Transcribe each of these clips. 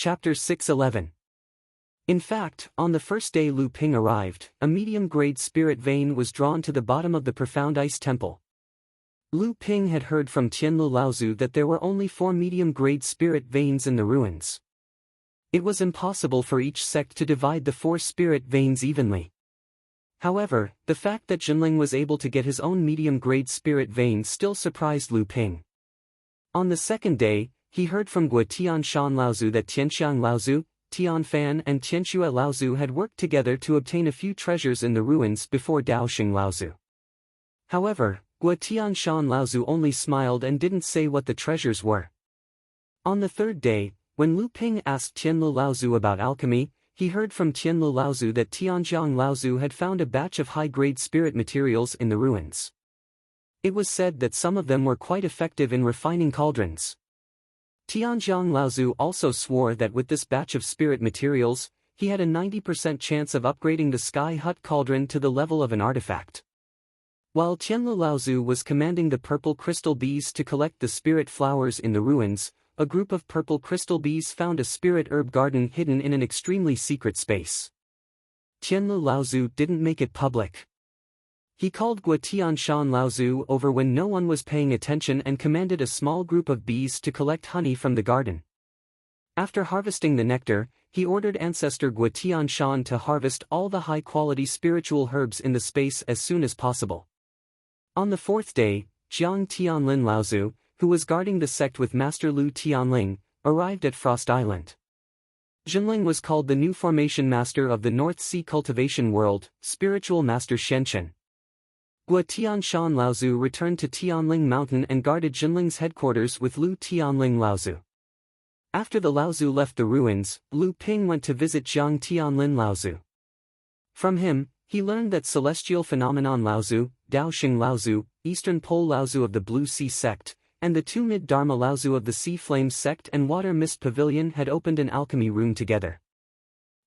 Chapter 611. In fact, on the first day Lu Ping arrived, a medium-grade spirit vein was drawn to the bottom of the profound ice temple. Lu Ping had heard from Tianlu Laozu that there were only 4 medium-grade spirit veins in the ruins. It was impossible for each sect to divide the 4 spirit veins evenly. However, the fact that Jinling was able to get his own medium-grade spirit vein still surprised Lu Ping. On the second day, he heard from Guotian Shan Laozu that Tianxiang Laozu, Tianfan and Tianxue Laozu had worked together to obtain a few treasures in the ruins before Daoxing Laozu. However, Guotian Shan Laozu only smiled and didn't say what the treasures were. On the third day, when Lu Ping asked Tianlu Laozu about alchemy, he heard from Tianlu Laozu that Tianjiang Laozu had found a batch of high-grade spirit materials in the ruins. It was said that some of them were quite effective in refining cauldrons. Tianjiang Laozu also swore that with this batch of spirit materials, he had a 90% chance of upgrading the Sky Hut cauldron to the level of an artifact. While Tianlu Laozu was commanding the purple crystal bees to collect the spirit flowers in the ruins, a group of purple crystal bees found a spirit herb garden hidden in an extremely secret space. Tianlu Laozu didn't make it public. He called Guotian Shan Laozu over when no one was paying attention and commanded a small group of bees to collect honey from the garden. After harvesting the nectar, he ordered ancestor Guotian Shan to harvest all the high-quality spiritual herbs in the space as soon as possible. On the fourth day, Jiang Tianlin Laozu, who was guarding the sect with Master Lu Tianling, arrived at Frost Island. Jinling was called the new formation master of the North Sea cultivation world, spiritual master Shenchen. Guotian Shan Laozu returned to Tianling Mountain and guarded Jinling's headquarters with Lu Tianling Laozu. After the Laozu left the ruins, Lu Ping went to visit Jiang Tianlin Laozu. From him, he learned that Celestial Phenomenon Laozu, Daoxing Laozu, Eastern Pole Laozu of the Blue Sea sect, and the 2 Mid-Dharma Laozu of the Sea Flame sect and Water Mist Pavilion had opened an alchemy room together.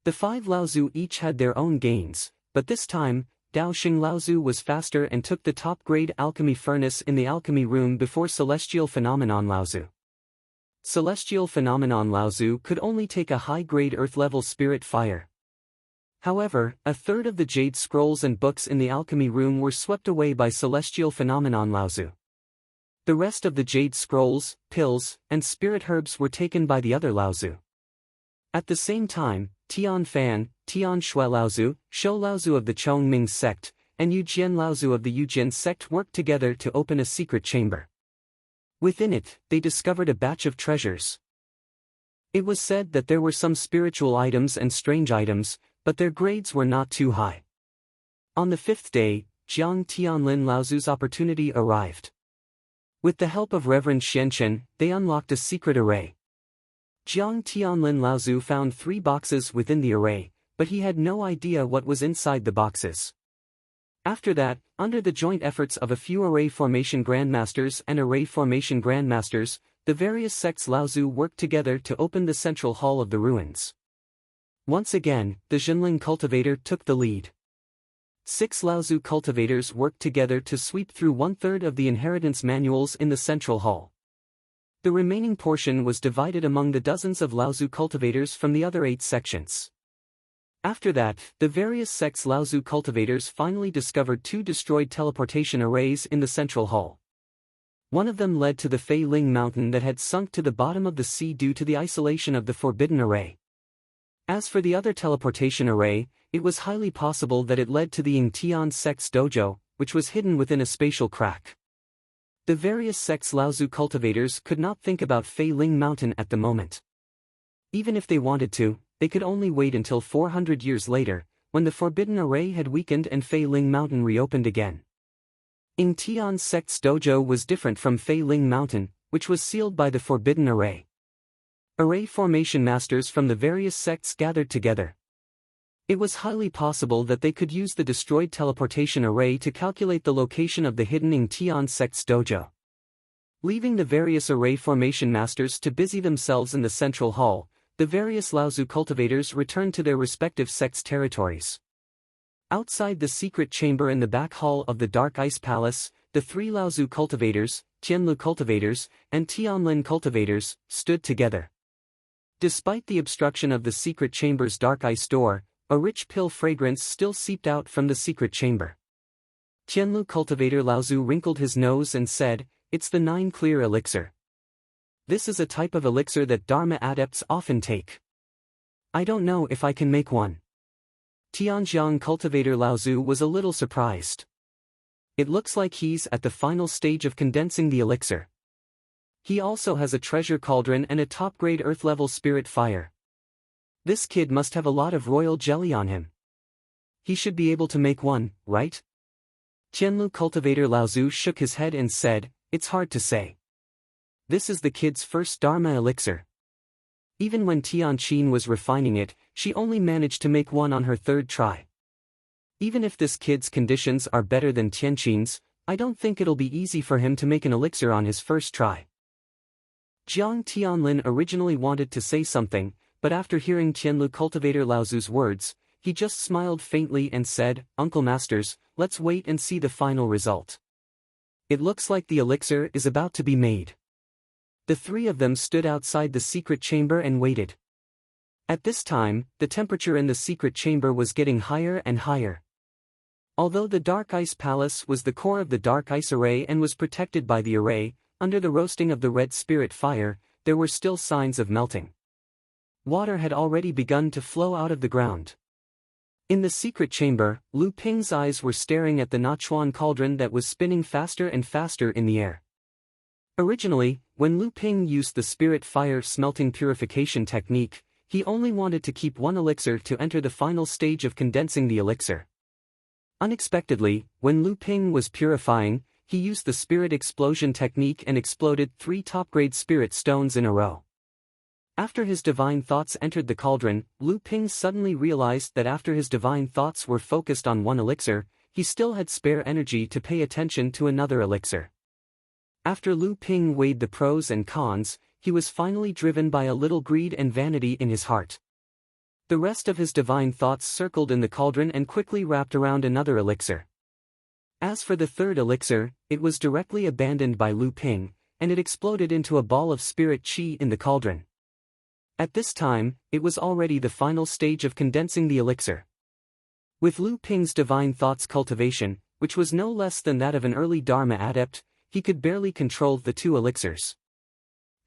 The 5 Laozu each had their own gains, but this time, Daoxing Laozu was faster and took the top-grade alchemy furnace in the alchemy room before Celestial Phenomenon Laozu. Celestial Phenomenon Laozu could only take a high-grade earth-level spirit fire. However, a third of the jade scrolls and books in the alchemy room were swept away by Celestial Phenomenon Laozu. The rest of the jade scrolls, pills, and spirit herbs were taken by the other Laozu. At the same time, Tianfan, Tianxue Laozu, Shou Laozu of the Chongming sect, and Yujian Laozu of the Yujian sect worked together to open a secret chamber. Within it, they discovered a batch of treasures. It was said that there were some spiritual items and strange items, but their grades were not too high. On the 5th day, Jiang Tianlin Laozu's opportunity arrived. With the help of Reverend Shenchen, they unlocked a secret array. Jiang Tianlin Laozu found 3 boxes within the array, but he had no idea what was inside the boxes. After that, under the joint efforts of a few array formation grandmasters and array formation grandmasters, the various sects Laozu worked together to open the central hall of the ruins. Once again, the Jinling cultivator took the lead. 6 Laozu cultivators worked together to sweep through 1/3 of the inheritance manuals in the central hall. The remaining portion was divided among the dozens of Laozu cultivators from the other 8 sections. After that, the various sects Laozu cultivators finally discovered 2 destroyed teleportation arrays in the central hall. One of them led to the Fei Ling mountain that had sunk to the bottom of the sea due to the isolation of the forbidden array. As for the other teleportation array, it was highly possible that it led to the Yingtian sect's dojo, which was hidden within a spatial crack. The various sects Laozu cultivators could not think about Fei Ling mountain at the moment. Even if they wanted to, they could only wait until 400 years later, when the forbidden array had weakened and Fei Ling mountain reopened again. Yingtian sect's dojo was different from Fei Ling mountain, which was sealed by the forbidden array. Array formation masters from the various sects gathered together. It was highly possible that they could use the destroyed teleportation array to calculate the location of the hidden Yingtian sect's dojo. Leaving the various array formation masters to busy themselves in the central hall, the various Laozu cultivators returned to their respective sects' territories. Outside the secret chamber in the back hall of the Dark Ice Palace, the 3 Laozu cultivators, Tianlu cultivators, and Tianlin cultivators, stood together. Despite the obstruction of the secret chamber's dark ice door, a rich pill fragrance still seeped out from the secret chamber. Tianlu cultivator Laozu wrinkled his nose and said, "It's the 9 clear elixir. This is a type of elixir that Dharma adepts often take. I don't know if I can make one." Tianjiang cultivator Laozu was a little surprised. It looks like he's at the final stage of condensing the elixir. He also has a treasure cauldron and a top-grade earth-level spirit fire. This kid must have a lot of royal jelly on him. He should be able to make one, right? Tianlu cultivator Laozu shook his head and said, "It's hard to say. This is the kid's first Dharma elixir. Even when Tianqin was refining it, she only managed to make one on her 3rd try. Even if this kid's conditions are better than Tianqin's, I don't think it'll be easy for him to make an elixir on his 1st try." Jiang Tianlin originally wanted to say something, but after hearing Tianlu cultivator Laozu's words, he just smiled faintly and said, "Uncle Masters, let's wait and see the final result. It looks like the elixir is about to be made." The 3 of them stood outside the secret chamber and waited. At this time, the temperature in the secret chamber was getting higher and higher. Although the Dark Ice Palace was the core of the Dark Ice Array and was protected by the array, under the roasting of the red spirit fire, there were still signs of melting. Water had already begun to flow out of the ground. In the secret chamber, Lu Ping's eyes were staring at the Nachuan cauldron that was spinning faster and faster in the air. Originally, when Lu Ping used the spirit fire smelting purification technique, he only wanted to keep one elixir to enter the final stage of condensing the elixir. Unexpectedly, when Lu Ping was purifying, he used the spirit explosion technique and exploded 3 top-grade spirit stones in a row. After his divine thoughts entered the cauldron, Lu Ping suddenly realized that after his divine thoughts were focused on one elixir, he still had spare energy to pay attention to another elixir. After Lu Ping weighed the pros and cons, he was finally driven by a little greed and vanity in his heart. The rest of his divine thoughts circled in the cauldron and quickly wrapped around another elixir. As for the 3rd elixir, it was directly abandoned by Lu Ping, and it exploded into a ball of spirit qi in the cauldron. At this time, it was already the final stage of condensing the elixir. With Lu Ping's divine thoughts cultivation, which was no less than that of an early Dharma adept, he could barely control the 2 elixirs.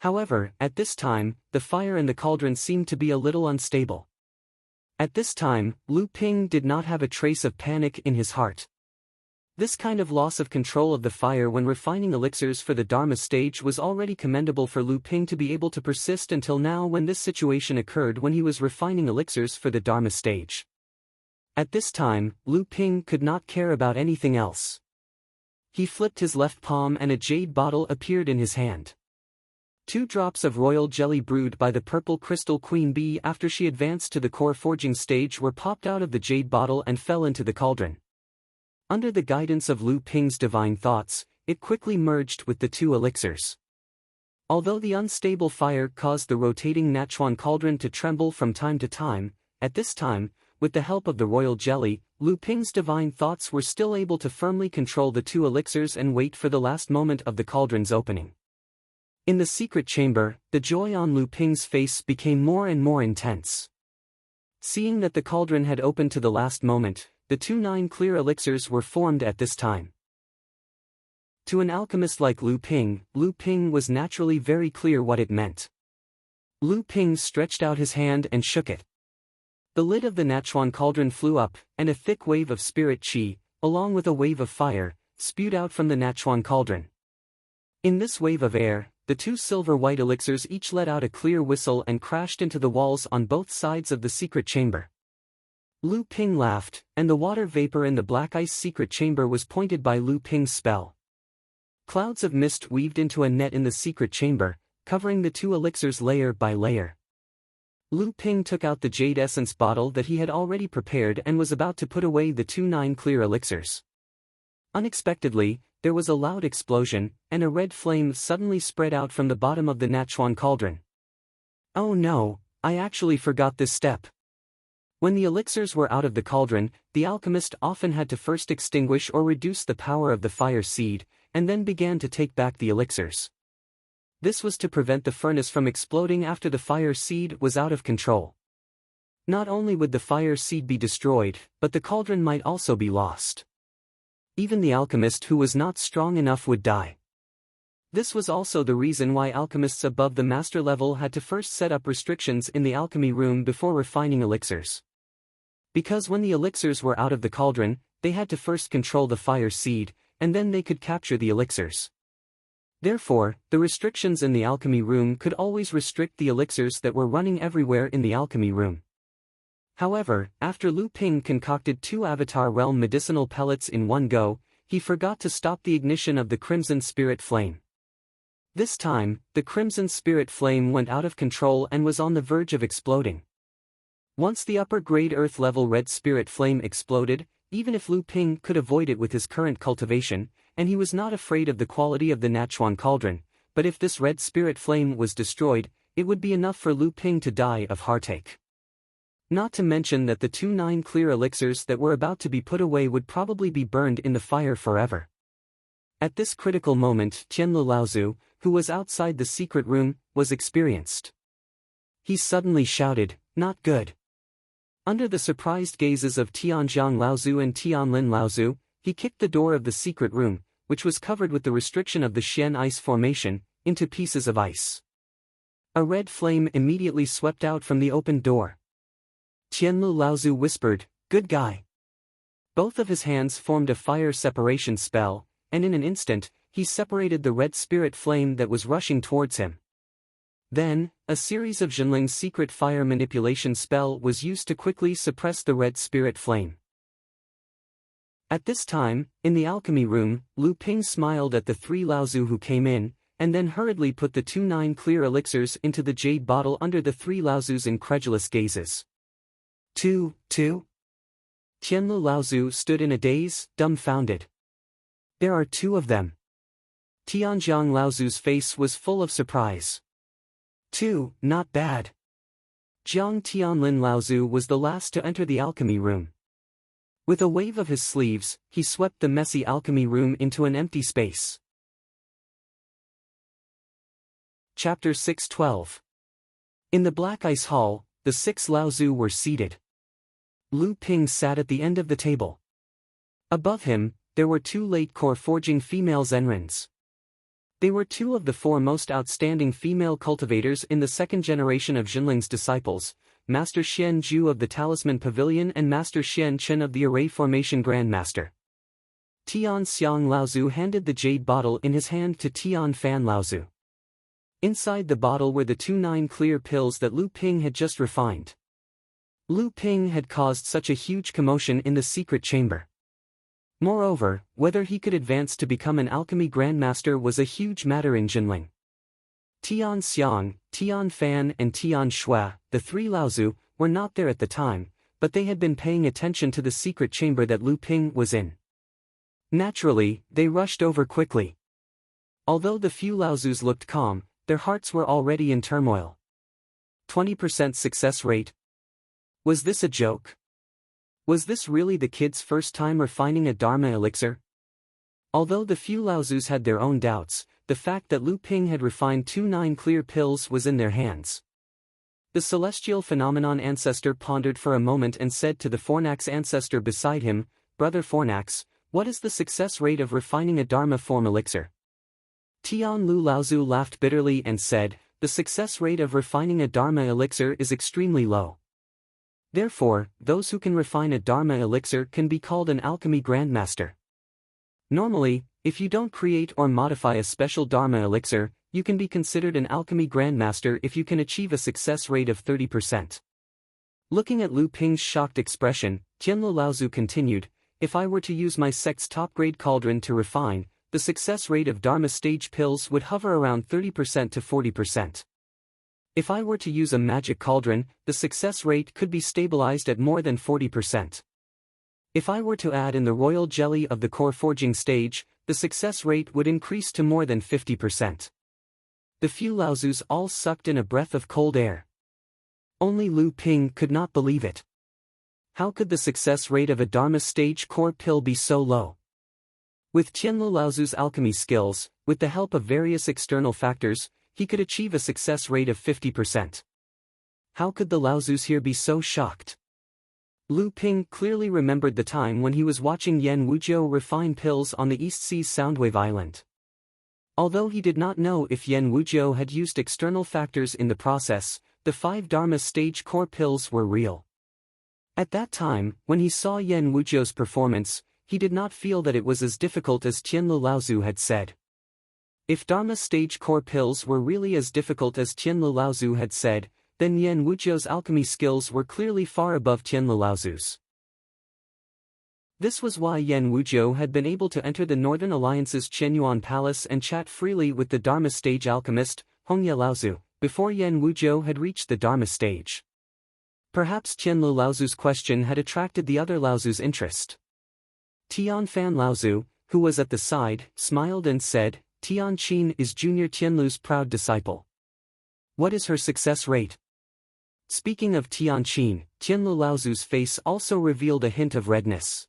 However, at this time, the fire in the cauldron seemed to be a little unstable. At this time, Lu Ping did not have a trace of panic in his heart. This kind of loss of control of the fire when refining elixirs for the Dharma stage was already commendable for Lu Ping to be able to persist until now when this situation occurred when he was refining elixirs for the Dharma stage. At this time, Lu Ping could not care about anything else. He flipped his left palm and a jade bottle appeared in his hand. 2 drops of royal jelly brewed by the purple crystal queen bee after she advanced to the core forging stage were popped out of the jade bottle and fell into the cauldron. Under the guidance of Lu Ping's divine thoughts, it quickly merged with the 2 elixirs. Although the unstable fire caused the rotating Nachuan cauldron to tremble from time to time, at this time, with the help of the royal jelly, Lu Ping's divine thoughts were still able to firmly control the 2 elixirs and wait for the last moment of the cauldron's opening. In the secret chamber, the joy on Lu Ping's face became more and more intense. Seeing that the cauldron had opened to the last moment, the 2 9 clear elixirs were formed at this time. To an alchemist like Lu Ping was naturally very clear what it meant. Lu Ping stretched out his hand and shook it. The lid of the Nachuan cauldron flew up, and a thick wave of spirit qi, along with a wave of fire, spewed out from the Nachuan cauldron. In this wave of air, the 2 silver-white elixirs each let out a clear whistle and crashed into the walls on both sides of the secret chamber. Lu Ping laughed, and the water vapor in the black ice secret chamber was pointed by Lu Ping's spell. Clouds of mist weaved into a net in the secret chamber, covering the 2 elixirs layer by layer. Lu Ping took out the jade essence bottle that he had already prepared and was about to put away the 2 9 clear elixirs. Unexpectedly, there was a loud explosion, and a red flame suddenly spread out from the bottom of the Nachuan cauldron. Oh no, I actually forgot this step. When the elixirs were out of the cauldron, the alchemist often had to first extinguish or reduce the power of the fire seed, and then began to take back the elixirs. This was to prevent the furnace from exploding after the fire seed was out of control. Not only would the fire seed be destroyed, but the cauldron might also be lost. Even the alchemist who was not strong enough would die. This was also the reason why alchemists above the master level had to first set up restrictions in the alchemy room before refining elixirs. Because when the elixirs were out of the cauldron, they had to first control the fire seed, and then they could capture the elixirs. Therefore, the restrictions in the alchemy room could always restrict the elixirs that were running everywhere in the alchemy room. However, after Lu Ping concocted 2 Avatar Realm medicinal pellets in one go, he forgot to stop the ignition of the Crimson Spirit Flame. This time, the Crimson Spirit Flame went out of control and was on the verge of exploding. Once the upper-grade Earth-level Red Spirit Flame exploded, even if Lu Ping could avoid it with his current cultivation, and he was not afraid of the quality of the Nachuan Cauldron, but if this Red Spirit Flame was destroyed, it would be enough for Lu Ping to die of heartache. Not to mention that the 2 9 clear elixirs that were about to be put away would probably be burned in the fire forever. At this critical moment, Qianlu Laozu, who was outside the secret room, was experienced. He suddenly shouted, "Not good." Under the surprised gazes of Tianjiang Laozu and Tianlin Laozu, he kicked the door of the secret room, which was covered with the restriction of the Xian ice formation, into pieces of ice. A red flame immediately swept out from the opened door. Qianlu Laozu whispered, "Good guy." Both of his hands formed a fire separation spell, and in an instant, he separated the red spirit flame that was rushing towards him. Then, a series of Jinling's secret fire manipulation spell was used to quickly suppress the red spirit flame. At this time, in the alchemy room, Lu Ping smiled at the 3 Laozu who came in, and then hurriedly put the 2 9 clear elixirs into the jade bottle under the 3 Laozu's incredulous gazes. Two? Qianlu Laozu stood in a daze, dumbfounded. There are 2 of them. Tianjiang Laozu's face was full of surprise. 2, not bad. Jiang Tianlin Laozu was the last to enter the alchemy room. With a wave of his sleeves, he swept the messy alchemy room into an empty space. Chapter 6:12. In the Black Ice Hall, the 6 Laozu were seated. Lu Ping sat at the end of the table. Above him, there were 2 late core forging female Zenrins. They were 2 of the 4 most outstanding female cultivators in the 2nd generation of Jinling's disciples, Master Xian Zhu of the Talisman Pavilion and Master Xian Chen of the Array Formation Grandmaster. Tian Xiang Laozu handed the jade bottle in his hand to Tian Fan Laozu. Inside the bottle were the 2 9 clear pills that Lu Ping had just refined. Lu Ping had caused such a huge commotion in the secret chamber. Moreover, whether he could advance to become an alchemy grandmaster was a huge matter in Jinling. Tian Xiang, Tian Fan and Tian Shui, the 3 Laozu, were not there at the time, but they had been paying attention to the secret chamber that Lu Ping was in. Naturally, they rushed over quickly. Although the few Laozus looked calm, their hearts were already in turmoil. 20% success rate? Was this a joke? Was this really the kid's first time refining a Dharma elixir? Although the few Laozus had their own doubts, the fact that Lu Ping had refined 2 9 clear pills was in their hands. The celestial phenomenon ancestor pondered for a moment and said to the Fornax ancestor beside him, "Brother Fornax, what is the success rate of refining a Dharma form elixir?" Tian Lu Laozu laughed bitterly and said, "The success rate of refining a Dharma elixir is extremely low. Therefore, those who can refine a Dharma elixir can be called an alchemy grandmaster. Normally, if you don't create or modify a special Dharma elixir, you can be considered an alchemy grandmaster if you can achieve a success rate of 30%. Looking at Lu Ping's shocked expression, Qianlu Laozu continued, "If I were to use my sect's top-grade cauldron to refine, the success rate of Dharma stage pills would hover around 30% to 40%. If I were to use a magic cauldron, the success rate could be stabilized at more than 40%. If I were to add in the royal jelly of the core forging stage, the success rate would increase to more than 50%. The few Laozus all sucked in a breath of cold air. Only Lu Ping could not believe it. How could the success rate of a Dharma stage core pill be so low? With Qianlu Laozu's alchemy skills, with the help of various external factors, he could achieve a success rate of 50%. How could the Laozus here be so shocked? Lu Ping clearly remembered the time when he was watching Yan Wujiu refine pills on the East Sea's Soundwave Island. Although he did not know if Yan Wujiu had used external factors in the process, the 5 Dharma stage core pills were real. At that time, when he saw Yan Wujiu's performance, he did not feel that it was as difficult as Tianlu Laozu had said. If Dharma stage core pills were really as difficult as Tianlu Laozu had said, then Yan Wujiu's alchemy skills were clearly far above Tianlu Laozu's. This was why Yan Wujiu had been able to enter the Northern Alliance's Qianyuan Palace and chat freely with the Dharma stage alchemist, Hongye Laozu, before Yan Wujiu had reached the Dharma stage. Perhaps Tianlu Laozu's question had attracted the other Laozu's interest. Tian Fan Laozu, who was at the side, smiled and said, Tian Qin is Junior Tianlu's proud disciple. What is her success rate? Speaking of Tian Qin, Tianlu Laozu's face also revealed a hint of redness.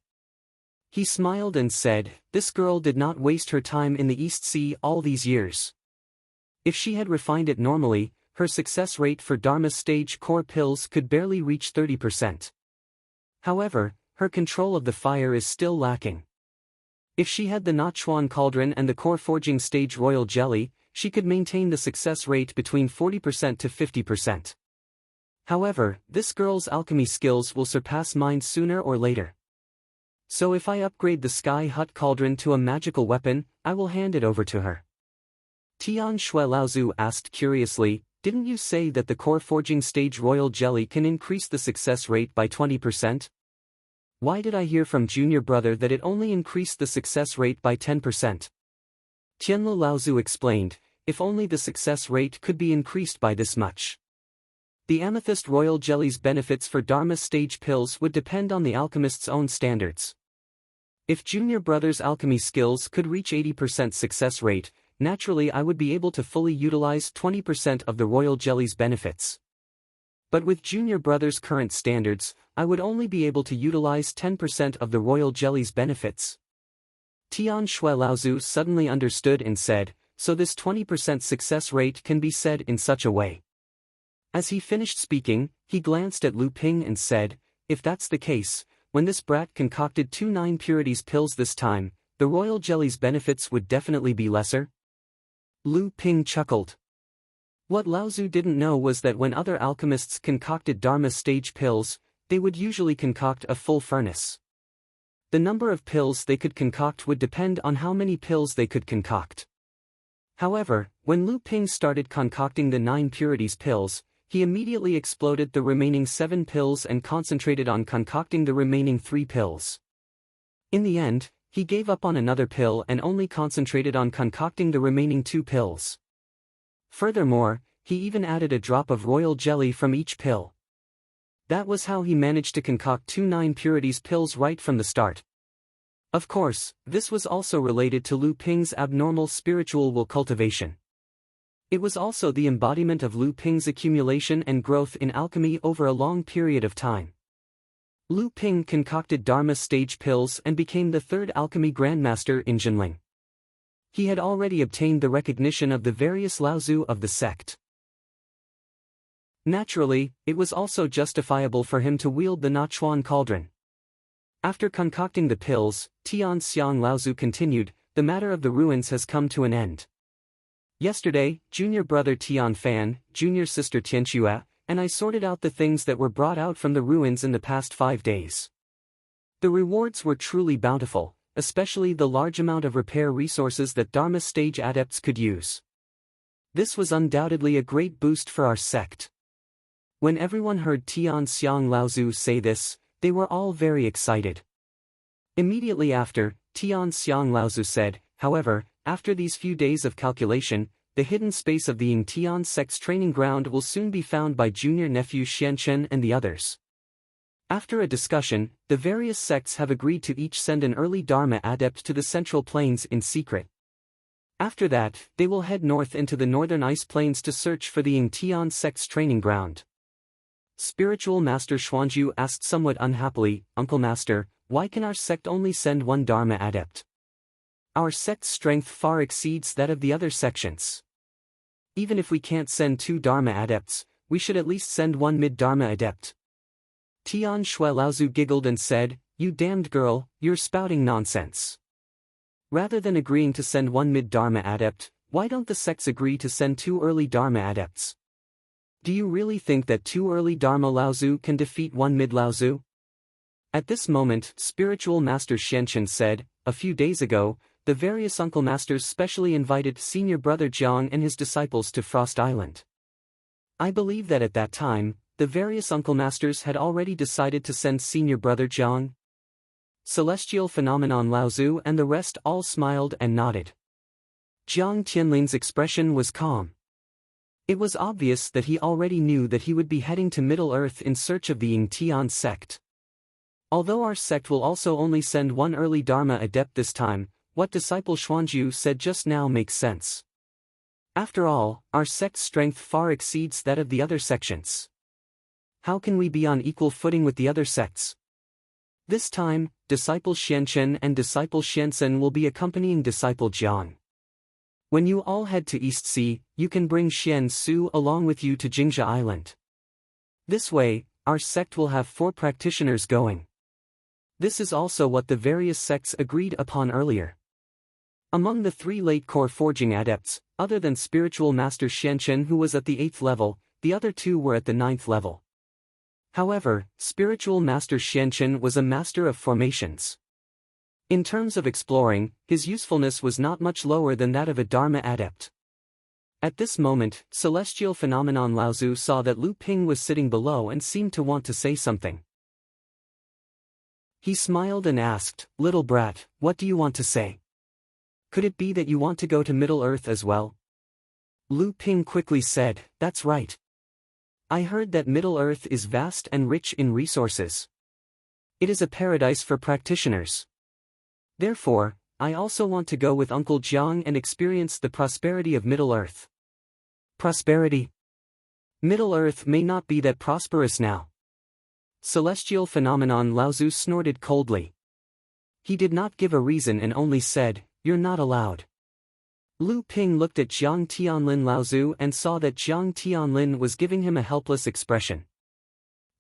He smiled and said, this girl did not waste her time in the East Sea all these years. If she had refined it normally, her success rate for Dharma stage core pills could barely reach 30%. However, her control of the fire is still lacking. If she had the Nachuan cauldron and the core forging stage royal jelly, she could maintain the success rate between 40% to 50%. However, this girl's alchemy skills will surpass mine sooner or later. So if I upgrade the Sky Hut cauldron to a magical weapon, I will hand it over to her. Tian Shui Laozu asked curiously, didn't you say that the core forging stage royal jelly can increase the success rate by 20%? Why did I hear from junior brother that it only increased the success rate by 10%? Tianlu Laozu explained, if only the success rate could be increased by this much. The Amethyst Royal Jelly's benefits for Dharma stage pills would depend on the alchemist's own standards. If junior brother's alchemy skills could reach 80% success rate, naturally I would be able to fully utilize 20% of the Royal Jelly's benefits. But with junior brother's current standards, I would only be able to utilize 10% of the Royal Jelly's benefits. Tian Shui Laozu suddenly understood and said, so this 20% success rate can be said in such a way. As he finished speaking, he glanced at Lu Ping and said, if that's the case, when this brat concocted 2 9 purities pills this time, the royal jelly's benefits would definitely be lesser? Lu Ping chuckled. What Laozu didn't know was that when other alchemists concocted Dharma stage pills, they would usually concoct a full furnace. The number of pills they could concoct would depend on how many pills they could concoct. However, when Lu Ping started concocting the 9 purities pills, he immediately exploded the remaining 7 pills and concentrated on concocting the remaining 3 pills. In the end, he gave up on another pill and only concentrated on concocting the remaining 2 pills. Furthermore, he even added a drop of royal jelly from each pill. That was how he managed to concoct 2 9 purities pills right from the start. Of course, this was also related to Lu Ping's abnormal spiritual will cultivation. It was also the embodiment of Lu Ping's accumulation and growth in alchemy over a long period of time. Lu Ping concocted Dharma stage pills and became the 3rd alchemy grandmaster in Jinling. He had already obtained the recognition of the various Laozu of the sect. Naturally, it was also justifiable for him to wield the Nachuan cauldron. After concocting the pills, Tian Xiang Laozu continued, the matter of the ruins has come to an end. Yesterday, junior brother Tian Fan, junior sister Tianxue, and I sorted out the things that were brought out from the ruins in the past 5 days. The rewards were truly bountiful, especially the large amount of repair resources that Dharma stage adepts could use. This was undoubtedly a great boost for our sect. When everyone heard Tian Xiang Laozu say this, they were all very excited. Immediately after, Tian Xiang Laozu said, however, after these few days of calculation, the hidden space of the Yingtian sect's training ground will soon be found by junior nephew Xianchen and the others. After a discussion, the various sects have agreed to each send an early Dharma adept to the Central Plains in secret. After that, they will head north into the Northern Ice Plains to search for the Yingtian sect's training ground. Spiritual Master Xuanju asked somewhat unhappily, Uncle Master, why can our sect only send 1 Dharma adept? Our sect's strength far exceeds that of the other sections. Even if we can't send 2 Dharma adepts, we should at least send 1 mid-Dharma adept. Tian Shui Laozu giggled and said, "You damned girl, you're spouting nonsense. Rather than agreeing to send 1 mid-Dharma adept, why don't the sects agree to send 2 early Dharma adepts? Do you really think that 2 early Dharma Laozu can defeat 1 mid-Laozu?" At this moment, Spiritual Master Xianchen said, "A few days ago, the various uncle masters specially invited Senior Brother Jiang and his disciples to Frost Island. I believe that at that time, the various uncle masters had already decided to send Senior Brother Jiang." Celestial Phenomenon Laozu and the rest all smiled and nodded. Jiang Tianlin's expression was calm. It was obvious that he already knew that he would be heading to Middle-earth in search of the Ying Tian sect. Although our sect will also only send 1 early Dharma adept this time, what disciple Xuanju said just now makes sense. After all, our sect's strength far exceeds that of the other sections. How can we be on equal footing with the other sects? This time, disciple Xianchen and disciple Xianzhen will be accompanying disciple Jiang. When you all head to East Sea, you can bring Xian Su along with you to Jingzha Island. This way, our sect will have 4 practitioners going. This is also what the various sects agreed upon earlier. Among the 3 late core forging adepts, other than Spiritual Master Xianchen who was at the 8th level, the other 2 were at the 9th level. However, Spiritual Master Xianchen was a master of formations. In terms of exploring, his usefulness was not much lower than that of a Dharma adept. At this moment, Celestial Phenomenon Laozu saw that Lu Ping was sitting below and seemed to want to say something. He smiled and asked, "Little brat, what do you want to say? Could it be that you want to go to Middle-earth as well?" Lu Ping quickly said, "That's right. I heard that Middle-earth is vast and rich in resources. It is a paradise for practitioners. Therefore, I also want to go with Uncle Jiang and experience the prosperity of Middle-earth." Prosperity? Middle-earth may not be that prosperous now. Celestial Phenomenon Laozu snorted coldly. He did not give a reason and only said, "You're not allowed." Lu Ping looked at Jiang Tianlin Laozu and saw that Jiang Tianlin was giving him a helpless expression.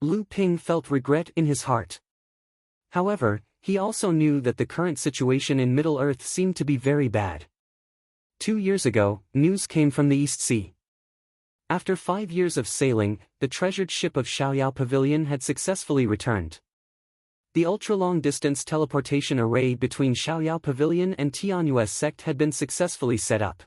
Lu Ping felt regret in his heart. However, he also knew that the current situation in Middle-earth seemed to be very bad. 2 years ago, news came from the East Sea. After 5 years of sailing, the treasured ship of Xiaoyao Pavilion had successfully returned. The ultra-long-distance teleportation array between Xiaoyao Pavilion and Tianyu's sect had been successfully set up.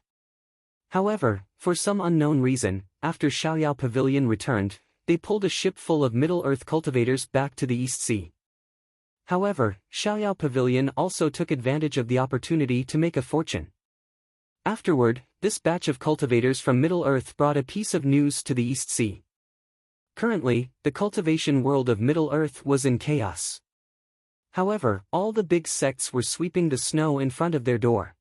However, for some unknown reason, after Xiaoyao Pavilion returned, they pulled a ship full of Middle-earth cultivators back to the East Sea. However, Xiaoyao Pavilion also took advantage of the opportunity to make a fortune. Afterward, this batch of cultivators from Middle-earth brought a piece of news to the East Sea. Currently, the cultivation world of Middle-earth was in chaos. However, all the big sects were sweeping the snow in front of their door.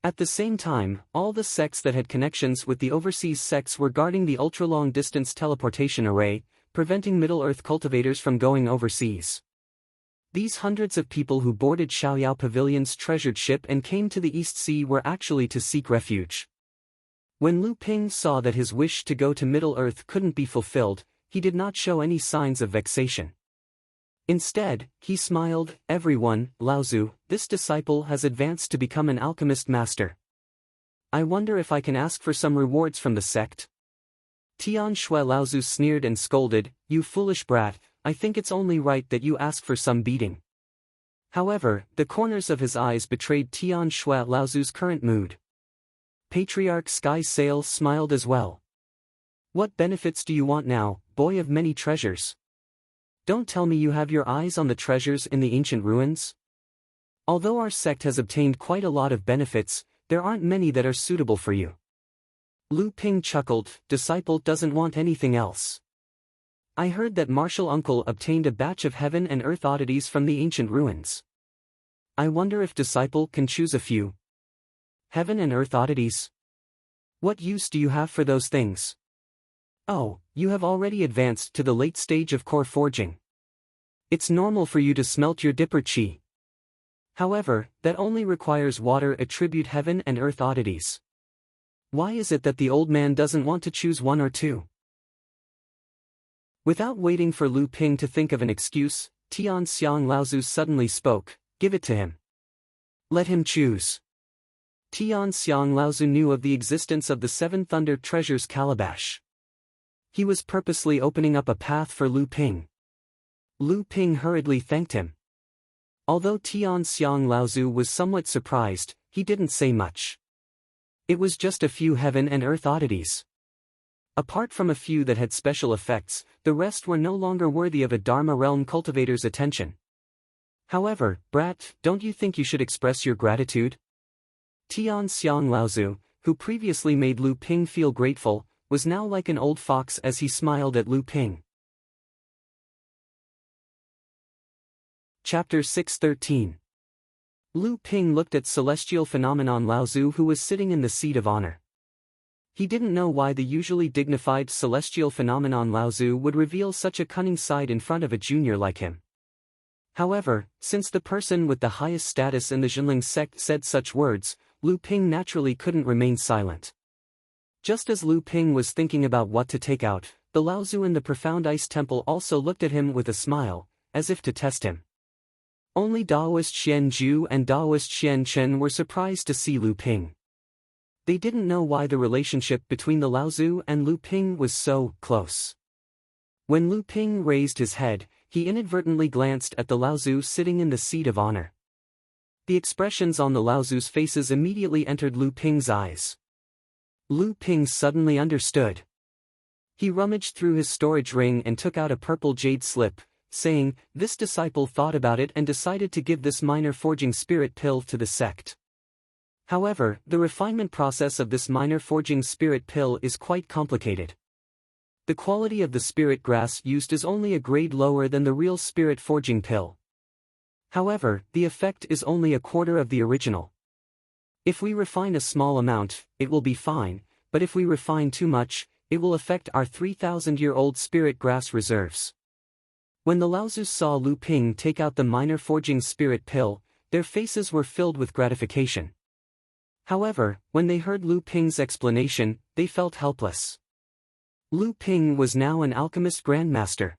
At the same time, all the sects that had connections with the overseas sects were guarding the ultra-long-distance teleportation array, preventing Middle-earth cultivators from going overseas. These hundreds of people who boarded Xiaoyao Pavilion's treasured ship and came to the East Sea were actually to seek refuge. When Lu Ping saw that his wish to go to Middle-earth couldn't be fulfilled, he did not show any signs of vexation. Instead, he smiled, "Everyone, Laozu, this disciple has advanced to become an alchemist master. I wonder if I can ask for some rewards from the sect." Tian Shui Laozu sneered and scolded, "You foolish brat, I think it's only right that you ask for some beating." However, the corners of his eyes betrayed Tian Shui Laozu's current mood. Patriarch Sky Sail smiled as well. "What benefits do you want now, boy of many treasures? Don't tell me you have your eyes on the treasures in the ancient ruins? Although our sect has obtained quite a lot of benefits, there aren't many that are suitable for you." Lu Ping chuckled, "Disciple doesn't want anything else. I heard that Martial Uncle obtained a batch of heaven and earth oddities from the ancient ruins. I wonder if Disciple can choose a few. Heaven and earth oddities? What use do you have for those things? Oh, you have already advanced to the late stage of core forging. It's normal for you to smelt your dipper chi. However, that only requires water attribute heaven and earth oddities. Why is it that the old man doesn't want to choose one or two? Without waiting for Lu Ping to think of an excuse, Tian Xiang Laozu suddenly spoke, "Give it to him. Let him choose." Tian Xiang Laozu knew of the existence of the Seven Thunder Treasures calabash. He was purposely opening up a path for Lu Ping. Lu Ping hurriedly thanked him. Although Tian Xiang Laozu was somewhat surprised, he didn't say much. It was just a few heaven and earth oddities. Apart from a few that had special effects, the rest were no longer worthy of a Dharma realm cultivator's attention. However, brat, don't you think you should express your gratitude? Tian Xiang Laozu, who previously made Lu Ping feel grateful, was now like an old fox as he smiled at Lu Ping. Chapter 613. Lu Ping looked at Celestial Phenomenon Laozu, who was sitting in the seat of honor. He didn't know why the usually dignified Celestial Phenomenon Laozu would reveal such a cunning side in front of a junior like him. However, since the person with the highest status in the Zhenling sect said such words, Lu Ping naturally couldn't remain silent. Just as Lu Ping was thinking about what to take out, the Laozu in the Profound Ice Temple also looked at him with a smile, as if to test him. Only Daoist Xian Zhu and Daoist Xian Chen were surprised to see Lu Ping. They didn't know why the relationship between the Laozu and Lu Ping was so close. When Lu Ping raised his head, he inadvertently glanced at the Laozu sitting in the seat of honor. The expressions on the Laozu's faces immediately entered Lu Ping's eyes. Lu Ping suddenly understood. He rummaged through his storage ring and took out a purple jade slip, saying, "This disciple thought about it and decided to give this minor forging spirit pill to the sect." However, the refinement process of this minor forging spirit pill is quite complicated. The quality of the spirit grass used is only a grade lower than the real spirit forging pill. However, the effect is only a quarter of the original. If we refine a small amount, it will be fine, but if we refine too much, it will affect our 3,000-year-old spirit grass reserves. When the Laozus saw Lu Ping take out the minor forging spirit pill, their faces were filled with gratification. However, when they heard Lu Ping's explanation, they felt helpless. Lu Ping was now an alchemist grandmaster.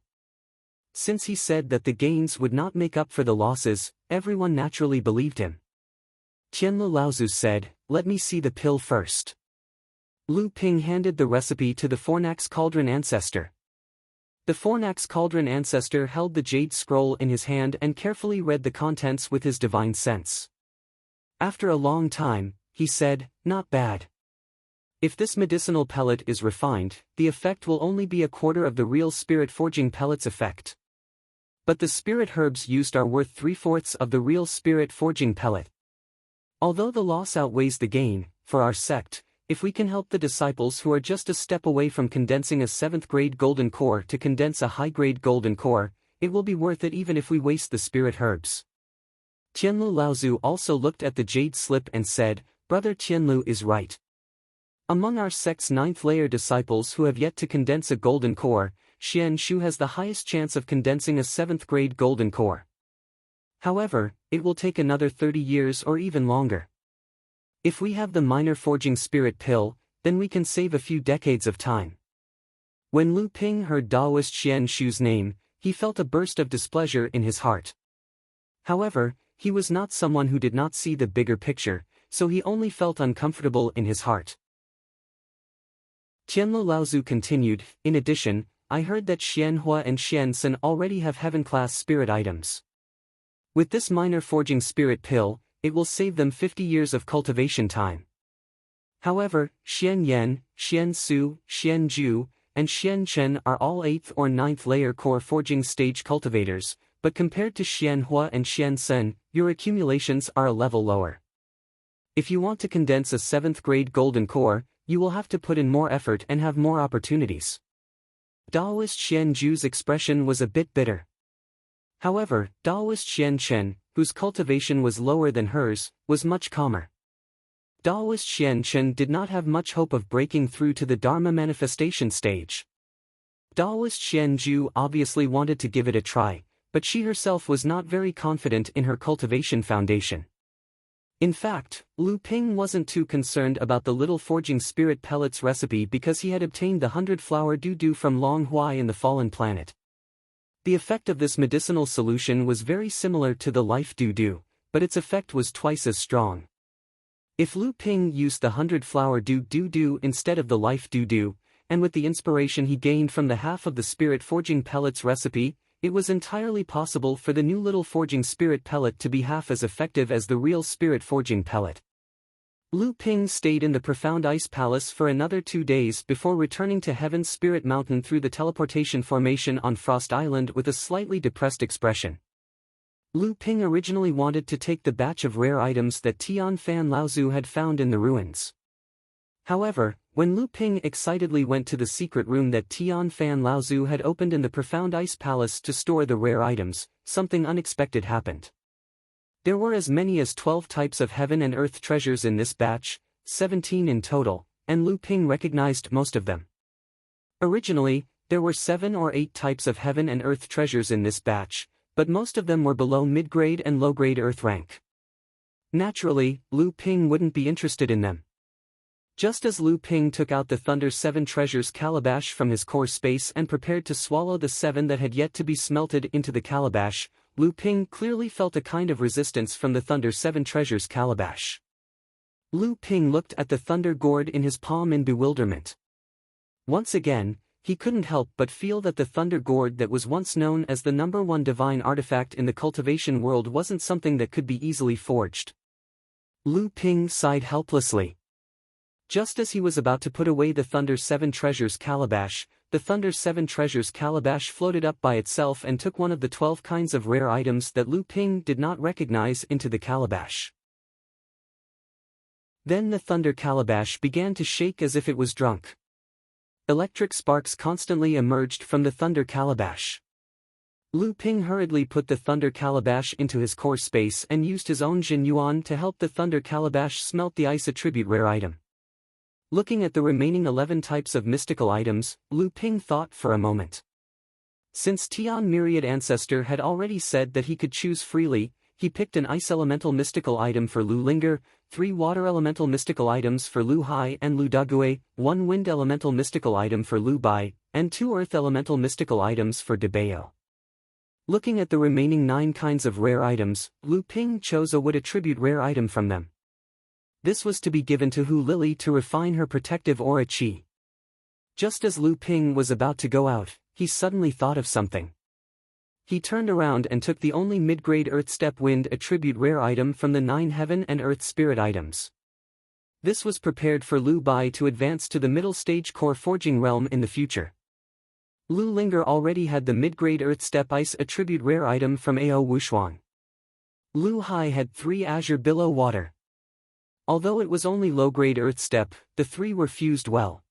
Since he said that the gains would not make up for the losses, everyone naturally believed him. Tianlu Laozu said, "Let me see the pill first." Lu Ping handed the recipe to the Fornax Cauldron Ancestor. The Fornax Cauldron Ancestor held the jade scroll in his hand and carefully read the contents with his divine sense. After a long time, he said, "Not bad. If this medicinal pellet is refined, the effect will only be a quarter of the real spirit forging pellet's effect. But the spirit herbs used are worth 3/4 of the real spirit forging pellet. Although the loss outweighs the gain, for our sect, if we can help the disciples who are just a step away from condensing a 7th grade golden core to condense a high-grade golden core, it will be worth it even if we waste the spirit herbs." Tianlu Laozu also looked at the jade slip and said, "Brother Tianlu is right. Among our sect's 9th layer disciples who have yet to condense a golden core, Xian Shu has the highest chance of condensing a 7th grade golden core. However, it will take another 30 years or even longer. If we have the minor forging spirit pill, then we can save a few decades of time." When Lu Ping heard Daoist Xian Shu's name, he felt a burst of displeasure in his heart. However, he was not someone who did not see the bigger picture, so he only felt uncomfortable in his heart. Tianlu Laozu continued, "In addition, I heard that Xian Hua and Xian Sen already have heaven-class spirit items. With this minor forging spirit pill, it will save them 50 years of cultivation time. However, Xian Yan, Xian Su, Xian Zhu, and Xian Chen are all 8th or 9th layer core forging stage cultivators, but compared to Xian Hua and Xian Sen, your accumulations are a level lower. If you want to condense a 7th grade golden core, you will have to put in more effort and have more opportunities." Daoist Xian Zhu's expression was a bit bitter. However, Daoist Xian Chen, whose cultivation was lower than hers, was much calmer. Daoist Xian Chen did not have much hope of breaking through to the Dharma manifestation stage. Daoist Xian Zhu obviously wanted to give it a try, but she herself was not very confident in her cultivation foundation. In fact, Lu Ping wasn't too concerned about the little forging spirit pellets recipe because he had obtained the 100-flower doo-doo from Long Huai in the Fallen Planet. The effect of this medicinal solution was very similar to the life doo-doo, but its effect was twice as strong. If Lu Ping used the 100-flower doo-doo instead of the life doo-doo, and with the inspiration he gained from the half of the spirit forging pellets recipe, it was entirely possible for the new little forging spirit pellet to be half as effective as the real spirit forging pellet. Lu Ping stayed in the profound ice palace for another 2 days before returning to Heaven's Spirit Mountain through the teleportation formation on Frost Island with a slightly depressed expression. Lu Ping originally wanted to take the batch of rare items that Tian Fan Laozu had found in the ruins. However, when Lu Ping excitedly went to the secret room that Tian Fan Laozu had opened in the profound ice palace to store the rare items, something unexpected happened. There were as many as 12 types of heaven and earth treasures in this batch, 17 in total, and Lu Ping recognized most of them. Originally, there were 7 or 8 types of heaven and earth treasures in this batch, but most of them were below mid-grade and low-grade earth rank. Naturally, Lu Ping wouldn't be interested in them. Just as Lu Ping took out the Thunder 7 Treasures calabash from his core space and prepared to swallow the 7 that had yet to be smelted into the calabash, Lu Ping clearly felt a kind of resistance from the Thunder 7 Treasures calabash. Lu Ping looked at the Thunder Gourd in his palm in bewilderment. Once again, he couldn't help but feel that the Thunder Gourd that was once known as the #1 divine artifact in the cultivation world wasn't something that could be easily forged. Lu Ping sighed helplessly. Just as he was about to put away the Thunder 7 Treasures calabash, the Thunder 7 Treasures calabash floated up by itself and took one of the 12 kinds of rare items that Lu Ping did not recognize into the calabash. Then the Thunder calabash began to shake as if it was drunk. Electric sparks constantly emerged from the Thunder calabash. Lu Ping hurriedly put the Thunder calabash into his core space and used his own Jin Yuan to help the Thunder calabash smelt the ice attribute rare item. Looking at the remaining 11 types of mystical items, Lu Ping thought for a moment. Since Tian Myriad Ancestor had already said that he could choose freely, he picked an ice elemental mystical item for Lu Linger, 3 water elemental mystical items for Lu Hai and Lu Dagui, 1 wind elemental mystical item for Lu Bai, and 2 earth elemental mystical items for Debao. Looking at the remaining 9 kinds of rare items, Lu Ping chose a wood attribute rare item from them. This was to be given to Hu Lily to refine her protective aura qi. Just as Lu Ping was about to go out, he suddenly thought of something. He turned around and took the only mid-grade Earth Step Wind attribute rare item from the 9 Heaven and Earth Spirit items. This was prepared for Lu Bai to advance to the middle stage core forging realm in the future. Lu Linger already had the mid-grade Earth Step Ice attribute rare item from Ao Wushuang. Lu Hai had 3 Azure Billow Water. Although it was only low-grade Earth Step, the 3 were fused well.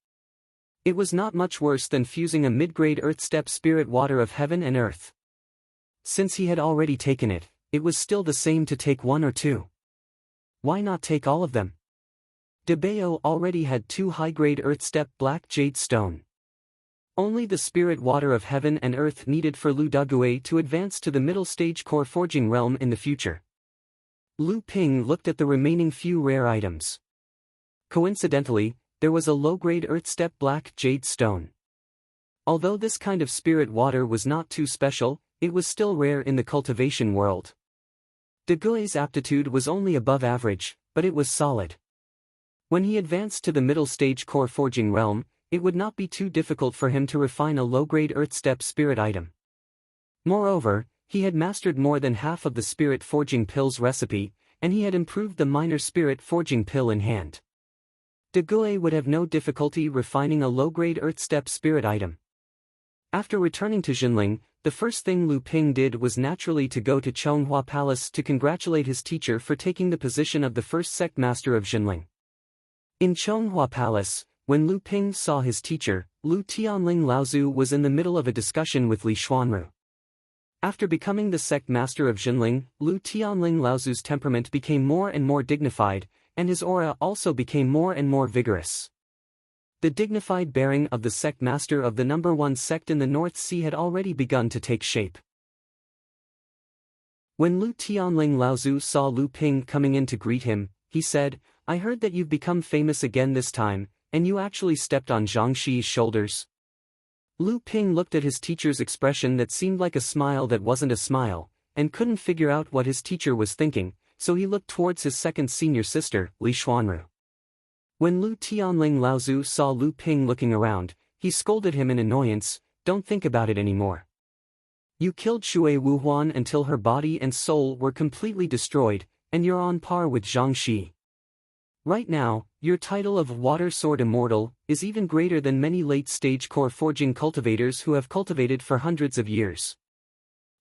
It was not much worse than fusing a mid-grade Earth Step Spirit Water of Heaven and Earth. Since he had already taken it, it was still the same to take 1 or 2. Why not take all of them? Debao already had 2 high-grade Earth Step Black Jade Stone. Only the Spirit Water of Heaven and Earth needed for Lu Dagui to advance to the middle stage core forging realm in the future. Lu Ping looked at the remaining few rare items. Coincidentally, there was a low-grade Earth Step Black Jade Stone. Although this kind of spirit water was not too special, it was still rare in the cultivation world. Dagui's aptitude was only above average, but it was solid. When he advanced to the middle stage core forging realm, it would not be too difficult for him to refine a low-grade Earth Step spirit item. Moreover, he had mastered more than half of the spirit forging pills recipe, and he had improved the minor spirit forging pill in hand. Dagui would have no difficulty refining a low-grade Earth Step spirit item. After returning to Jinling, the first thing Lu Ping did was naturally to go to Chonghua Palace to congratulate his teacher for taking the position of the first sect master of Jinling. In Chonghua Palace, when Lu Ping saw his teacher, Lu Tianling Laozu was in the middle of a discussion with Li Xuanru. After becoming the sect master of Jinling, Lu Tianling Laozu's temperament became more and more dignified, and his aura also became more and more vigorous. The dignified bearing of the sect master of the #1 sect in the North Sea had already begun to take shape. When Lu Tianling Laozu saw Lu Ping coming in to greet him, he said, "I heard that you've become famous again this time, and you actually stepped on Zhang Xi's shoulders." Lu Ping looked at his teacher's expression that seemed like a smile that wasn't a smile, and couldn't figure out what his teacher was thinking, so he looked towards his second senior sister, Li Xuanru. When Lu Tianling Laozu saw Lu Ping looking around, he scolded him in annoyance, "Don't think about it anymore. You killed Shui Wuhuan until her body and soul were completely destroyed, and you're on par with Zhang Xi. Right now, your title of Water Sword Immortal is even greater than many late-stage core forging cultivators who have cultivated for hundreds of years.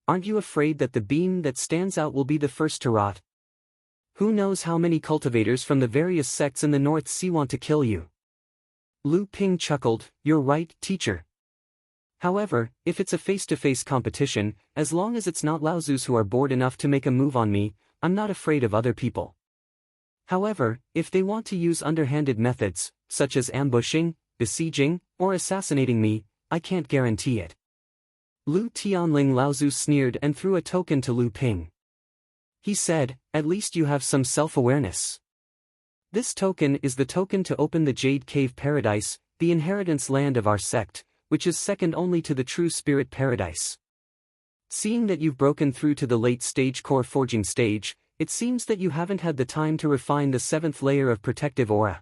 Aren't you afraid that the beam that stands out will be the first to rot? Who knows how many cultivators from the various sects in the North Sea want to kill you?" Lu Ping chuckled, "You're right, teacher. However, if it's a face-to-face competition, as long as it's not Laozus who are bored enough to make a move on me, I'm not afraid of other people. However, if they want to use underhanded methods, such as ambushing, besieging, or assassinating me, I can't guarantee it." Lu Tianling Laozu sneered and threw a token to Lu Ping. He said, "At least you have some self-awareness. This token is the token to open the Jade Cave Paradise, the inheritance land of our sect, which is second only to the True Spirit Paradise. Seeing that you've broken through to the late-stage core forging stage, it seems that you haven't had the time to refine the 7th layer of protective aura.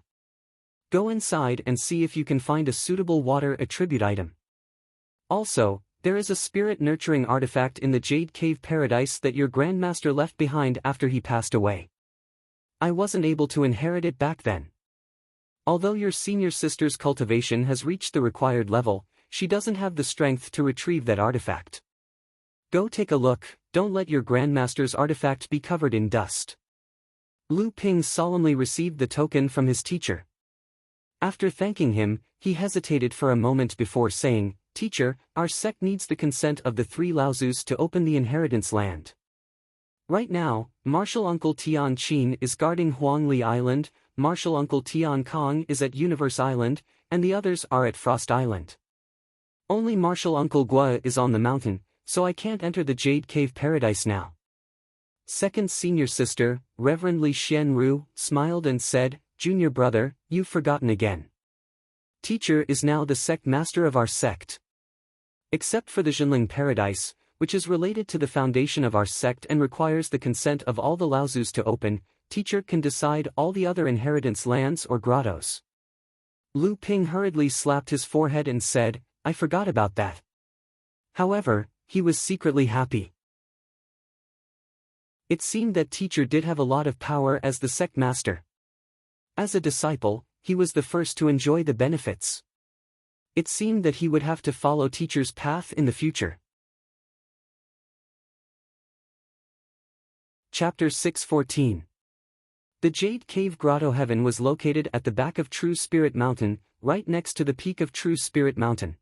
Go inside and see if you can find a suitable water attribute item. Also, there is a spirit-nurturing artifact in the Jade Cave Paradise that your Grandmaster left behind after he passed away. I wasn't able to inherit it back then. Although your senior sister's cultivation has reached the required level, she doesn't have the strength to retrieve that artifact. Go take a look, don't let your Grandmaster's artifact be covered in dust." Lu Ping solemnly received the token from his teacher. After thanking him, he hesitated for a moment before saying, "Teacher, our sect needs the consent of the 3 Laozus to open the inheritance land. Right now, Martial Uncle Tian Qin is guarding Huangli Island, Martial Uncle Tian Kong is at Universe Island, and the others are at Frost Island. Only Martial Uncle Gua is on the mountain, so I can't enter the Jade Cave Paradise now." Second senior sister, Reverend Li Xianru, smiled and said, "Junior brother, you've forgotten again. Teacher is now the sect master of our sect. Except for the Jinling Paradise, which is related to the foundation of our sect and requires the consent of all the Laozus to open, teacher can decide all the other inheritance lands or grottos." Lu Ping hurriedly slapped his forehead and said, "I forgot about that." However, he was secretly happy. It seemed that teacher did have a lot of power as the sect master. As a disciple, he was the first to enjoy the benefits. It seemed that he would have to follow teacher's path in the future. Chapter 614. The Jade Cave Grotto Heaven was located at the back of True Spirit Mountain, right next to the peak of True Spirit Mountain.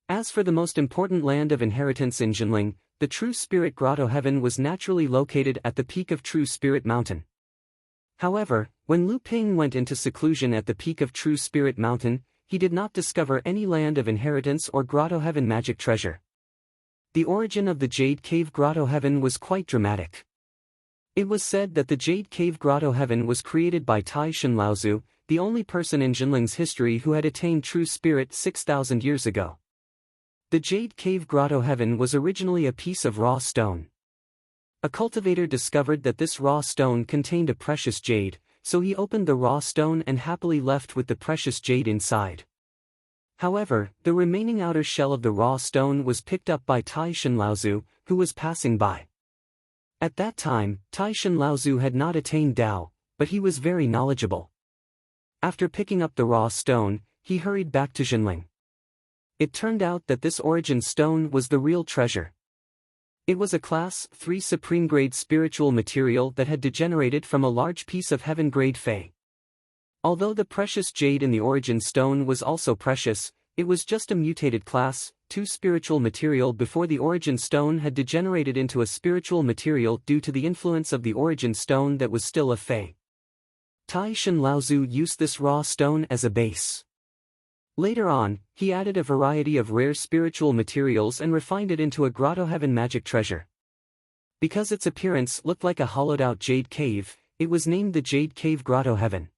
As for the most important land of inheritance in Jinling, the True Spirit Grotto Heaven was naturally located at the peak of True Spirit Mountain. However, when Lu Ping went into seclusion at the peak of True Spirit Mountain, he did not discover any land of inheritance or Grotto Heaven magic treasure. The origin of the Jade Cave Grotto Heaven was quite dramatic. It was said that the Jade Cave Grotto Heaven was created by Tai Shan Laozu, the only person in Jinling's history who had attained true spirit 6,000 years ago. The Jade Cave Grotto Heaven was originally a piece of raw stone. A cultivator discovered that this raw stone contained a precious jade, so he opened the raw stone and happily left with the precious jade inside. However, the remaining outer shell of the raw stone was picked up by Tai Shan Laozu, who was passing by. At that time, Tai Shan Laozu had not attained Dao, but he was very knowledgeable. After picking up the raw stone, he hurried back to Jinling. It turned out that this origin stone was the real treasure. It was a Class 3 supreme-grade spiritual material that had degenerated from a large piece of heaven-grade Fey. Although the precious jade in the origin stone was also precious, it was just a mutated Class 2 spiritual material before the origin stone had degenerated into a spiritual material due to the influence of the origin stone that was still a Fey. Tai Shan Laozu used this raw stone as a base. Later on, he added a variety of rare spiritual materials and refined it into a Grotto Heaven magic treasure. Because its appearance looked like a hollowed-out jade cave, it was named the Jade Cave Grotto Heaven.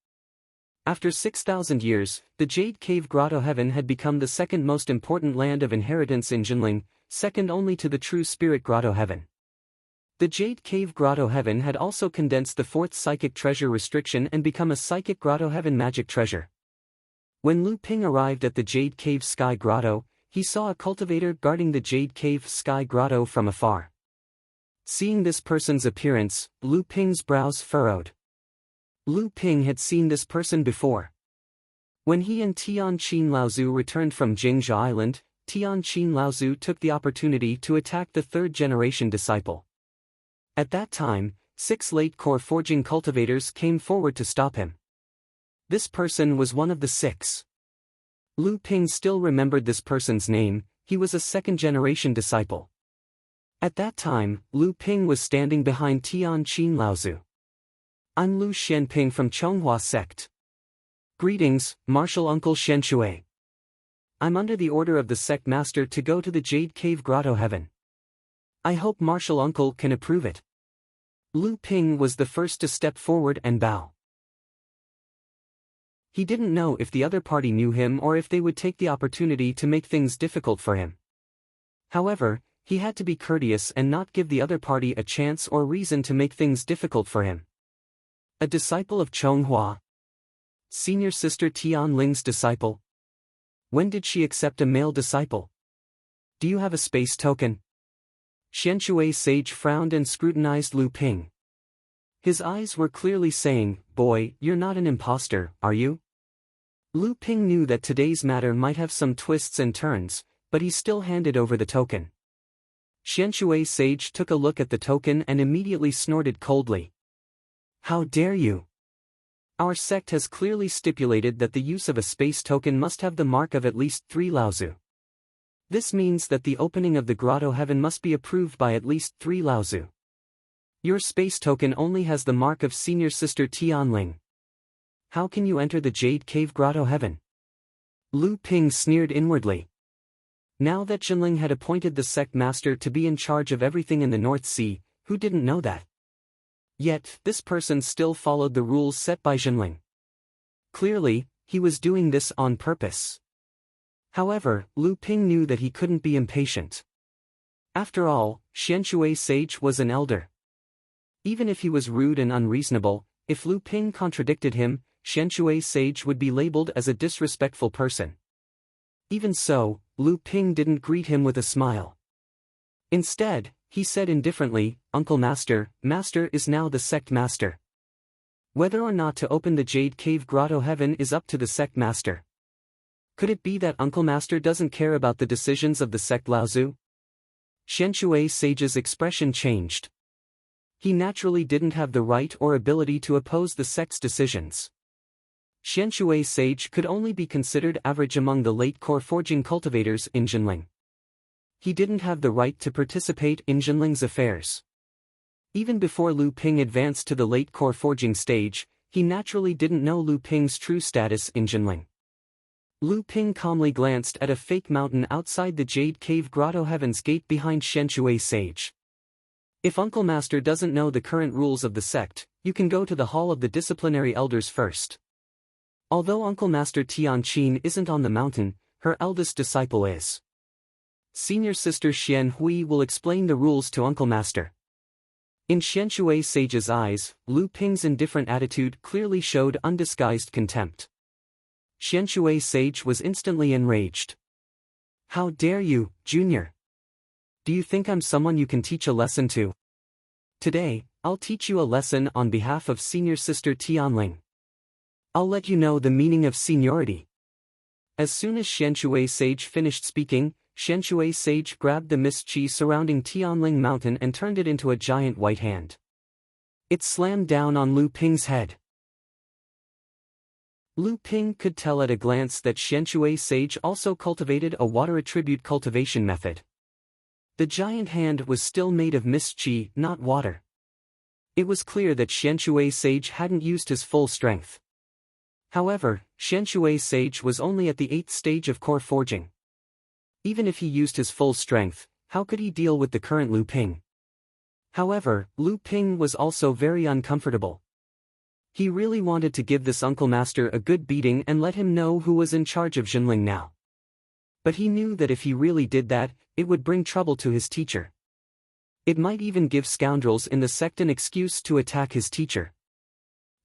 After 6,000 years, the Jade Cave Grotto Heaven had become the second most important land of inheritance in Jinling, second only to the True Spirit Grotto Heaven. The Jade Cave Grotto Heaven had also condensed the fourth Psychic Treasure restriction and become a Psychic Grotto Heaven Magic Treasure. When Lu Ping arrived at the Jade Cave Sky Grotto, he saw a cultivator guarding the Jade Cave Sky Grotto from afar. Seeing this person's appearance, Lu Ping's brows furrowed. Lu Ping had seen this person before. When he and Tian Qin Laozu returned from Jingzhou Island, Tian Qin Laozu took the opportunity to attack the third-generation disciple. At that time, 6 late core forging cultivators came forward to stop him. This person was one of the 6. Lu Ping still remembered this person's name. He was a second-generation disciple. At that time, Lu Ping was standing behind Tian Qin Laozu. I'm Lu Xianping from Chonghua Sect. Greetings, Martial Uncle Xianshui. I'm under the order of the sect master to go to the Jade Cave Grotto Heaven. I hope Martial Uncle can approve it. Lu Ping was the first to step forward and bow. He didn't know if the other party knew him or if they would take the opportunity to make things difficult for him. However, he had to be courteous and not give the other party a chance or reason to make things difficult for him. A disciple of Chonghua. Senior sister Tian Ling's disciple. When did she accept a male disciple? Do you have a space token? Xianshui Sage frowned and scrutinized Lu Ping. His eyes were clearly saying, "Boy, you're not an imposter, are you?" Lu Ping knew that today's matter might have some twists and turns, but he still handed over the token. Xianshui Sage took a look at the token and immediately snorted coldly. How dare you? Our sect has clearly stipulated that the use of a space token must have the mark of at least 3 Laozu. This means that the opening of the Grotto Heaven must be approved by at least 3 Laozu. Your space token only has the mark of Senior Sister Tianling. How can you enter the Jade Cave Grotto Heaven? Lu Ping sneered inwardly. Now that Jinling had appointed the sect master to be in charge of everything in the North Sea, who didn't know that? Yet, this person still followed the rules set by Jinling. Clearly, he was doing this on purpose. However, Lu Ping knew that he couldn't be impatient. After all, Xianshui Sage was an elder. Even if he was rude and unreasonable, if Lu Ping contradicted him, Xianshui Sage would be labeled as a disrespectful person. Even so, Lu Ping didn't greet him with a smile. Instead, he said indifferently, "Uncle Master, Master is now the sect master. Whether or not to open the Jade Cave Grotto Heaven is up to the sect master." Could it be that Uncle Master doesn't care about the decisions of the sect Laozu? Xianshui Sage's expression changed. He naturally didn't have the right or ability to oppose the sect's decisions. Xianshui Sage could only be considered average among the late core forging cultivators in Jinling. He didn't have the right to participate in Jinling's affairs. Even before Lu Ping advanced to the late core forging stage, he naturally didn't know Lu Ping's true status in Jinling. Lu Ping calmly glanced at a fake mountain outside the Jade Cave Grotto Heaven's gate behind Xianshui Sage. If Uncle Master doesn't know the current rules of the sect, you can go to the Hall of the Disciplinary Elders first. Although Uncle Master Tian Qin isn't on the mountain, her eldest disciple is. Senior Sister Xian Hui will explain the rules to Uncle Master. In Xianshui Sage's eyes, Lu Ping's indifferent attitude clearly showed undisguised contempt. Xianshui Sage was instantly enraged. How dare you, Junior? Do you think I'm someone you can teach a lesson to? Today, I'll teach you a lesson on behalf of Senior Sister Tianling. I'll let you know the meaning of seniority. As soon as Xianshui Sage finished speaking, Xianshui Sage grabbed the mist chi surrounding Tianling Mountain and turned it into a giant white hand. It slammed down on Lu Ping's head. Lu Ping could tell at a glance that Xianshui Sage also cultivated a water attribute cultivation method. The giant hand was still made of mist chi, not water. It was clear that Xianshui Sage hadn't used his full strength. However, Xianshui Sage was only at the 8th stage of core forging. Even if he used his full strength, how could he deal with the current Lu Ping? However, Lu Ping was also very uncomfortable. He really wanted to give this uncle master a good beating and let him know who was in charge of Jinling now. But he knew that if he really did that, it would bring trouble to his teacher. It might even give scoundrels in the sect an excuse to attack his teacher.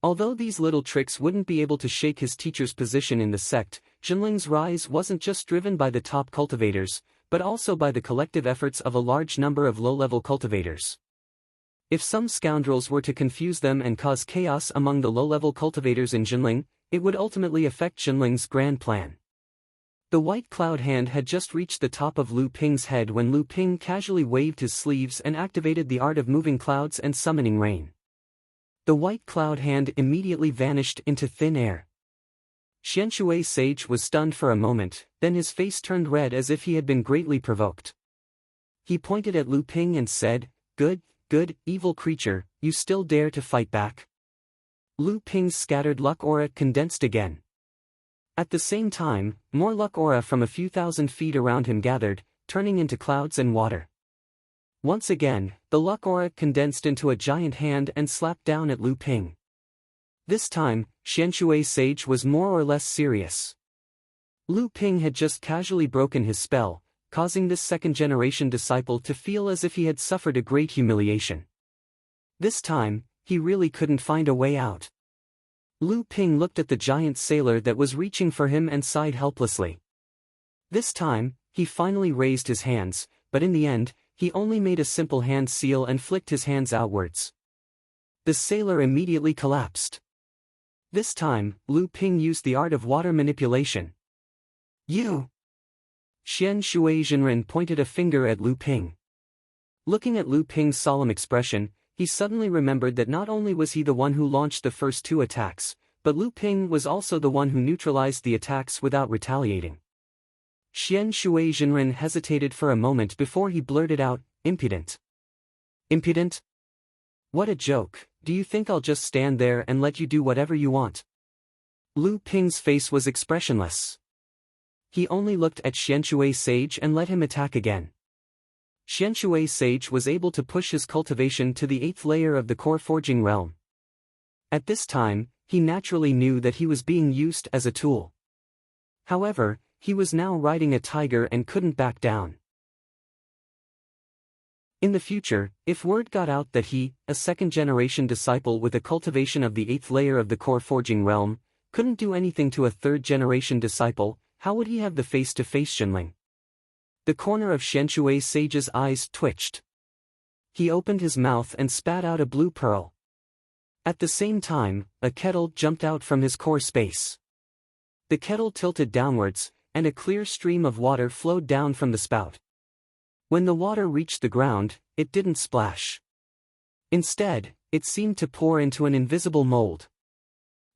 Although these little tricks wouldn't be able to shake his teacher's position in the sect, Jinling's rise wasn't just driven by the top cultivators, but also by the collective efforts of a large number of low-level cultivators. If some scoundrels were to confuse them and cause chaos among the low-level cultivators in Jinling, it would ultimately affect Jinling's grand plan. The white cloud hand had just reached the top of Lu Ping's head when Lu Ping casually waved his sleeves and activated the art of moving clouds and summoning rain. The white cloud hand immediately vanished into thin air. Xianshui Sage was stunned for a moment, then his face turned red as if he had been greatly provoked. He pointed at Lu Ping and said, "Good, evil creature, you still dare to fight back?" Lu Ping's scattered luck aura condensed again. At the same time, more luck aura from a few thousand feet around him gathered, turning into clouds and water. Once again, the luck aura condensed into a giant hand and slapped down at Lu Ping. This time, Xianshui Sage was more or less serious. Lu Ping had just casually broken his spell, causing this second-generation disciple to feel as if he had suffered a great humiliation. This time, he really couldn't find a way out. Lu Ping looked at the giant sailor that was reaching for him and sighed helplessly. This time, he finally raised his hands, but in the end, he only made a simple hand seal and flicked his hands outwards. The sailor immediately collapsed. This time, Lu Ping used the art of water manipulation. "You!" Xian Shui Jinren pointed a finger at Lu Ping. Looking at Lu Ping's solemn expression, he suddenly remembered that not only was he the one who launched the first two attacks, but Lu Ping was also the one who neutralized the attacks without retaliating. Xian Shui Jinren hesitated for a moment before he blurted out, "Impudent." "Impudent? What a joke, do you think I'll just stand there and let you do whatever you want?" Lu Ping's face was expressionless. He only looked at Xianshui Sage and let him attack again. Xianshui Sage was able to push his cultivation to the 8th layer of the core forging realm. At this time, he naturally knew that he was being used as a tool. However, he was now riding a tiger and couldn't back down. In the future, if word got out that he, a second-generation disciple with a cultivation of the 8th layer of the core forging realm, couldn't do anything to a third-generation disciple, how would he have the face to face Jinling? The corner of Xianshui Sage's eyes twitched. He opened his mouth and spat out a blue pearl. At the same time, a kettle jumped out from his core space. The kettle tilted downwards, and a clear stream of water flowed down from the spout. When the water reached the ground, it didn't splash. Instead, it seemed to pour into an invisible mold.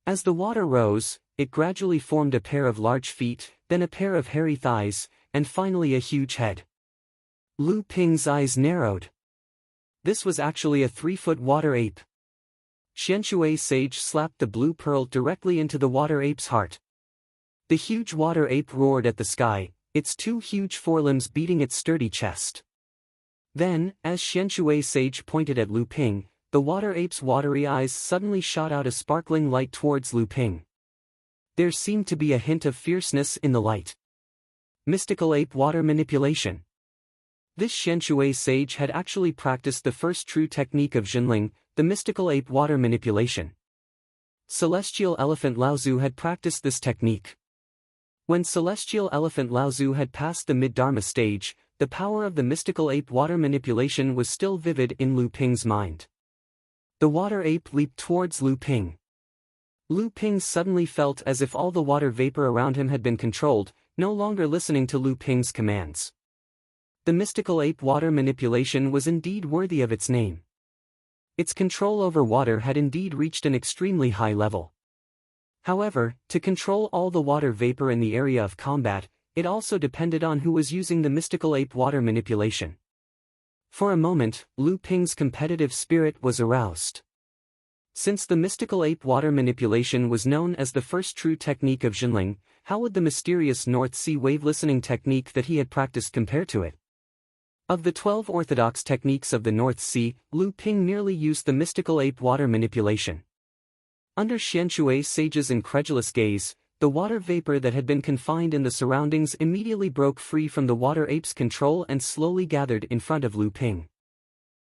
As the water rose, it gradually formed a pair of large feet, then a pair of hairy thighs, and finally a huge head. Lu Ping's eyes narrowed. This was actually a 3-foot water ape. Xianshui Sage slapped the blue pearl directly into the water ape's heart. The huge water ape roared at the sky, its 2 huge forelimbs beating its sturdy chest. Then, as Xianshui Sage pointed at Lu Ping, the water ape's watery eyes suddenly shot out a sparkling light towards Lu Ping. There seemed to be a hint of fierceness in the light. Mystical ape water manipulation. This Xianshui sage had actually practiced the first true technique of Jinling, the mystical ape water manipulation. Celestial Elephant Laozu had practiced this technique. When Celestial Elephant Laozu had passed the mid-dharma stage, the power of the mystical ape water manipulation was still vivid in Lu Ping's mind. The water ape leaped towards Lu Ping. Lu Ping suddenly felt as if all the water vapor around him had been controlled, no longer listening to Lu Ping's commands. The mystical ape water manipulation was indeed worthy of its name. Its control over water had indeed reached an extremely high level. However, to control all the water vapor in the area of combat, it also depended on who was using the mystical ape water manipulation. For a moment, Lu Ping's competitive spirit was aroused. Since the mystical ape water manipulation was known as the first true technique of Jinling, how would the mysterious North Sea wave listening technique that he had practiced compare to it? Of the 12 orthodox techniques of the North Sea, Lu Ping merely used the mystical ape water manipulation. Under Xian Shui's sage's incredulous gaze, the water vapor that had been confined in the surroundings immediately broke free from the water ape's control and slowly gathered in front of Lu Ping.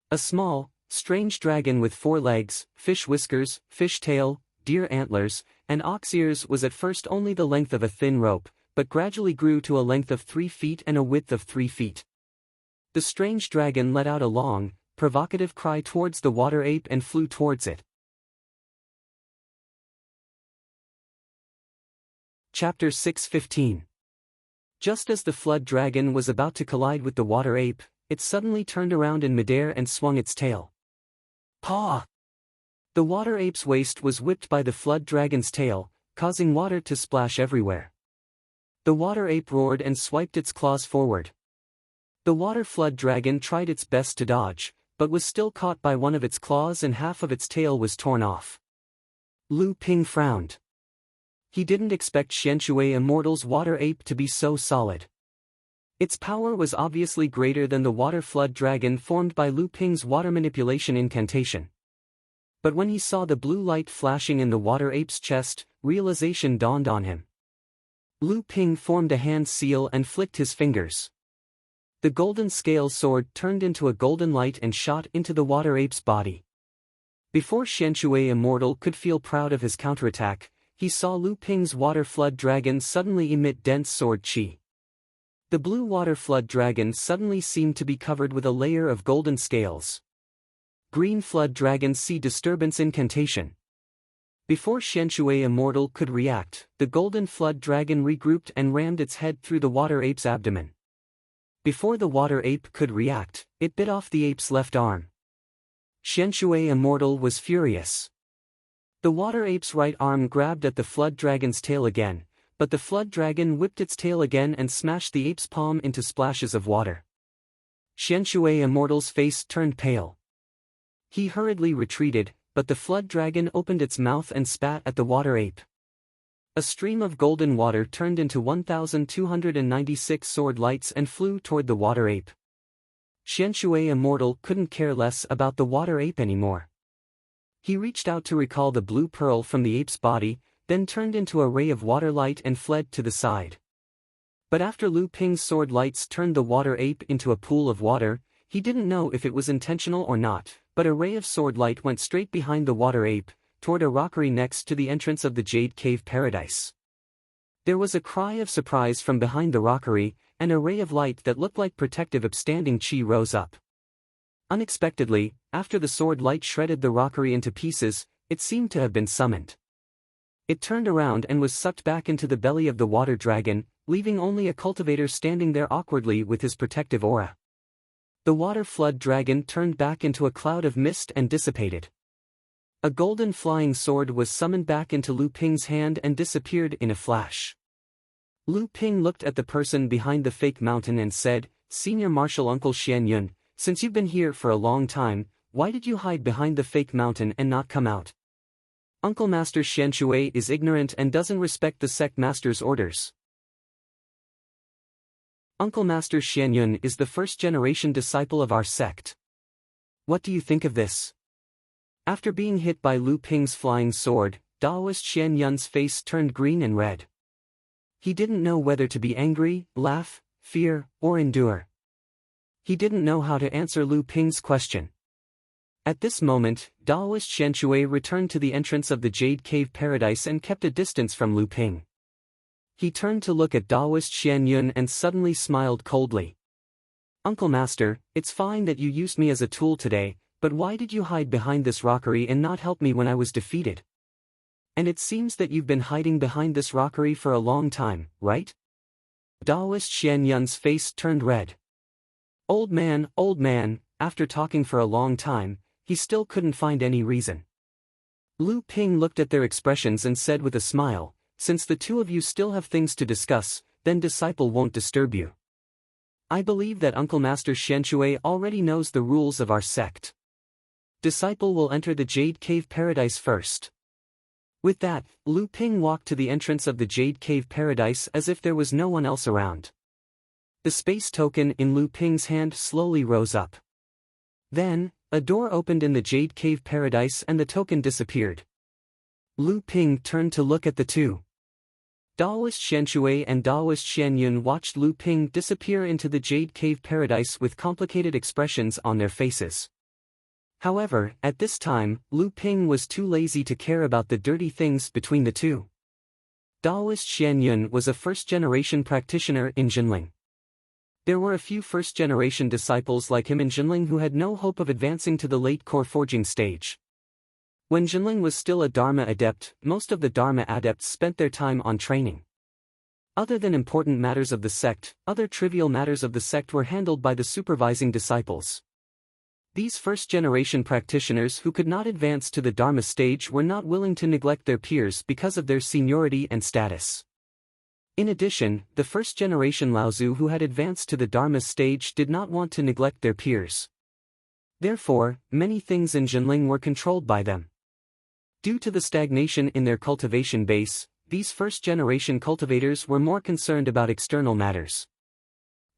A small, strange dragon with 4 legs, fish whiskers, fish tail, deer antlers, and ox ears was at first only the length of a thin rope, but gradually grew to a length of 3 feet and a width of 3 feet. The strange dragon let out a long, provocative cry towards the water ape and flew towards it. Chapter 6:15. Just as the flood dragon was about to collide with the water ape, it suddenly turned around in midair and swung its tail. Paw! The water ape's waist was whipped by the flood dragon's tail, causing water to splash everywhere. The water ape roared and swiped its claws forward. The water flood dragon tried its best to dodge, but was still caught by one of its claws and half of its tail was torn off. Lu Ping frowned. He didn't expect Xian Shui Immortal's water ape to be so solid. Its power was obviously greater than the water flood dragon formed by Lu Ping's water manipulation incantation. But when he saw the blue light flashing in the water ape's chest, realization dawned on him. Lu Ping formed a hand seal and flicked his fingers. The golden scale sword turned into a golden light and shot into the water ape's body. Before Xian Shui Immortal could feel proud of his counterattack, he saw Lu Ping's water flood dragon suddenly emit dense sword qi. The blue water flood dragon suddenly seemed to be covered with a layer of golden scales. Green flood dragon see disturbance incantation. Before Xian Shui Immortal could react, the golden flood dragon regrouped and rammed its head through the water ape's abdomen. Before the water ape could react, it bit off the ape's left arm. Xian Shui Immortal was furious. The water ape's right arm grabbed at the flood dragon's tail again, but the flood dragon whipped its tail again and smashed the ape's palm into splashes of water. Xian Shui Immortal's face turned pale. He hurriedly retreated, but the flood dragon opened its mouth and spat at the water ape. A stream of golden water turned into 1,296 sword lights and flew toward the water ape. Xian Shui Immortal couldn't care less about the water ape anymore. He reached out to recall the blue pearl from the ape's body, then turned into a ray of water light and fled to the side. But after Lu Ping's sword lights turned the water ape into a pool of water, he didn't know if it was intentional or not, but a ray of sword light went straight behind the water ape, toward a rockery next to the entrance of the Jade Cave Paradise. There was a cry of surprise from behind the rockery, and a ray of light that looked like protective upstanding chi rose up. Unexpectedly, after the sword light shredded the rockery into pieces, it seemed to have been summoned. It turned around and was sucked back into the belly of the water dragon, leaving only a cultivator standing there awkwardly with his protective aura. The water flood dragon turned back into a cloud of mist and dissipated. A golden flying sword was summoned back into Lu Ping's hand and disappeared in a flash. Lu Ping looked at the person behind the fake mountain and said, "Senior Marshal Uncle Xian Yun, since you've been here for a long time, why did you hide behind the fake mountain and not come out? Uncle Master Xian Shui is ignorant and doesn't respect the sect master's orders." Uncle Master Xian Yun is the first-generation disciple of our sect. What do you think of this? After being hit by Lu Ping's flying sword, Daoist Xian Yun's face turned green and red. He didn't know whether to be angry, laugh, fear, or endure. He didn't know how to answer Lu Ping's question. At this moment, Daoist Xian Shui returned to the entrance of the Jade Cave Paradise and kept a distance from Lu Ping. He turned to look at Daoist Xian Yun and suddenly smiled coldly. "Uncle Master, it's fine that you used me as a tool today, but why did you hide behind this rockery and not help me when I was defeated? And it seems that you've been hiding behind this rockery for a long time, right?" Daoist Xian Yun's face turned red. Old man, after talking for a long time, he still couldn't find any reason. Lu Ping looked at their expressions and said with a smile, "Since the two of you still have things to discuss, then disciple won't disturb you. I believe that Uncle Master Xian Shui already knows the rules of our sect. Disciple will enter the Jade Cave Paradise first." With that, Lu Ping walked to the entrance of the Jade Cave Paradise as if there was no one else around. The space token in Lu Ping's hand slowly rose up. Then, a door opened in the Jade Cave Paradise and the token disappeared. Lu Ping turned to look at the two. Daoist Xianshui and Daoist Xianyun watched Lu Ping disappear into the Jade Cave Paradise with complicated expressions on their faces. However, at this time, Lu Ping was too lazy to care about the dirty things between the two. Daoist Xianyun was a first-generation practitioner in Jinling. There were a few first-generation disciples like him in Jinling who had no hope of advancing to the late core forging stage. When Jinling was still a Dharma adept, most of the Dharma adepts spent their time on training. Other than important matters of the sect, other trivial matters of the sect were handled by the supervising disciples. These first-generation practitioners who could not advance to the Dharma stage were not willing to neglect their peers because of their seniority and status. In addition, the first-generation Laozu who had advanced to the Dharma stage did not want to neglect their peers. Therefore, many things in Jinling were controlled by them. Due to the stagnation in their cultivation base, these first-generation cultivators were more concerned about external matters.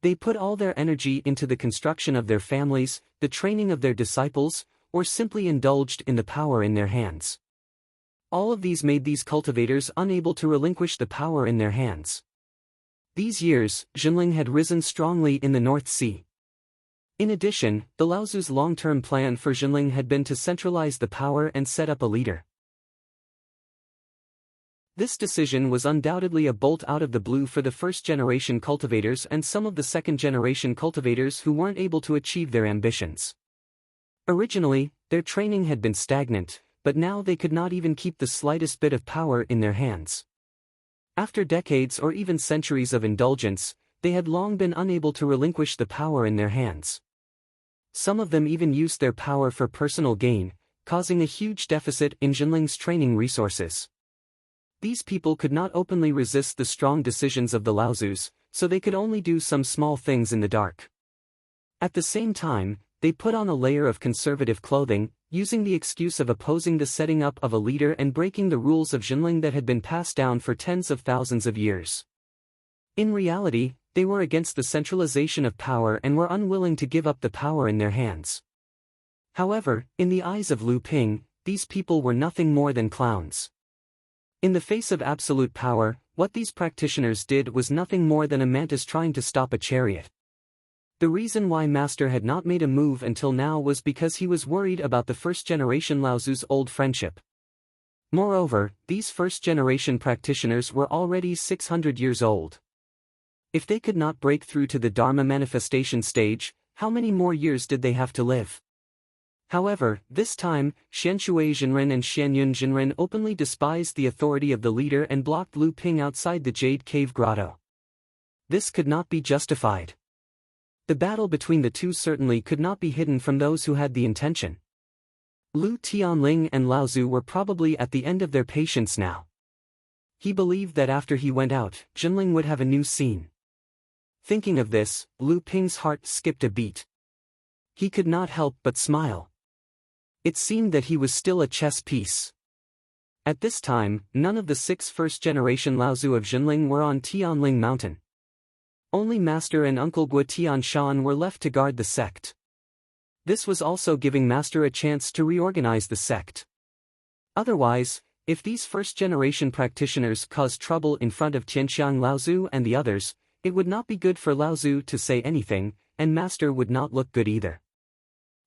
They put all their energy into the construction of their families, the training of their disciples, or simply indulged in the power in their hands. All of these made these cultivators unable to relinquish the power in their hands. These years, Jinling had risen strongly in the North Sea. In addition, the Laozu's long-term plan for Jinling had been to centralize the power and set up a leader. This decision was undoubtedly a bolt out of the blue for the first-generation cultivators and some of the second-generation cultivators who weren't able to achieve their ambitions. Originally, their training had been stagnant, but now they could not even keep the slightest bit of power in their hands. After decades or even centuries of indulgence, they had long been unable to relinquish the power in their hands. Some of them even used their power for personal gain, causing a huge deficit in Jinling's training resources. These people could not openly resist the strong decisions of the Laozus, so they could only do some small things in the dark. At the same time, they put on a layer of conservative clothing, using the excuse of opposing the setting up of a leader and breaking the rules of Jinling that had been passed down for tens of thousands of years. In reality, they were against the centralization of power and were unwilling to give up the power in their hands. However, in the eyes of Lu Ping, these people were nothing more than clowns. In the face of absolute power, what these practitioners did was nothing more than a mantis trying to stop a chariot. The reason why Master had not made a move until now was because he was worried about the first-generation Laozu's old friendship. Moreover, these first-generation practitioners were already 600 years old. If they could not break through to the Dharma manifestation stage, how many more years did they have to live? However, this time, Xianshui Jinren and Xianyun Jinren openly despised the authority of the leader and blocked Lu Ping outside the Jade Cave Grotto. This could not be justified. The battle between the two certainly could not be hidden from those who had the intention. Lu Tianling and Laozu were probably at the end of their patience now. He believed that after he went out, Jinling would have a new scene. Thinking of this, Lu Ping's heart skipped a beat. He could not help but smile. It seemed that he was still a chess piece. At this time, none of the 6 first-generation Laozu of Jinling were on Tianling Mountain. Only Master and Uncle Gua Tianshan were left to guard the sect. This was also giving Master a chance to reorganize the sect. Otherwise, if these first-generation practitioners caused trouble in front of Tianxiang Laozu and the others, it would not be good for Laozu to say anything, and Master would not look good either.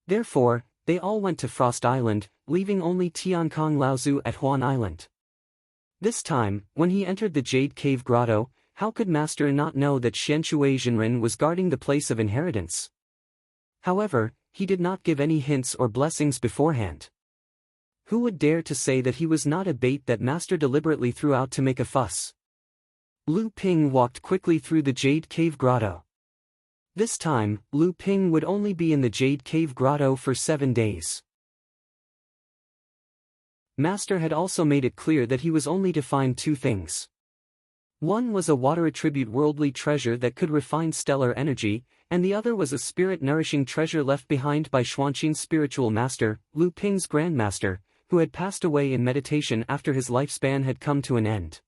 Therefore, they all went to Frost Island, leaving only Tiankong Laozu at Huan Island. This time, when he entered the Jade Cave Grotto, how could Master not know that Xianshui Jinren was guarding the place of inheritance? However, he did not give any hints or blessings beforehand. Who would dare to say that he was not a bait that Master deliberately threw out to make a fuss? Lu Ping walked quickly through the Jade Cave Grotto. This time, Lu Ping would only be in the Jade Cave Grotto for 7 days. Master had also made it clear that he was only to find 2 things. One was a water-attribute worldly treasure that could refine stellar energy, and the other was a spirit-nourishing treasure left behind by Xuanqing's spiritual master, Lu Ping's grandmaster, who had passed away in meditation after his lifespan had come to an end.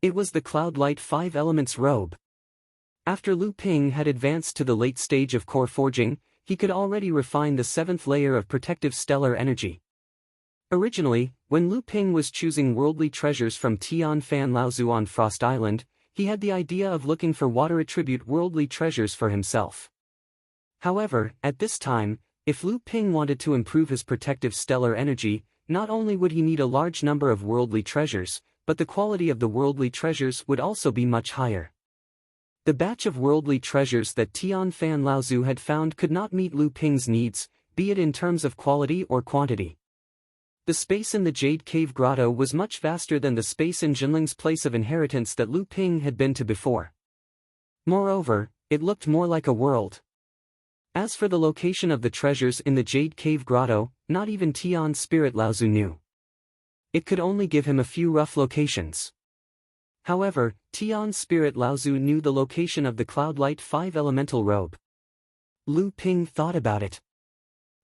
It was the Cloud Light 5 Elements robe. After Lu Ping had advanced to the late stage of core forging, he could already refine the seventh layer of protective stellar energy. Originally, when Lu Ping was choosing worldly treasures from Tian Fan Laozu on Frost Island, he had the idea of looking for water attribute worldly treasures for himself. However, at this time, if Lu Ping wanted to improve his protective stellar energy, not only would he need a large number of worldly treasures, but the quality of the worldly treasures would also be much higher. The batch of worldly treasures that Tian Fan Laozu had found could not meet Lu Ping's needs, be it in terms of quality or quantity. The space in the Jade Cave Grotto was much vaster than the space in Jinling's place of inheritance that Lu Ping had been to before. Moreover, it looked more like a world. As for the location of the treasures in the Jade Cave Grotto, not even Tian's spirit Laozu knew. It could only give him a few rough locations. However, Tian's spirit Laozu knew the location of the Cloudlight 5 elemental robe. Lu Ping thought about it.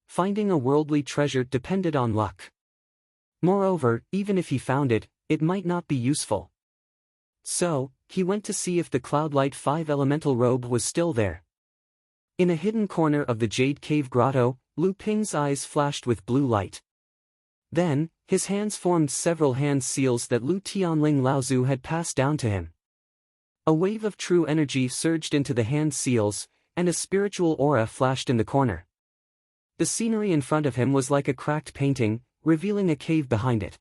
Finding a worldly treasure depended on luck. Moreover, even if he found it, it might not be useful. So, he went to see if the Cloudlight 5 elemental robe was still there. In a hidden corner of the Jade Cave Grotto, Lu Ping's eyes flashed with blue light. Then, his hands formed several hand seals that Lu Tianling Laozu had passed down to him. A wave of true energy surged into the hand seals, and a spiritual aura flashed in the corner. The scenery in front of him was like a cracked painting, revealing a cave behind it.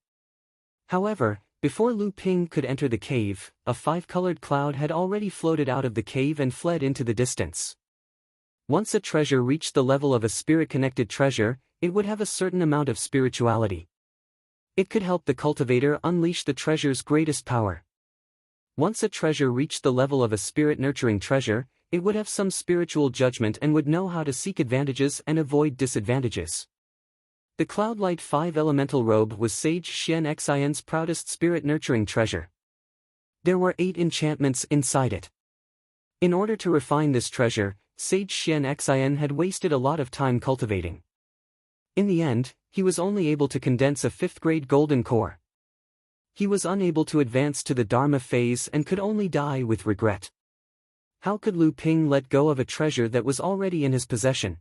However, before Lu Ping could enter the cave, a five-colored cloud had already floated out of the cave and fled into the distance. Once a treasure reached the level of a spirit-connected treasure, it would have a certain amount of spirituality. It could help the cultivator unleash the treasure's greatest power. Once a treasure reached the level of a spirit-nurturing treasure, it would have some spiritual judgment and would know how to seek advantages and avoid disadvantages. The Cloudlight 5 elemental robe was Sage Xian Xian's proudest spirit-nurturing treasure. There were 8 enchantments inside it. In order to refine this treasure, Sage Xian Xian had wasted a lot of time cultivating. In the end, he was only able to condense a 5th-grade golden core. He was unable to advance to the Dharma phase and could only die with regret. How could Lu Ping let go of a treasure that was already in his possession?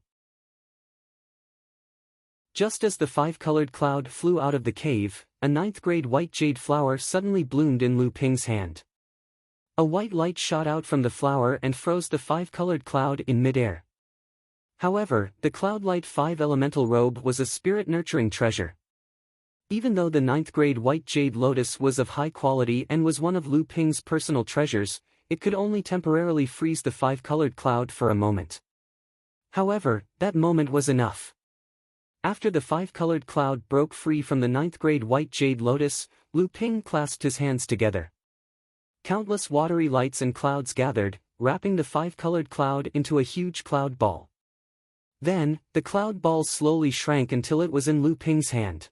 Just as the 5-colored cloud flew out of the cave, a 9th-grade white jade flower suddenly bloomed in Lu Ping's hand. A white light shot out from the flower and froze the 5-colored cloud in midair. However, the Cloudlight 5 elemental robe was a spirit-nurturing treasure. Even though the 9th-grade white jade lotus was of high quality and was one of Lu Ping's personal treasures, it could only temporarily freeze the 5-colored cloud for a moment. However, that moment was enough. After the 5-colored cloud broke free from the 9th-grade white jade lotus, Lu Ping clasped his hands together. Countless watery lights and clouds gathered, wrapping the 5-colored cloud into a huge cloud ball. Then, the cloud ball slowly shrank until it was in Lu Ping's hand.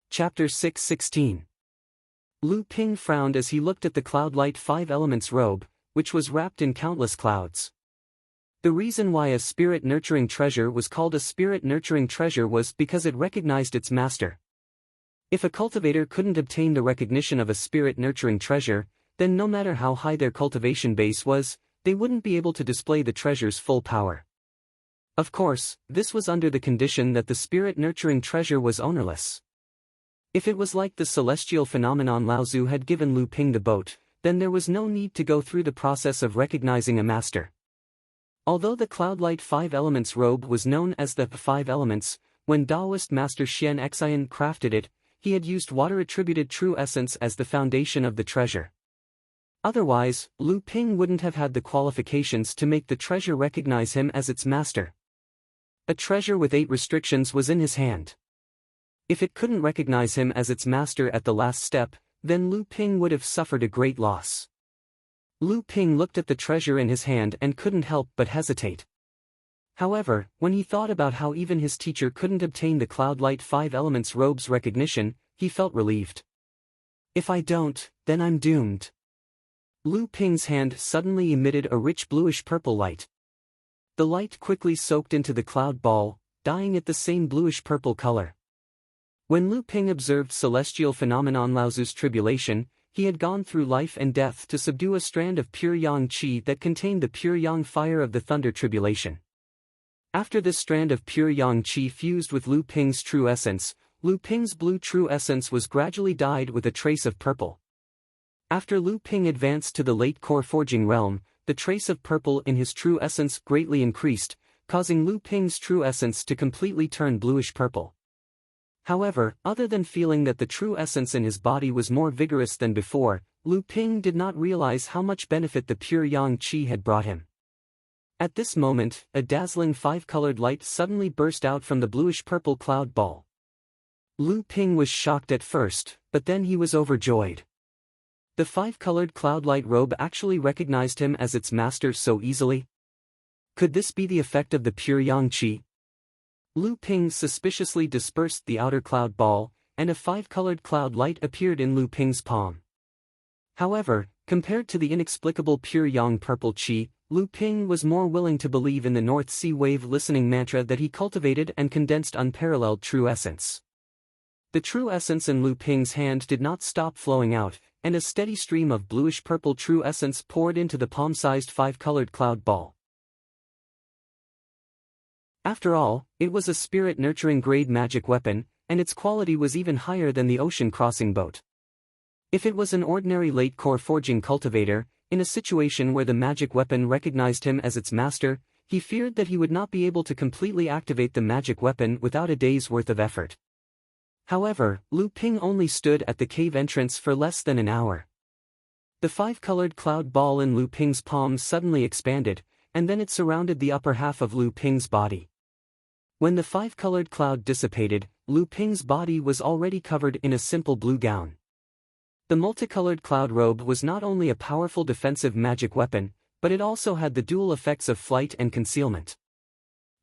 Chapter 6:16. Lu Ping frowned as he looked at the Cloudlight 5 elements robe, which was wrapped in countless clouds. The reason why a spirit-nurturing treasure was called a spirit-nurturing treasure was because it recognized its master. If a cultivator couldn't obtain the recognition of a spirit-nurturing treasure, then no matter how high their cultivation base was, they wouldn't be able to display the treasure's full power. Of course, this was under the condition that the spirit-nurturing treasure was ownerless. If it was like the celestial phenomenon Laozu had given Lu Ping the boat, then there was no need to go through the process of recognizing a master. Although the Cloudlight 5 elements robe was known as the 5 elements, when Taoist master Xian Xian crafted it, he had used water-attributed true essence as the foundation of the treasure. Otherwise, Lu Ping wouldn't have had the qualifications to make the treasure recognize him as its master. A treasure with 8 restrictions was in his hand. If it couldn't recognize him as its master at the last step, then Lu Ping would have suffered a great loss. Lu Ping looked at the treasure in his hand and couldn't help but hesitate. However, when he thought about how even his teacher couldn't obtain the Cloudlight 5 elements robe's recognition, he felt relieved. If I don't, then I'm doomed. Lu Ping's hand suddenly emitted a rich bluish-purple light. The light quickly soaked into the cloud ball, dyeing it the same bluish-purple color. When Lu Ping observed celestial phenomenon Laozu's tribulation, he had gone through life and death to subdue a strand of pure yang qi that contained the pure yang fire of the thunder tribulation. After this strand of pure yang qi fused with Lu Ping's true essence, Lu Ping's blue true essence was gradually dyed with a trace of purple. After Lu Ping advanced to the late core forging realm, the trace of purple in his true essence greatly increased, causing Lu Ping's true essence to completely turn bluish-purple. However, other than feeling that the true essence in his body was more vigorous than before, Lu Ping did not realize how much benefit the pure yang qi had brought him. At this moment, a dazzling five-colored light suddenly burst out from the bluish-purple cloud ball. Lu Ping was shocked at first, but then he was overjoyed. The five-colored cloud-light robe actually recognized him as its master so easily. Could this be the effect of the pure yang qi? Lu Ping suspiciously dispersed the outer cloud ball, and a five-colored cloud light appeared in Lu Ping's palm. However, compared to the inexplicable pure yang purple qi, Lu Ping was more willing to believe in the North Sea wave listening mantra that he cultivated and condensed unparalleled true essence. The true essence in Lu Ping's hand did not stop flowing out, and a steady stream of bluish-purple true essence poured into the palm-sized five-colored cloud ball. After all, it was a spirit-nurturing grade magic weapon, and its quality was even higher than the ocean-crossing boat. If it was an ordinary late-core forging cultivator, in a situation where the magic weapon recognized him as its master, he feared that he would not be able to completely activate the magic weapon without a day's worth of effort. However, Lu Ping only stood at the cave entrance for less than an hour. The five-colored cloud ball in Lu Ping's palm suddenly expanded, and then it surrounded the upper half of Lu Ping's body. When the five-colored cloud dissipated, Lu Ping's body was already covered in a simple blue gown. The multicolored cloud robe was not only a powerful defensive magic weapon, but it also had the dual effects of flight and concealment.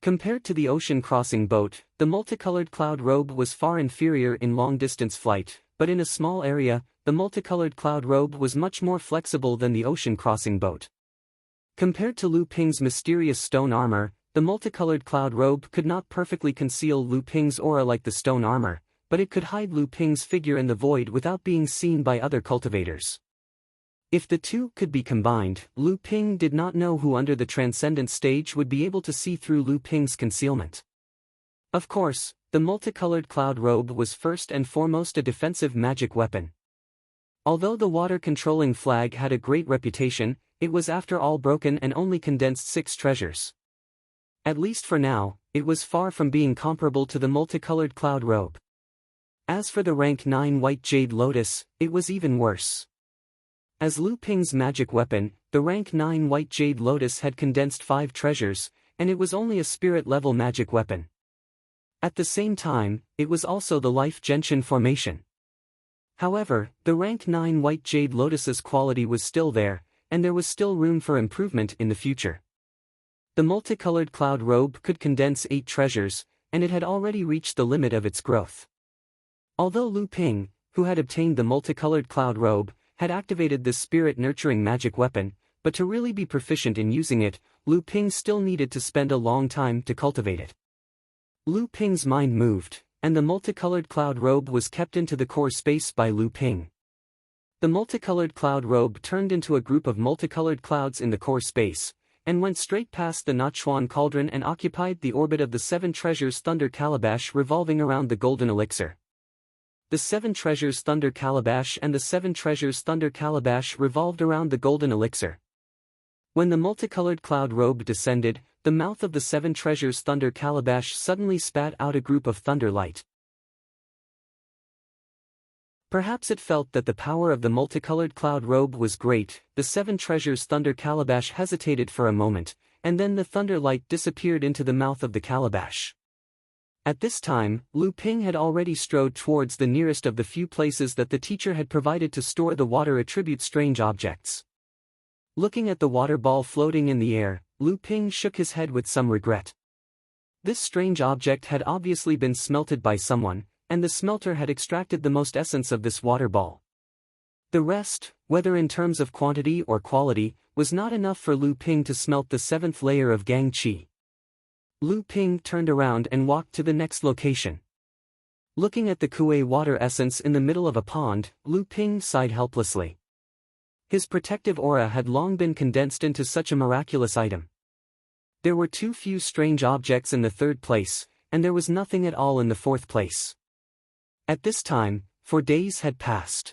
Compared to the ocean-crossing boat, the multicolored cloud robe was far inferior in long-distance flight, but in a small area, the multicolored cloud robe was much more flexible than the ocean-crossing boat. Compared to Lu Ping's mysterious stone armor, the multicolored cloud robe could not perfectly conceal Lu Ping's aura like the stone armor, but it could hide Lu Ping's figure in the void without being seen by other cultivators. If the two could be combined, Lu Ping did not know who under the transcendent stage would be able to see through Lu Ping's concealment. Of course, the multicolored cloud robe was first and foremost a defensive magic weapon. Although the water-controlling flag had a great reputation, it was after all broken and only condensed 6 treasures. At least for now, it was far from being comparable to the multicolored cloud robe. As for the rank 9 white jade lotus, it was even worse. As Lu Ping's magic weapon, the rank 9 white jade lotus had condensed 5 treasures, and it was only a spirit-level magic weapon. At the same time, it was also the life gentian formation. However, the rank 9 white jade lotus's quality was still there, and there was still room for improvement in the future. The multicolored cloud robe could condense 8 treasures, and it had already reached the limit of its growth. Although Lu Ping, who had obtained the multicolored cloud robe, had activated this spirit-nurturing magic weapon, but to really be proficient in using it, Lu Ping still needed to spend a long time to cultivate it. Lu Ping's mind moved, and the multicolored cloud robe was kept into the core space by Lu Ping. The multicolored cloud robe turned into a group of multicolored clouds in the core space, and went straight past the Nachuan cauldron and occupied the orbit of the 7 treasures thunder calabash revolving around the golden elixir. The 7 treasures thunder calabash and the 7 treasures thunder calabash revolved around the golden elixir. When the multicolored cloud robe descended, the mouth of the 7 treasures thunder calabash suddenly spat out a group of thunder light. Perhaps it felt that the power of the multicolored cloud robe was great. The 7 treasures thunder calabash hesitated for a moment, and then the thunder light disappeared into the mouth of the calabash. At this time, Lu Ping had already strode towards the nearest of the few places that the teacher had provided to store the water attribute strange objects. Looking at the water ball floating in the air, Lu Ping shook his head with some regret. This strange object had obviously been smelted by someone, and the smelter had extracted the most essence of this water ball. The rest, whether in terms of quantity or quality, was not enough for Lu Ping to smelt the 7th layer of Gang Qi. Lu Ping turned around and walked to the next location. Looking at the Kuei water essence in the middle of a pond, Lu Ping sighed helplessly. His protective aura had long been condensed into such a miraculous item. There were too few strange objects in the third place, and there was nothing at all in the fourth place. At this time, 4 days had passed.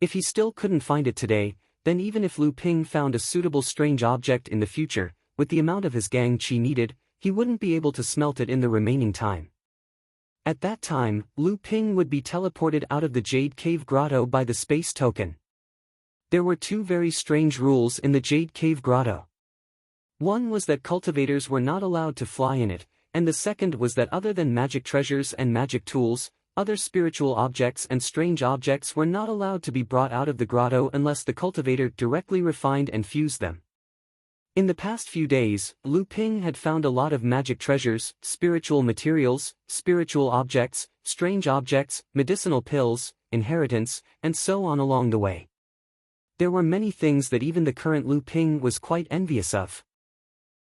If he still couldn't find it today, then even if Lu Ping found a suitable strange object in the future, with the amount of his gang qi needed, he wouldn't be able to smelt it in the remaining time. At that time, Lu Ping would be teleported out of the Jade Cave Grotto by the space token. There were 2 very strange rules in the Jade Cave Grotto. One was that cultivators were not allowed to fly in it, and the second was that other than magic treasures and magic tools, other spiritual objects and strange objects were not allowed to be brought out of the grotto unless the cultivator directly refined and fused them. In the past few days, Lu Ping had found a lot of magic treasures, spiritual materials, spiritual objects, strange objects, medicinal pills, inheritance, and so on along the way. There were many things that even the current Lu Ping was quite envious of.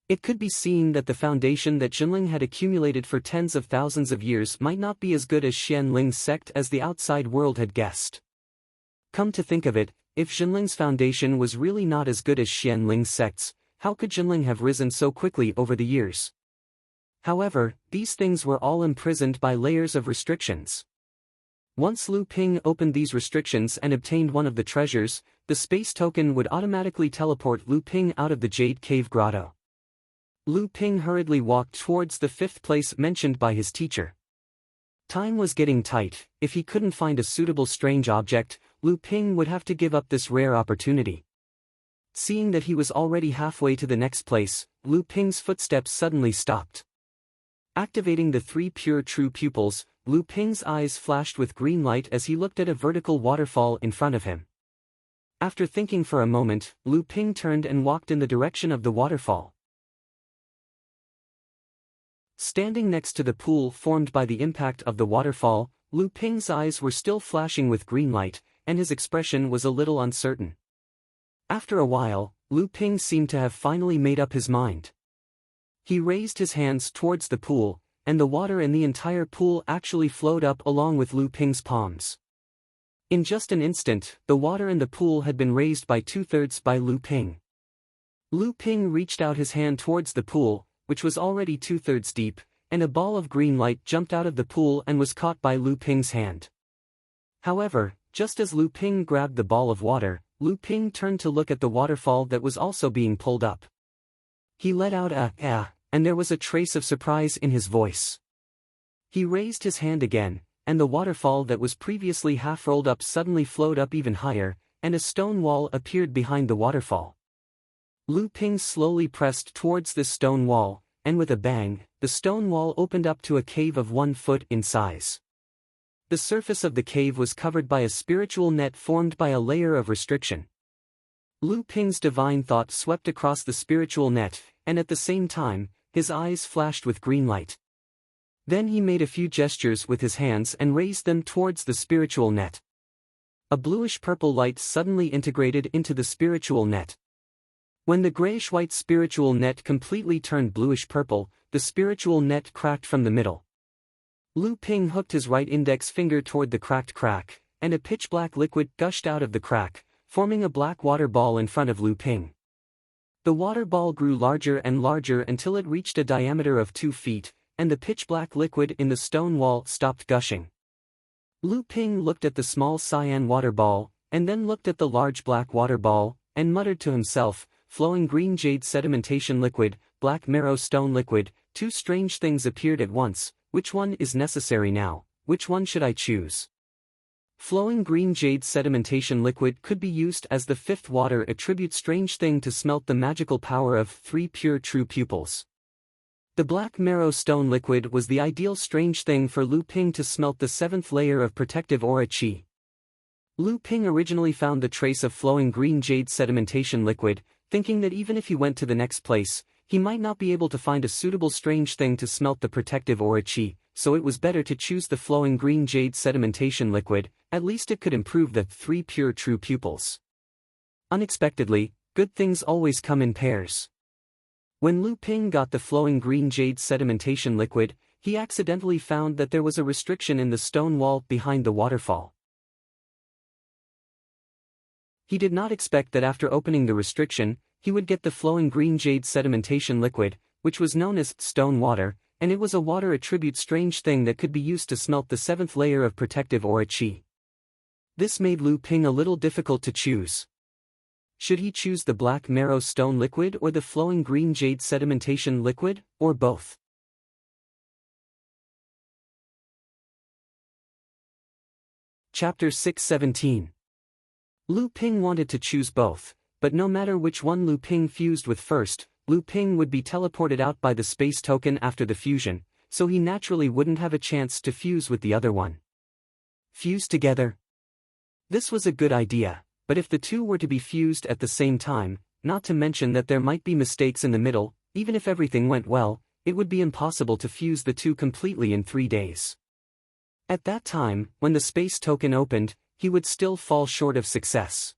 It could be seen that the foundation that Jinling had accumulated for tens of thousands of years might not be as good as Xianling's sect as the outside world had guessed. Come to think of it, if Jinling's foundation was really not as good as Xianling's sect's, how could Jinling have risen so quickly over the years? However, these things were all imprisoned by layers of restrictions. Once Lu Ping opened these restrictions and obtained one of the treasures, the space token would automatically teleport Lu Ping out of the Jade Cave Grotto. Lu Ping hurriedly walked towards the 5th place mentioned by his teacher. Time was getting tight. If he couldn't find a suitable strange object, Lu Ping would have to give up this rare opportunity. Seeing that he was already halfway to the next place, Lu Ping's footsteps suddenly stopped. Activating the 3 pure true pupils, Lu Ping's eyes flashed with green light as he looked at a vertical waterfall in front of him. After thinking for a moment, Lu Ping turned and walked in the direction of the waterfall. Standing next to the pool formed by the impact of the waterfall, Lu Ping's eyes were still flashing with green light, and his expression was a little uncertain. After a while, Lu Ping seemed to have finally made up his mind. He raised his hands towards the pool, and the water in the entire pool actually flowed up along with Lu Ping's palms. In just an instant, the water in the pool had been raised by 2/3 by Lu Ping. Lu Ping reached out his hand towards the pool, which was already 2/3 deep, and a ball of green light jumped out of the pool and was caught by Lu Ping's hand. However, just as Lu Ping grabbed the ball of water, Lu Ping turned to look at the waterfall that was also being pulled up. He let out a "ah," and there was a trace of surprise in his voice. He raised his hand again, and the waterfall that was previously half rolled up suddenly flowed up even higher, and a stone wall appeared behind the waterfall. Lu Ping slowly pressed towards this stone wall, and with a bang, the stone wall opened up to a cave of 1 foot in size. The surface of the cave was covered by a spiritual net formed by a layer of restriction. Lu Ping's divine thought swept across the spiritual net, and at the same time, his eyes flashed with green light. Then he made a few gestures with his hands and raised them towards the spiritual net. A bluish-purple light suddenly integrated into the spiritual net. When the grayish-white spiritual net completely turned bluish-purple, the spiritual net cracked from the middle. Lu Ping hooked his right index finger toward the cracked crack, and a pitch-black liquid gushed out of the crack, forming a black water ball in front of Lu Ping. The water ball grew larger and larger until it reached a diameter of 2 feet, and the pitch-black liquid in the stone wall stopped gushing. Lu Ping looked at the small cyan water ball, and then looked at the large black water ball, and muttered to himself, "Flowing green jade sedimentation liquid, black marrow stone liquid, 2 strange things appeared at once. Which one is necessary now? Which one should I choose?" Flowing green jade sedimentation liquid could be used as the 5th water attribute strange thing to smelt the magical power of 3 pure true pupils. The black marrow stone liquid was the ideal strange thing for Lu Ping to smelt the 7th layer of protective aura qi. Lu Ping originally found the trace of flowing green jade sedimentation liquid, thinking that even if he went to the next place, he might not be able to find a suitable strange thing to smelt the protective aura qi, so it was better to choose the flowing green jade sedimentation liquid. At least it could improve the 3 pure true pupils. Unexpectedly, good things always come in pairs. When Lu Ping got the flowing green jade sedimentation liquid, he accidentally found that there was a restriction in the stone wall behind the waterfall. He did not expect that after opening the restriction, he would get the flowing green jade sedimentation liquid, which was known as stone water, and it was a water attribute strange thing that could be used to smelt the 7th layer of protective aura chi. This made Lu Ping a little difficult to choose. Should he choose the black marrow stone liquid or the flowing green jade sedimentation liquid, or both? Chapter 617. Lu Ping wanted to choose both, but no matter which one Lu Ping fused with first, Lu Ping would be teleported out by the space token after the fusion, so he naturally wouldn't have a chance to fuse with the other one. Fuse together? This was a good idea, but if the two were to be fused at the same time, not to mention that there might be mistakes in the middle, even if everything went well, it would be impossible to fuse the two completely in 3 days. At that time, when the space token opened, he would still fall short of success.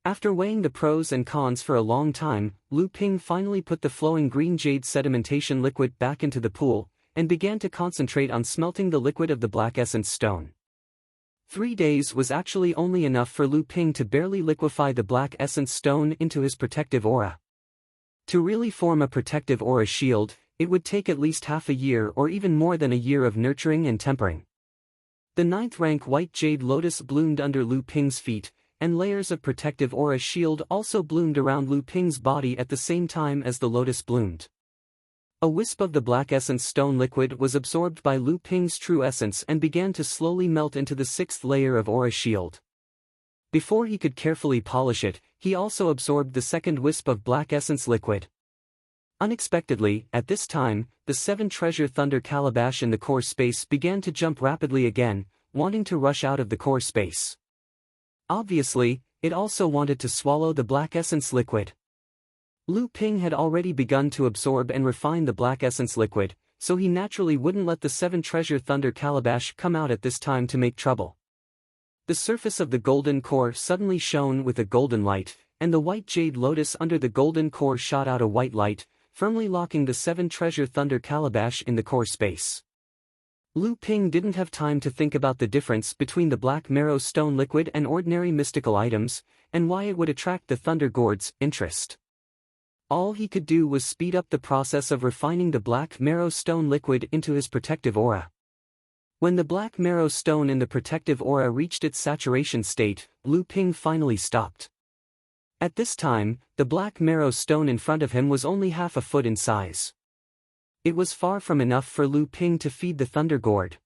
After weighing the pros and cons for a long time, Lu Ping finally put the flowing green jade sedimentation liquid back into the pool, and began to concentrate on smelting the liquid of the black essence stone. 3 days was actually only enough for Lu Ping to barely liquefy the black essence stone into his protective aura. To really form a protective aura shield, it would take at least half a year or even more than a year of nurturing and tempering. The 9th rank white jade lotus bloomed under Lu Ping's feet, and layers of protective aura shield also bloomed around Lu Ping's body at the same time as the lotus bloomed. A wisp of the black essence stone liquid was absorbed by Lu Ping's true essence and began to slowly melt into the 6th layer of aura shield. Before he could carefully polish it, he also absorbed the 2nd wisp of black essence liquid. Unexpectedly, at this time, the 7 treasure thunder calabash in the core space began to jump rapidly again, wanting to rush out of the core space. Obviously, it also wanted to swallow the black essence liquid. Lu Ping had already begun to absorb and refine the black essence liquid, so he naturally wouldn't let the 7 treasure thunder calabash come out at this time to make trouble. The surface of the golden core suddenly shone with a golden light, and the white jade lotus under the golden core shot out a white light, firmly locking the 7 treasure thunder calabash in the core space. Lu Ping didn't have time to think about the difference between the black marrow stone liquid and ordinary mystical items, and why it would attract the Thunder God's interest. All he could do was speed up the process of refining the black marrow stone liquid into his protective aura. When the black marrow stone in the protective aura reached its saturation state, Lu Ping finally stopped. At this time, the black marrow stone in front of him was only half a foot in size. It was far from enough for Lu Ping to feed the Thunder Gourd.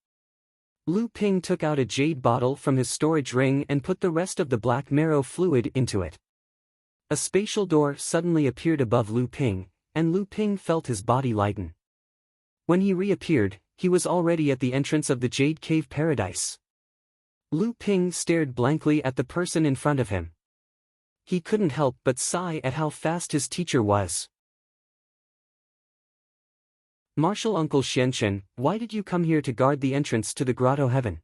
Lu Ping took out a jade bottle from his storage ring and put the rest of the black marrow fluid into it. A spatial door suddenly appeared above Lu Ping, and Lu Ping felt his body lighten. When he reappeared, he was already at the entrance of the Jade Cave Paradise. Lu Ping stared blankly at the person in front of him. He couldn't help but sigh at how fast his teacher was. Martial Uncle Xianchen, why did you come here to guard the entrance to the Grotto Heaven?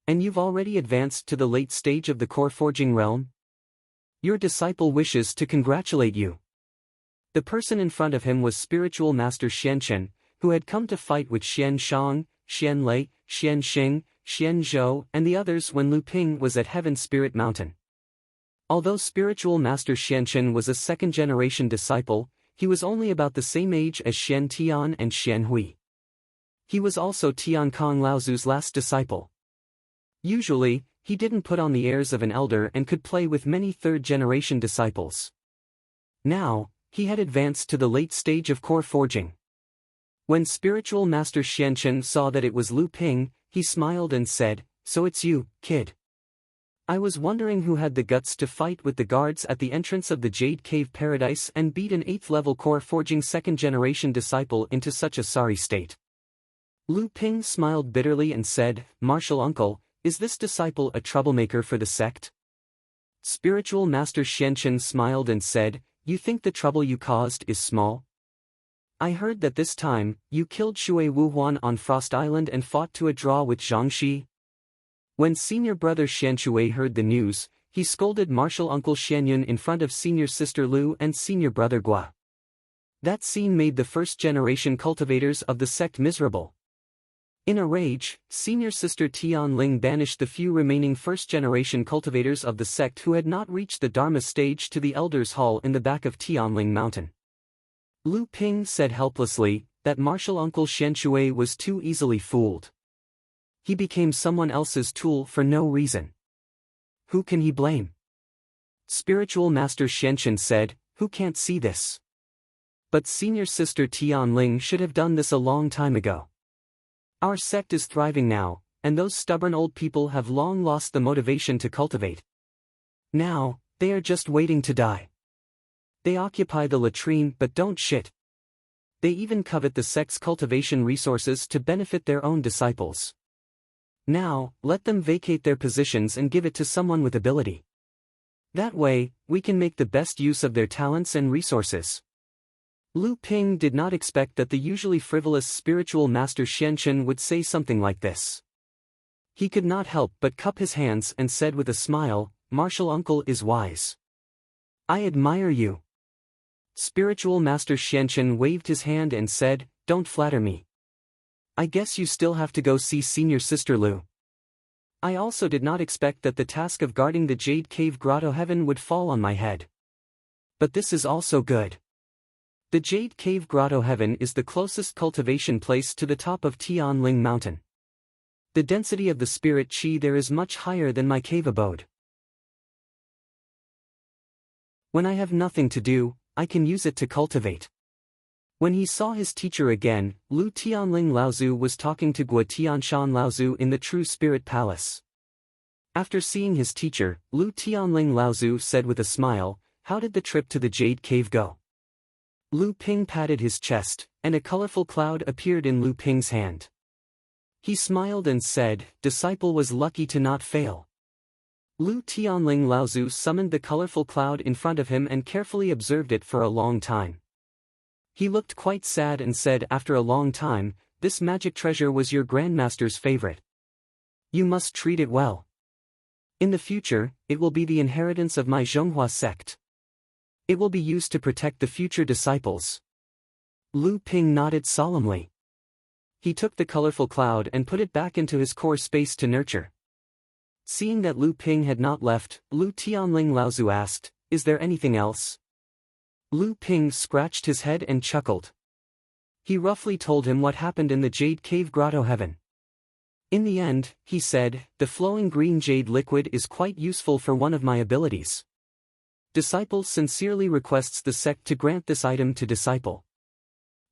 And you've already advanced to the late stage of the core forging realm? Your disciple wishes to congratulate you. The person in front of him was Spiritual Master Xianchen, who had come to fight with Xian Shang, Xian Lei, Xian Xing, Xian Zhou, and the others when Lu Ping was at Heaven Spirit Mountain. Although Spiritual Master Xianchen was a second-generation disciple, he was only about the same age as Xian Tian and Xian Hui. He was also Tian Kong Laozu's last disciple. Usually, he didn't put on the airs of an elder and could play with many third-generation disciples. Now, he had advanced to the late stage of core forging. When Spiritual Master Xianchen saw that it was Lu Ping, he smiled and said, "So it's you, kid. I was wondering who had the guts to fight with the guards at the entrance of the Jade Cave Paradise and beat an 8th-level core forging second-generation disciple into such a sorry state." Lu Ping smiled bitterly and said, "Martial Uncle, is this disciple a troublemaker for the sect?" Spiritual Master Xianchen smiled and said, "You think the trouble you caused is small? I heard that this time, you killed Shui Wuhuan on Frost Island and fought to a draw with Zhang Shi." When senior brother Xian Shui heard the news, he scolded martial uncle Xianyun in front of senior sister Lu and senior brother Gua. That scene made the first-generation cultivators of the sect miserable. In a rage, senior sister Tianling banished the few remaining first-generation cultivators of the sect who had not reached the Dharma stage to the Elders' Hall in the back of Tianling Mountain. Lu Ping said helplessly that martial uncle Xianshui was too easily fooled. He became someone else's tool for no reason. Who can he blame? Spiritual Master Xianchen said, "Who can't see this? But senior sister Tianling should have done this a long time ago. Our sect is thriving now, and those stubborn old people have long lost the motivation to cultivate. Now, they are just waiting to die. They occupy the latrine but don't shit. They even covet the sect's cultivation resources to benefit their own disciples. Now, let them vacate their positions and give it to someone with ability. That way, we can make the best use of their talents and resources." Lu Ping did not expect that the usually frivolous spiritual master Xianchen would say something like this. He could not help but cup his hands and said with a smile, "Martial uncle is wise. I admire you." Spiritual Master Xianchen waved his hand and said, "Don't flatter me. I guess you still have to go see senior sister Lu. I also did not expect that the task of guarding the Jade Cave Grotto Heaven would fall on my head. But this is also good. The Jade Cave Grotto Heaven is the closest cultivation place to the top of Tianling Mountain. The density of the spirit qi there is much higher than my cave abode. When I have nothing to do, I can use it to cultivate." When he saw his teacher again, Lu Tianling Laozu was talking to Gua Tianshan Laozu in the True Spirit Palace. After seeing his teacher, Lu Tianling Laozu said with a smile, "How did the trip to the Jade Cave go?" Lu Ping patted his chest, and a colorful cloud appeared in Lu Ping's hand. He smiled and said, "Disciple was lucky to not fail." Lu Tianling Laozu summoned the colorful cloud in front of him and carefully observed it for a long time. He looked quite sad and said after a long time, "This magic treasure was your grandmaster's favorite. You must treat it well. In the future, it will be the inheritance of my Zhonghua sect. It will be used to protect the future disciples." Lu Ping nodded solemnly. He took the colorful cloud and put it back into his core space to nurture. Seeing that Lu Ping had not left, Lu Tianling Laozu asked, "Is there anything else?" Lu Ping scratched his head and chuckled. He roughly told him what happened in the Jade Cave Grotto Heaven. In the end, he said, "The flowing green jade liquid is quite useful for one of my abilities. Disciple sincerely requests the sect to grant this item to disciple.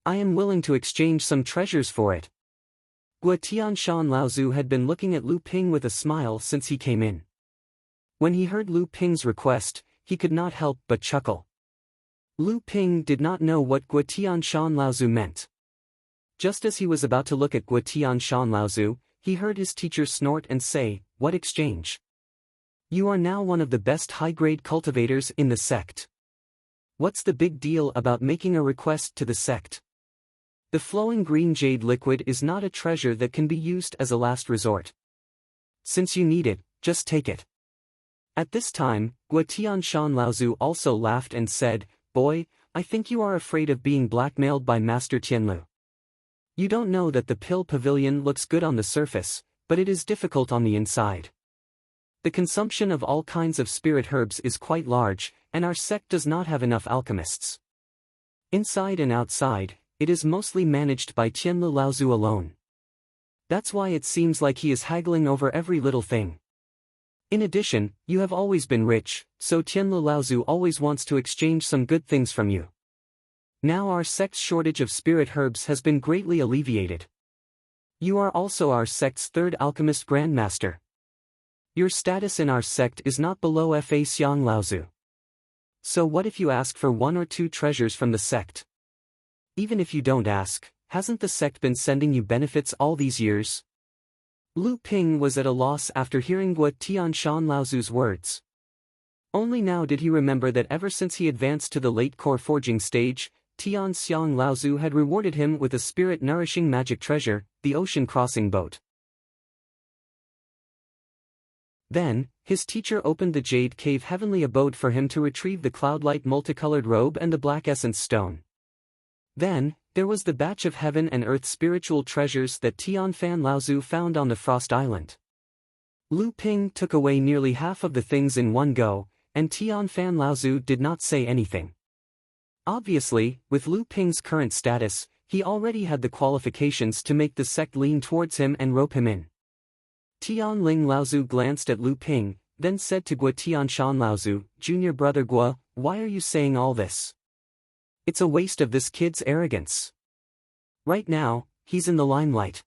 I am willing to exchange some treasures for it." Gua Tianshan Laozu had been looking at Lu Ping with a smile since he came in. When he heard Lu Ping's request, he could not help but chuckle. Lu Ping did not know what Gua Tianshan Laozu meant. Just as he was about to look at Gua Tianshan Laozu, he heard his teacher snort and say, "What exchange? You are now one of the best high-grade cultivators in the sect. What's the big deal about making a request to the sect? The flowing green jade liquid is not a treasure that can be used as a last resort. Since you need it, just take it." At this time, Gua Tianshan Laozu also laughed and said, "Boy, I think you are afraid of being blackmailed by Master Tianlu. You don't know that the pill pavilion looks good on the surface, but it is difficult on the inside. The consumption of all kinds of spirit herbs is quite large, and our sect does not have enough alchemists. Inside and outside, it is mostly managed by Tianlu Laozu alone. That's why it seems like he is haggling over every little thing. In addition, you have always been rich, so Tianlu Laozu always wants to exchange some good things from you. Now our sect's shortage of spirit herbs has been greatly alleviated. You are also our sect's third alchemist grandmaster. Your status in our sect is not below Fa Xiang Laozu. So what if you ask for 1 or 2 treasures from the sect? Even if you don't ask, hasn't the sect been sending you benefits all these years?" Lu Ping was at a loss after hearing Gua Tianshan Laozu's words. Only now did he remember that ever since he advanced to the late core forging stage, Tian Xiang Laozu had rewarded him with a spirit-nourishing magic treasure, the ocean crossing boat. Then, his teacher opened the Jade Cave Heavenly Abode for him to retrieve the cloud-light multicolored robe and the black essence stone. Then, there was the batch of heaven and earth spiritual treasures that Tian Fan Laozu found on the Frost Island. Lu Ping took away nearly half of the things in one go, and Tian Fan Laozu did not say anything. Obviously, with Lu Ping's current status, he already had the qualifications to make the sect lean towards him and rope him in. Tian Ling Laozu glanced at Lu Ping, then said to Gua Tian Shan Laozu, "Junior brother Gua, why are you saying all this? It's a waste of this kid's arrogance. Right now, he's in the limelight.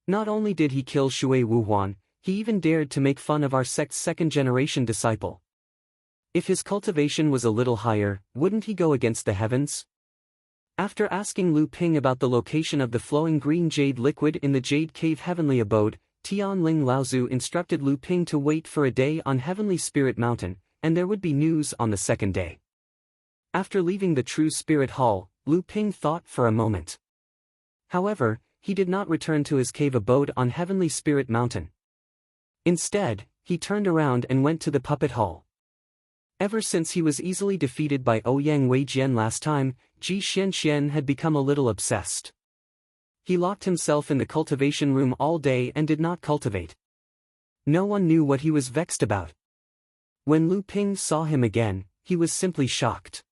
Not only did he kill Shui Wuhuan, he even dared to make fun of our sect's second-generation disciple. If his cultivation was a little higher, wouldn't he go against the heavens?" After asking Lu Ping about the location of the flowing green jade liquid in the Jade Cave Heavenly Abode, Tian Ling Laozu instructed Lu Ping to wait for a day on Heavenly Spirit Mountain, and there would be news on the second day. After leaving the True Spirit Hall, Lu Ping thought for a moment. However, he did not return to his cave abode on Heavenly Spirit Mountain. Instead, he turned around and went to the puppet hall. Ever since he was easily defeated by Ouyang Weijian last time, Ji Xianxian had become a little obsessed. He locked himself in the cultivation room all day and did not cultivate. No one knew what he was vexed about. When Lu Ping saw him again, he was simply shocked.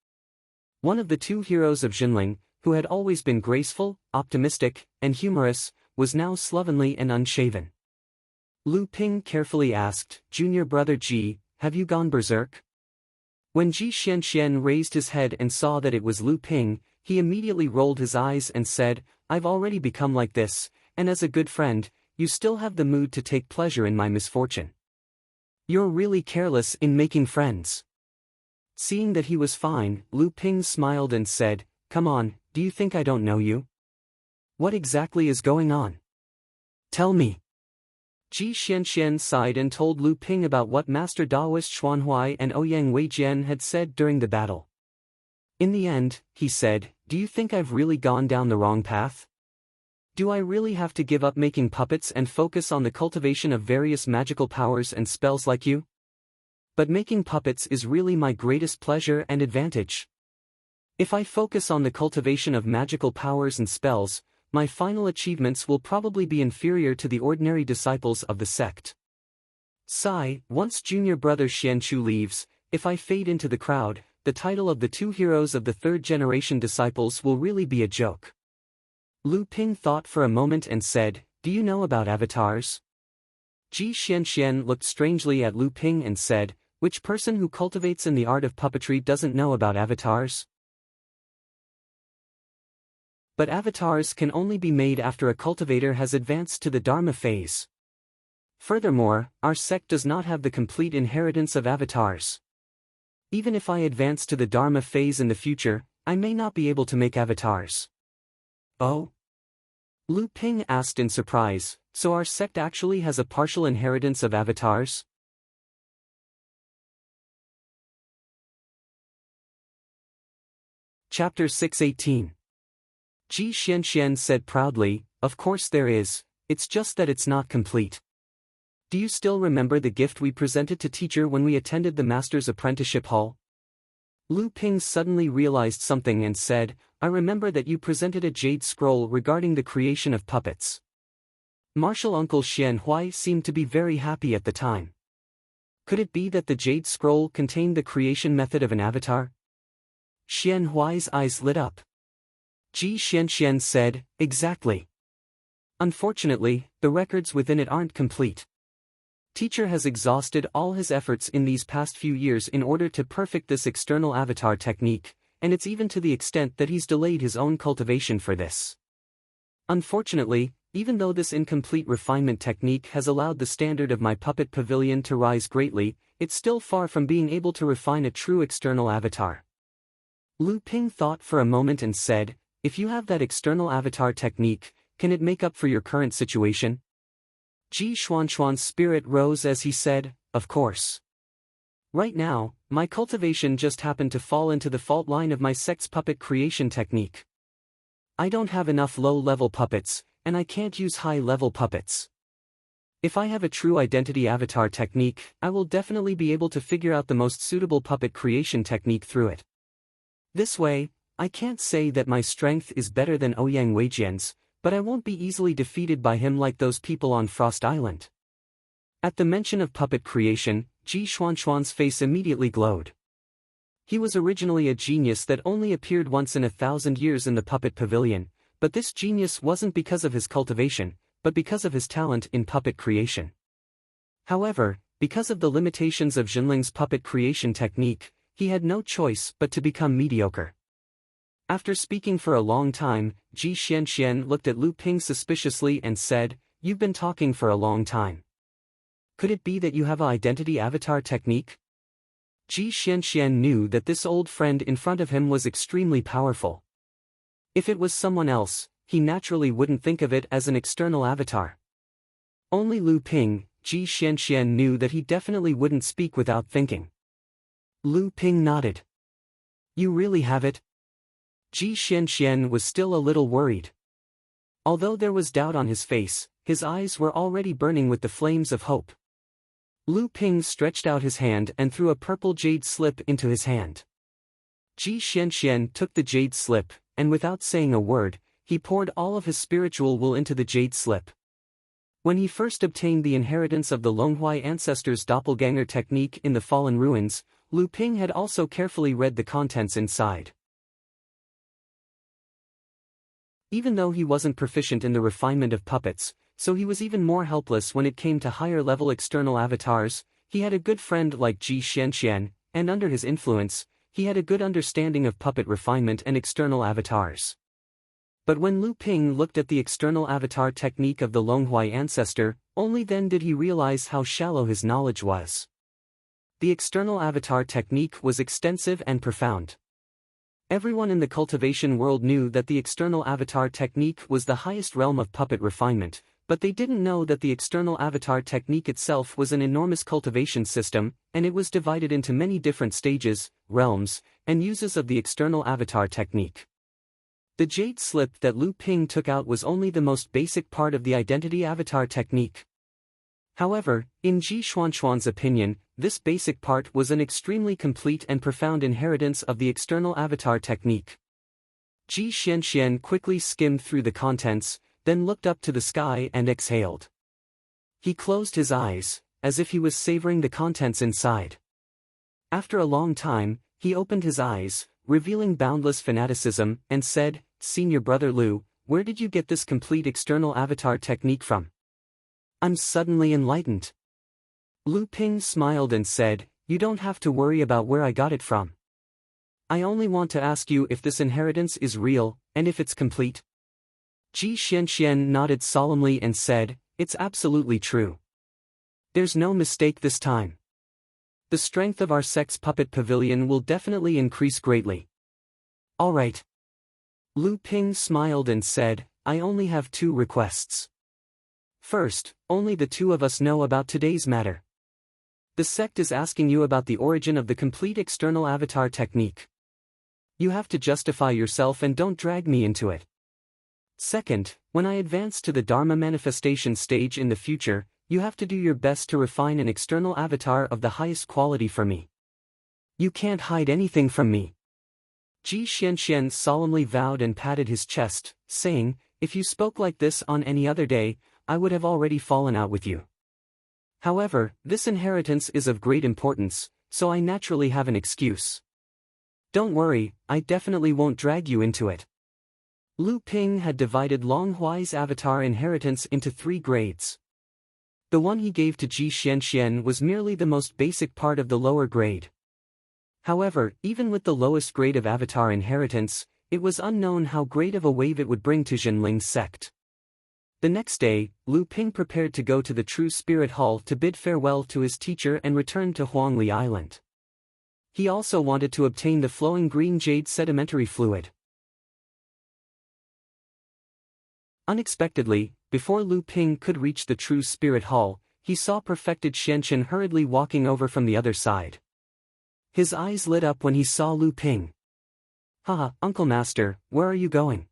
One of the two heroes of Jinling, who had always been graceful, optimistic, and humorous, was now slovenly and unshaven. Lu Ping carefully asked, "Junior brother Ji, have you gone berserk?" When Ji Xianxian raised his head and saw that it was Lu Ping, he immediately rolled his eyes and said, "I've already become like this, and as a good friend, you still have the mood to take pleasure in my misfortune. You're really careless in making friends." Seeing that he was fine, Lu Ping smiled and said, "Come on, do you think I don't know you? What exactly is going on? Tell me." Ji Xianxian sighed and told Lu Ping about what Master Daoist Xuanhuai and Ouyang Weijian had said during the battle. In the end, he said, "Do you think I've really gone down the wrong path? Do I really have to give up making puppets and focus on the cultivation of various magical powers and spells like you? But making puppets is really my greatest pleasure and advantage. If I focus on the cultivation of magical powers and spells, my final achievements will probably be inferior to the ordinary disciples of the sect. Sigh, once junior brother Xianchu leaves, if I fade into the crowd, the title of the two heroes of the third-generation disciples will really be a joke." Lu Ping thought for a moment and said, "Do you know about avatars?" Ji Xianxian looked strangely at Lu Ping and said, "Which person who cultivates in the art of puppetry doesn't know about avatars? But avatars can only be made after a cultivator has advanced to the Dharma phase. Furthermore, our sect does not have the complete inheritance of avatars. Even if I advance to the Dharma phase in the future, I may not be able to make avatars." "Oh?" Lu Ping asked in surprise, "So our sect actually has a partial inheritance of avatars?" Chapter 618. Ji Xianxian said proudly, "Of course there is, it's just that it's not complete. Do you still remember the gift we presented to teacher when we attended the Master's Apprenticeship Hall?" Lu Ping suddenly realized something and said, "I remember that you presented a jade scroll regarding the creation of puppets." Martial Uncle Xian Huai seemed to be very happy at the time. Could it be that the jade scroll contained the creation method of an avatar? Xian Huai's eyes lit up. Ji Xianxian said, "Exactly. Unfortunately, the records within it aren't complete. Teacher has exhausted all his efforts in these past few years in order to perfect this external avatar technique, and it's even to the extent that he's delayed his own cultivation for this. Unfortunately, even though this incomplete refinement technique has allowed the standard of my puppet pavilion to rise greatly, it's still far from being able to refine a true external avatar." Lu Ping thought for a moment and said, "If you have that external avatar technique, can it make up for your current situation?" Ji Xuanxuan's spirit rose as he said, "Of course. Right now, my cultivation just happened to fall into the fault line of my sect's puppet creation technique. I don't have enough low-level puppets, and I can't use high-level puppets. If I have a true identity avatar technique, I will definitely be able to figure out the most suitable puppet creation technique through it. This way, I can't say that my strength is better than Ouyang Weijian's, but I won't be easily defeated by him like those people on Frost Island." At the mention of puppet creation, Ji Xuanxuan's face immediately glowed. He was originally a genius that only appeared once in 1,000 years in the puppet pavilion, but this genius wasn't because of his cultivation, but because of his talent in puppet creation. However, because of the limitations of Jinling's puppet creation technique, he had no choice but to become mediocre. After speaking for a long time, Ji Xianxian looked at Lu Ping suspiciously and said, "You've been talking for a long time. Could it be that you have an identity avatar technique?" Ji Xianxian knew that this old friend in front of him was extremely powerful. If it was someone else, he naturally wouldn't think of it as an external avatar. Only Lu Ping, Ji Xianxian knew that he definitely wouldn't speak without thinking. Lu Ping nodded. "You really have it?" Ji Xianxian was still a little worried. Although there was doubt on his face, his eyes were already burning with the flames of hope. Lu Ping stretched out his hand and threw a purple jade slip into his hand. Ji Xianxian took the jade slip, and without saying a word, he poured all of his spiritual will into the jade slip. When he first obtained the inheritance of the Longhuai ancestors' doppelganger technique in the Fallen Ruins, Lu Ping had also carefully read the contents inside. Even though he wasn't proficient in the refinement of puppets, so he was even more helpless when it came to higher-level external avatars, he had a good friend like Ji Xianxian, and under his influence, he had a good understanding of puppet refinement and external avatars. But when Lu Ping looked at the external avatar technique of the Longhuai ancestor, only then did he realize how shallow his knowledge was. The external avatar technique was extensive and profound. Everyone in the cultivation world knew that the external avatar technique was the highest realm of puppet refinement, but they didn't know that the external avatar technique itself was an enormous cultivation system, and it was divided into many different stages, realms, and uses of the external avatar technique. The jade slip that Lu Ping took out was only the most basic part of the identity avatar technique. However, in Ji Xuanxuan's opinion, this basic part was an extremely complete and profound inheritance of the external avatar technique. Ji Xianxian quickly skimmed through the contents, then looked up to the sky and exhaled. He closed his eyes, as if he was savoring the contents inside. After a long time, he opened his eyes, revealing boundless fanaticism, and said, "Senior brother Lu, where did you get this complete external avatar technique from?" "I'm suddenly enlightened." Lu Ping smiled and said, "You don't have to worry about where I got it from. I only want to ask you if this inheritance is real, and if it's complete." Ji Xianxian nodded solemnly and said, "It's absolutely true. There's no mistake this time. The strength of our sex puppet pavilion will definitely increase greatly." "All right." Lu Ping smiled and said, "I only have 2 requests. First, only the 2 of us know about today's matter. The sect is asking you about the origin of the complete external avatar technique. You have to justify yourself and don't drag me into it. Second, when I advance to the Dharma manifestation stage in the future, you have to do your best to refine an external avatar of the highest quality for me. You can't hide anything from me." Ji Xianxian solemnly vowed and patted his chest, saying, "If you spoke like this on any other day, I would have already fallen out with you. However, this inheritance is of great importance, so I naturally have an excuse. Don't worry, I definitely won't drag you into it." Lu Ping had divided Longhuai's avatar inheritance into 3 grades. The one he gave to Ji Xianxian was merely the most basic part of the lower grade. However, even with the lowest grade of avatar inheritance, it was unknown how great of a wave it would bring to Jinling's sect. The next day, Lu Ping prepared to go to the True Spirit Hall to bid farewell to his teacher and return to Huangli Island. He also wanted to obtain the flowing green jade sedimentary fluid. Unexpectedly, before Lu Ping could reach the True Spirit Hall, he saw perfected Xianqian hurriedly walking over from the other side. His eyes lit up when he saw Lu Ping. "Haha, Uncle Master, where are you going?"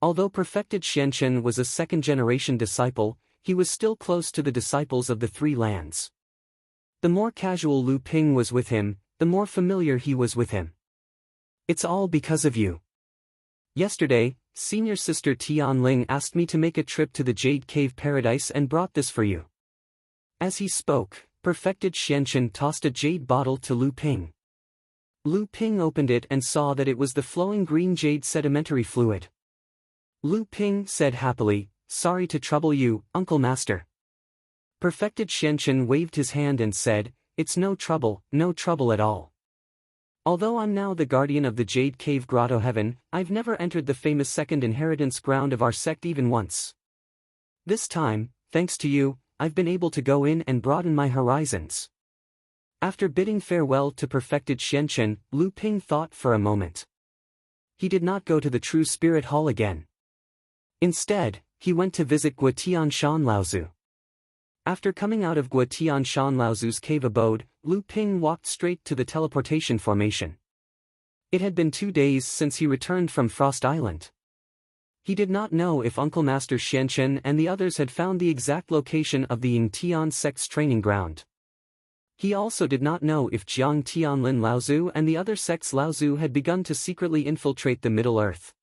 Although perfected Xianqian was a second-generation disciple, he was still close to the disciples of the 3 lands. The more casual Lu Ping was with him, the more familiar he was with him. It's all because of you. Yesterday, Senior Sister Tianling asked me to make a trip to the Jade Cave Paradise and brought this for you. As he spoke, Perfected Xianchen tossed a jade bottle to Lu Ping. Lu Ping opened it and saw that it was the flowing green jade sedimentary fluid. Lu Ping said happily, "Sorry to trouble you, Uncle Master." Perfected Xianchen waved his hand and said, "It's no trouble at all. Although I'm now the guardian of the Jade Cave Grotto Heaven, I've never entered the famous second inheritance ground of our sect even once. This time, thanks to you, I've been able to go in and broaden my horizons." After bidding farewell to Perfected Xianchen, Lu Ping thought for a moment. He did not go to the True Spirit Hall again. Instead, he went to visit Guotian Shan Laozu. After coming out of Guotian Shan Laozu's cave abode, Lu Ping walked straight to the teleportation formation. It had been 2 days since he returned from Frost Island. He did not know if Uncle Master Xianchen and the others had found the exact location of the Yingtian sect's training ground. He also did not know if Jiang Tianlin Laozu and the other sect's Laozu had begun to secretly infiltrate the Middle Earth.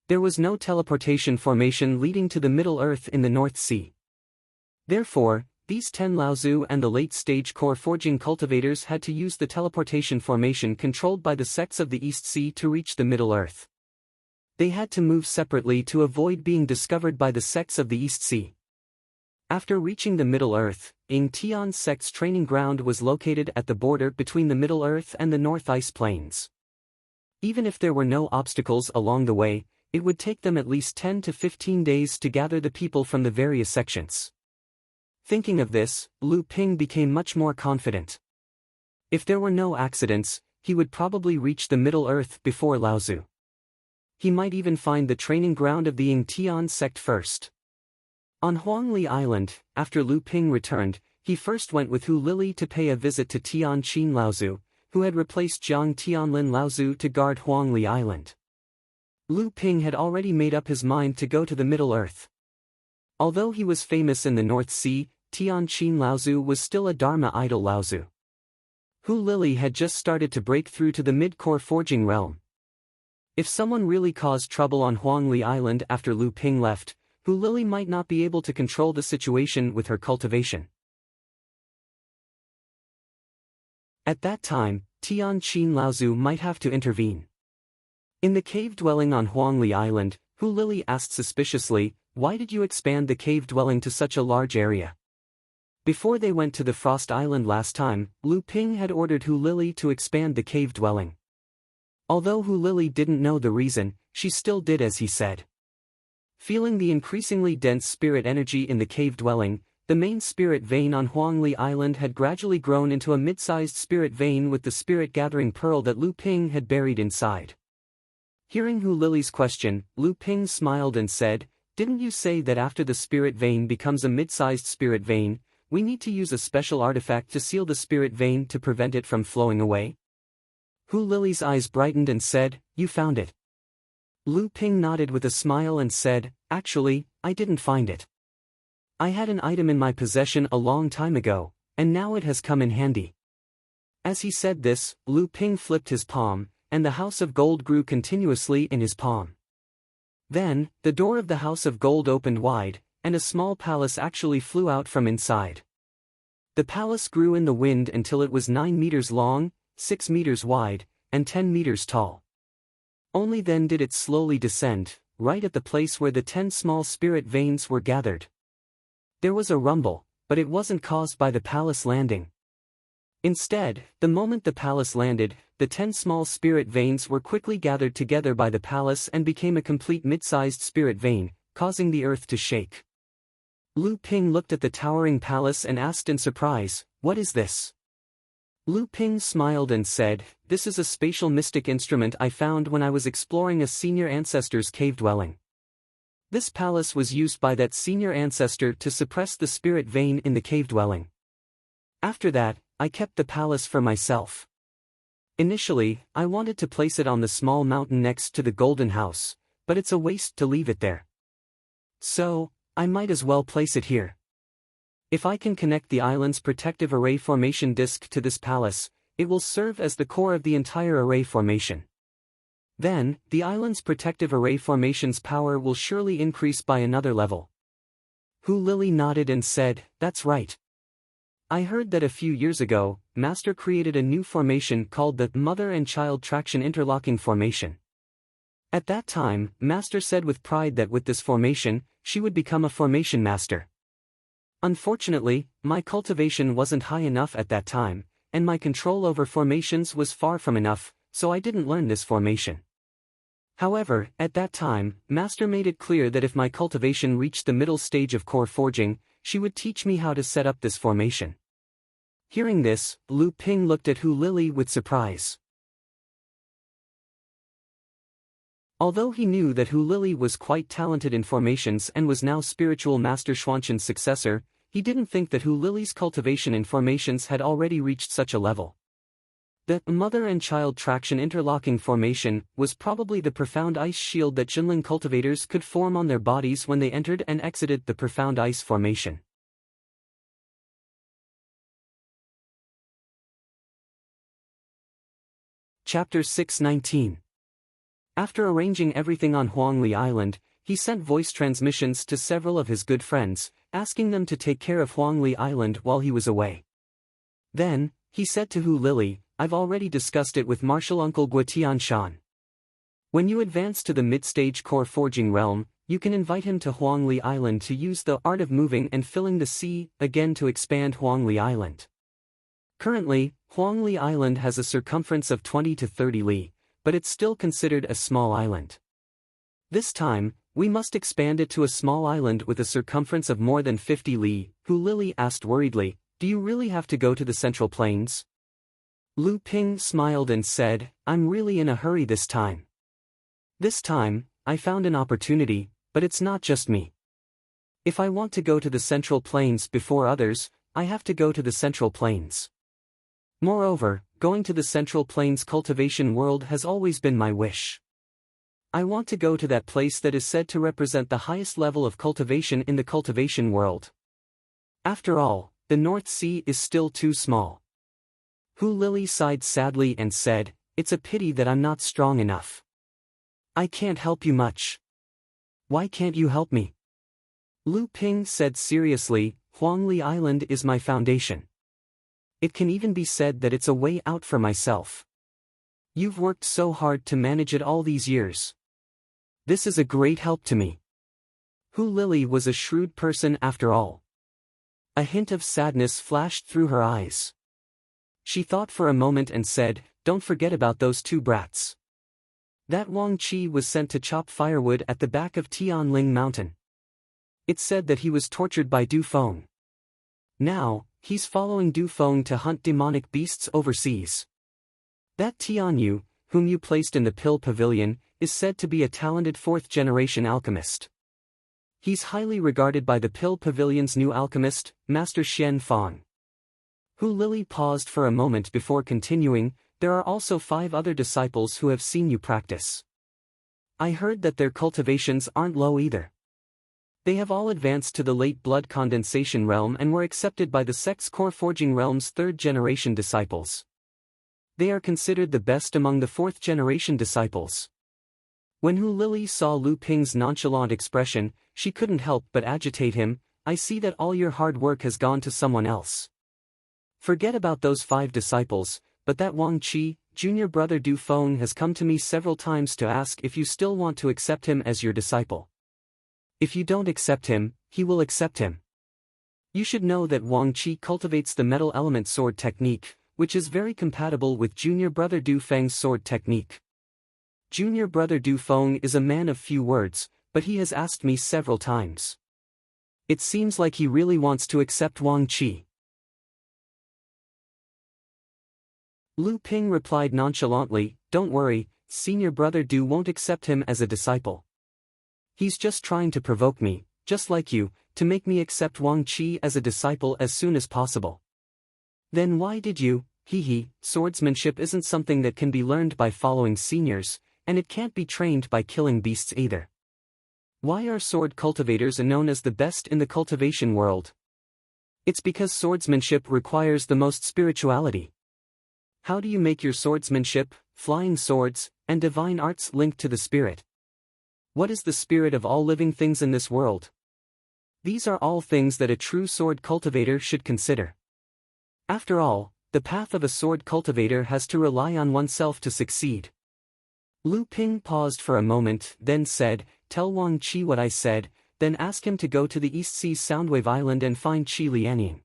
There was no teleportation formation leading to the Middle Earth in the North Sea. Therefore, these 10 Laozu and the late-stage core forging cultivators had to use the teleportation formation controlled by the sects of the East Sea to reach the Middle Earth. They had to move separately to avoid being discovered by the sects of the East Sea. After reaching the Middle Earth, Yingtian sect's training ground was located at the border between the Middle Earth and the North Ice Plains. Even if there were no obstacles along the way, it would take them at least 10 to 15 days to gather the people from the various sections. Thinking of this, Lu Ping became much more confident. If there were no accidents, he would probably reach the Middle Earth before Laozu. He might even find the training ground of the Yingtian sect first. On Huangli Island, after Lu Ping returned, he first went with Hu Lili to pay a visit to Tian Qin Laozu, who had replaced Jiang Tianlin Laozu to guard Huangli Island. Lu Ping had already made up his mind to go to the Middle Earth. Although he was famous in the North Sea, Tian Qin Laozu was still a Dharma idol Laozu. Hu Lili had just started to break through to the mid-core forging realm. If someone really caused trouble on Huangli Island after Lu Ping left, Hu Lili might not be able to control the situation with her cultivation. At that time, Tian Qin Laozu might have to intervene. In the cave dwelling on Huangli Island, Hu Lili asked suspiciously, "Why did you expand the cave dwelling to such a large area?" Before they went to the Frost Island last time, Lu Ping had ordered Hu Lili to expand the cave dwelling. Although Hu Lili didn't know the reason, she still did as he said. Feeling the increasingly dense spirit energy in the cave dwelling, the main spirit vein on Huangli Island had gradually grown into a mid-sized spirit vein with the spirit-gathering pearl that Lu Ping had buried inside. Hearing Hu Lili's question, Lu Ping smiled and said, "Didn't you say that after the spirit vein becomes a mid-sized spirit vein, we need to use a special artifact to seal the spirit vein to prevent it from flowing away?" Hu Lili's eyes brightened and said, "You found it." Lu Ping nodded with a smile and said, "Actually, I didn't find it. I had an item in my possession a long time ago, and now it has come in handy." As he said this, Lu Ping flipped his palm, and the house of gold grew continuously in his palm. Then, the door of the house of gold opened wide, and a small palace actually flew out from inside. The palace grew in the wind until it was 9 meters long, 6 meters wide, and 10 meters tall. Only then did it slowly descend, right at the place where the 10 small spirit veins were gathered. There was a rumble, but it wasn't caused by the palace landing. Instead, the moment the palace landed, the 10 small spirit veins were quickly gathered together by the palace and became a complete mid-sized spirit vein, causing the earth to shake. Lu Ping looked at the towering palace and asked in surprise, "What is this?" Lu Ping smiled and said, "This is a spatial mystic instrument I found when I was exploring a senior ancestor's cave dwelling. This palace was used by that senior ancestor to suppress the spirit vein in the cave dwelling. After that, I kept the palace for myself. Initially, I wanted to place it on the small mountain next to the Golden House, but it's a waste to leave it there. So, I might as well place it here. If I can connect the island's protective array formation disk to this palace, it will serve as the core of the entire array formation. Then, the island's protective array formation's power will surely increase by another level. Hu Lili nodded and said, "That's right. I heard that a few years ago, Master created a new formation called the Mother and Child Traction Interlocking Formation. At that time, Master said with pride that with this formation, she would become a formation master. Unfortunately, my cultivation wasn't high enough at that time, and my control over formations was far from enough, so I didn't learn this formation. However, at that time, Master made it clear that if my cultivation reached the middle stage of core forging, she would teach me how to set up this formation." Hearing this, Lu Ping looked at Hu Lili with surprise. Although he knew that Hu Lili was quite talented in formations and was now spiritual Master Xuanqin's successor, he didn't think that Hu Lili's cultivation in formations had already reached such a level. The Mother and Child Traction Interlocking Formation was probably the profound ice shield that Jinling cultivators could form on their bodies when they entered and exited the profound ice formation. Chapter 619. After arranging everything on Huangli Island, he sent voice transmissions to several of his good friends, asking them to take care of Huangli Island while he was away. Then, he said to Hu Lili, "I've already discussed it with Martial Uncle Guotian Shan. When you advance to the mid-stage core forging realm, you can invite him to Huangli Island to use the art of moving and filling the sea again to expand Huangli Island. Currently, Huangli Island has a circumference of 20 to 30 li, but it's still considered a small island. This time, we must expand it to a small island with a circumference of more than 50 li." Hu Lili asked worriedly, "Do you really have to go to the Central Plains?" Lu Ping smiled and said, "I'm really in a hurry this time. This time, I found an opportunity, but it's not just me. If I want to go to the Central Plains before others, I have to go to the Central Plains. Moreover, going to the Central Plains cultivation world has always been my wish. I want to go to that place that is said to represent the highest level of cultivation in the cultivation world. After all, the North Sea is still too small." Hu Lili sighed sadly and said, "It's a pity that I'm not strong enough. I can't help you much." "Why can't you help me?" Lu Ping said seriously, "Huangli Island is my foundation. It can even be said that it's a way out for myself. You've worked so hard to manage it all these years. This is a great help to me." Hu Lili was a shrewd person after all. A hint of sadness flashed through her eyes. She thought for a moment and said, "Don't forget about those two brats. That Wang Qi was sent to chop firewood at the back of Tianling Mountain. It's said that he was tortured by Du Feng. Now, he's following Du Feng to hunt demonic beasts overseas. That Tian Yu, whom you placed in the Pill Pavilion, is said to be a talented fourth-generation alchemist. He's highly regarded by the Pill Pavilion's new alchemist, Master Xian Fang." Hu Lili paused for a moment before continuing, "There are also 5 other disciples who have seen you practice. I heard that their cultivations aren't low either. They have all advanced to the late blood condensation realm and were accepted by the sect's core forging realm's 3rd-generation disciples. They are considered the best among the 4th-generation disciples." When Hu Lili saw Lu Ping's nonchalant expression, she couldn't help but agitate him. "I see that all your hard work has gone to someone else. Forget about those 5 disciples, but that Wang Qi, junior brother Du Feng has come to me several times to ask if you still want to accept him as your disciple. If you don't accept him, he will accept him. You should know that Wang Qi cultivates the metal element sword technique, which is very compatible with junior brother Du Feng's sword technique. Junior brother Du Feng is a man of few words, but he has asked me several times. It seems like he really wants to accept Wang Qi." Lu Ping replied nonchalantly, "Don't worry, senior brother Du won't accept him as a disciple. He's just trying to provoke me, just like you, to make me accept Wang Qi as a disciple as soon as possible." "Then why did you?" Swordsmanship isn't something that can be learned by following seniors, and it can't be trained by killing beasts either. Why are sword cultivators known as the best in the cultivation world? It's because swordsmanship requires the most spirituality. How do you make your swordsmanship, flying swords, and divine arts linked to the spirit. What is the spirit of all living things in this world? These are all things that a true sword cultivator should consider. After all, the path of a sword cultivator has to rely on oneself to succeed. Lu Ping paused for a moment, then said, "Tell Wang Qi what I said, then ask him to go to the East Sea Soundwave Island and find Qi Lianying.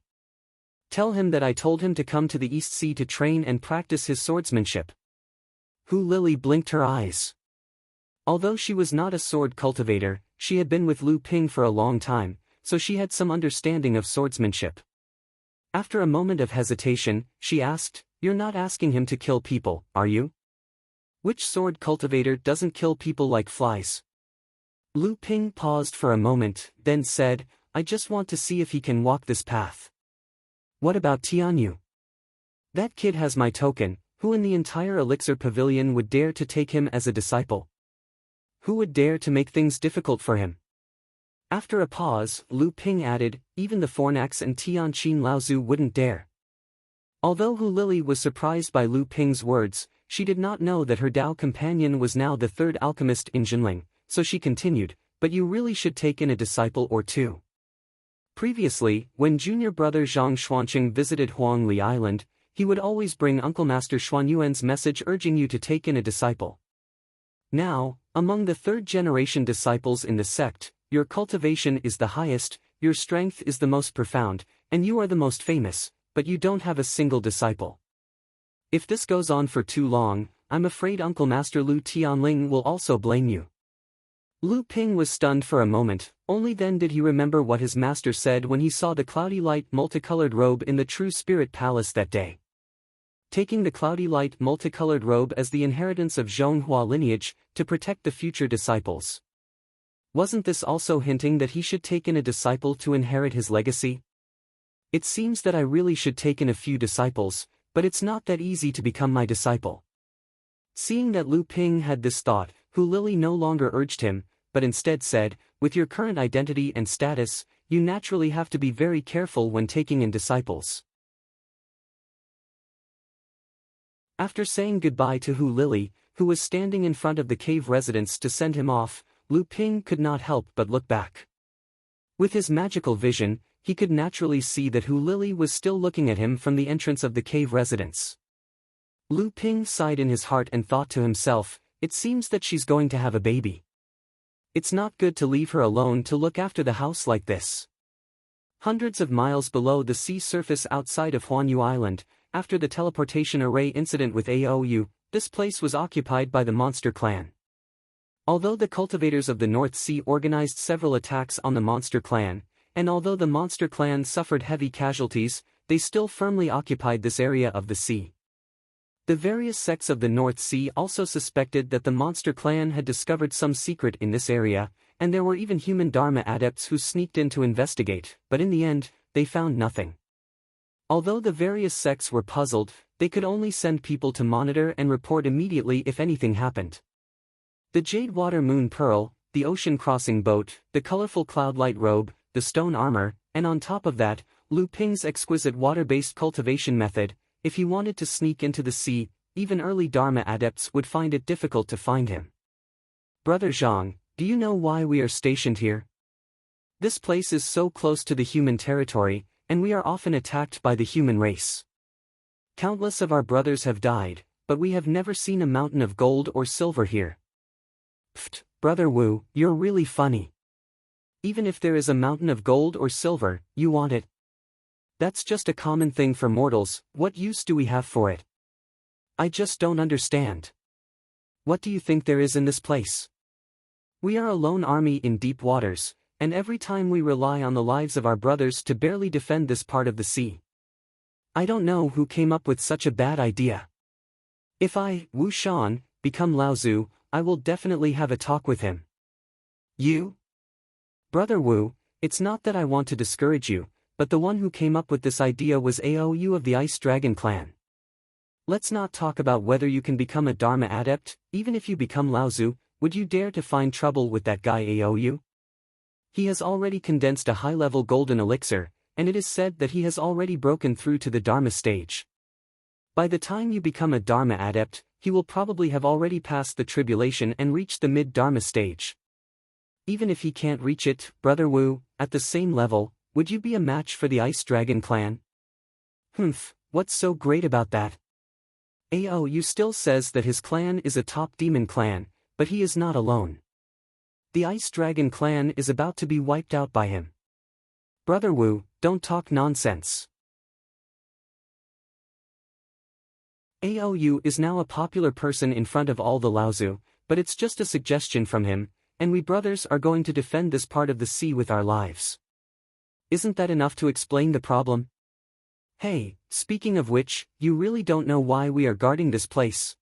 Tell him that I told him to come to the East Sea to train and practice his swordsmanship." Hu Lili blinked her eyes. Although she was not a sword cultivator, she had been with Lu Ping for a long time, so she had some understanding of swordsmanship. After a moment of hesitation, she asked, "You're not asking him to kill people, are you? Which sword cultivator doesn't kill people like flies?" Lu Ping paused for a moment, then said, "I just want to see if he can walk this path." "What about Tianyu? That kid has my token. Who in the entire Elixir Pavilion would dare to take him as a disciple? Who would dare to make things difficult for him?" After a pause, Lu Ping added, "Even the Fornax and Tianqin Laozu wouldn't dare." Although Hu Lili was surprised by Lu Ping's words, she did not know that her Dao companion was now the third alchemist in Jinling, so she continued, "But you really should take in a disciple or two." Previously, when junior brother Zhang Xuanqing visited Huangli Island, he would always bring Uncle Master Xuanyuan's message urging you to take in a disciple. Now, among the third-generation disciples in the sect, your cultivation is the highest, your strength is the most profound, and you are the most famous, but you don't have a single disciple. If this goes on for too long, I'm afraid Uncle Master Lu Tianling will also blame you. Lu Ping was stunned for a moment, only then did he remember what his master said when he saw the cloudy light multicolored robe in the True Spirit Palace that day. Taking the cloudy light multicolored robe as the inheritance of Zhonghua lineage, to protect the future disciples. Wasn't this also hinting that he should take in a disciple to inherit his legacy? It seems that I really should take in a few disciples, but it's not that easy to become my disciple. Seeing that Lu Ping had this thought, Hu Lili no longer urged him, but instead said, "With your current identity and status, you naturally have to be very careful when taking in disciples." After saying goodbye to Hu Lili, who was standing in front of the cave residence to send him off, Lu Ping could not help but look back. With his magical vision, he could naturally see that Hu Lili was still looking at him from the entrance of the cave residence. Lu Ping sighed in his heart and thought to himself, "It seems that she's going to have a baby. It's not good to leave her alone to look after the house like this." Hundreds of miles below the sea surface outside of Huanyu Island, after the teleportation array incident with Aou, this place was occupied by the Monster Clan. Although the cultivators of the North Sea organized several attacks on the Monster Clan, and although the Monster Clan suffered heavy casualties, they still firmly occupied this area of the sea. The various sects of the North Sea also suspected that the Monster Clan had discovered some secret in this area, and there were even human Dharma adepts who sneaked in to investigate, but in the end, they found nothing. Although the various sects were puzzled, they could only send people to monitor and report immediately if anything happened. The Jade Water Moon Pearl, the ocean crossing boat, the colorful cloud-light robe, the stone armor, and on top of that, Lu Ping's exquisite water-based cultivation method. If he wanted to sneak into the sea, even early Dharma adepts would find it difficult to find him. "Brother Zhang, do you know why we are stationed here? This place is so close to the human territory, and we are often attacked by the human race. Countless of our brothers have died, but we have never seen a mountain of gold or silver here." "Pfft, Brother Wu, you're really funny. Even if there is a mountain of gold or silver, you want it. That's just a common thing for mortals, what use do we have for it? I just don't understand. What do you think there is in this place? We are a lone army in deep waters, and every time we rely on the lives of our brothers to barely defend this part of the sea. I don't know who came up with such a bad idea. If I, Wu Shan, become Laozu, I will definitely have a talk with him." "You? Brother Wu, it's not that I want to discourage you, but the one who came up with this idea was Aou of the Ice Dragon clan. Let's not talk about whether you can become a Dharma adept. Even if you become Laozu, would you dare to find trouble with that guy Aou? He has already condensed a high-level golden elixir, and it is said that he has already broken through to the Dharma stage. By the time you become a Dharma adept, he will probably have already passed the tribulation and reached the mid-Dharma stage. Even if he can't reach it, Brother Wu, at the same level, would you be a match for the Ice Dragon clan? Humph, what's so great about that? Aou still says that his clan is a top demon clan, but he is not alone. The Ice Dragon clan is about to be wiped out by him. Brother Wu, don't talk nonsense. Aou is now a popular person in front of all the Laozu, but it's just a suggestion from him, and we brothers are going to defend this part of the sea with our lives. Isn't that enough to explain the problem? Hey, speaking of which, you really don't know why we are guarding this place.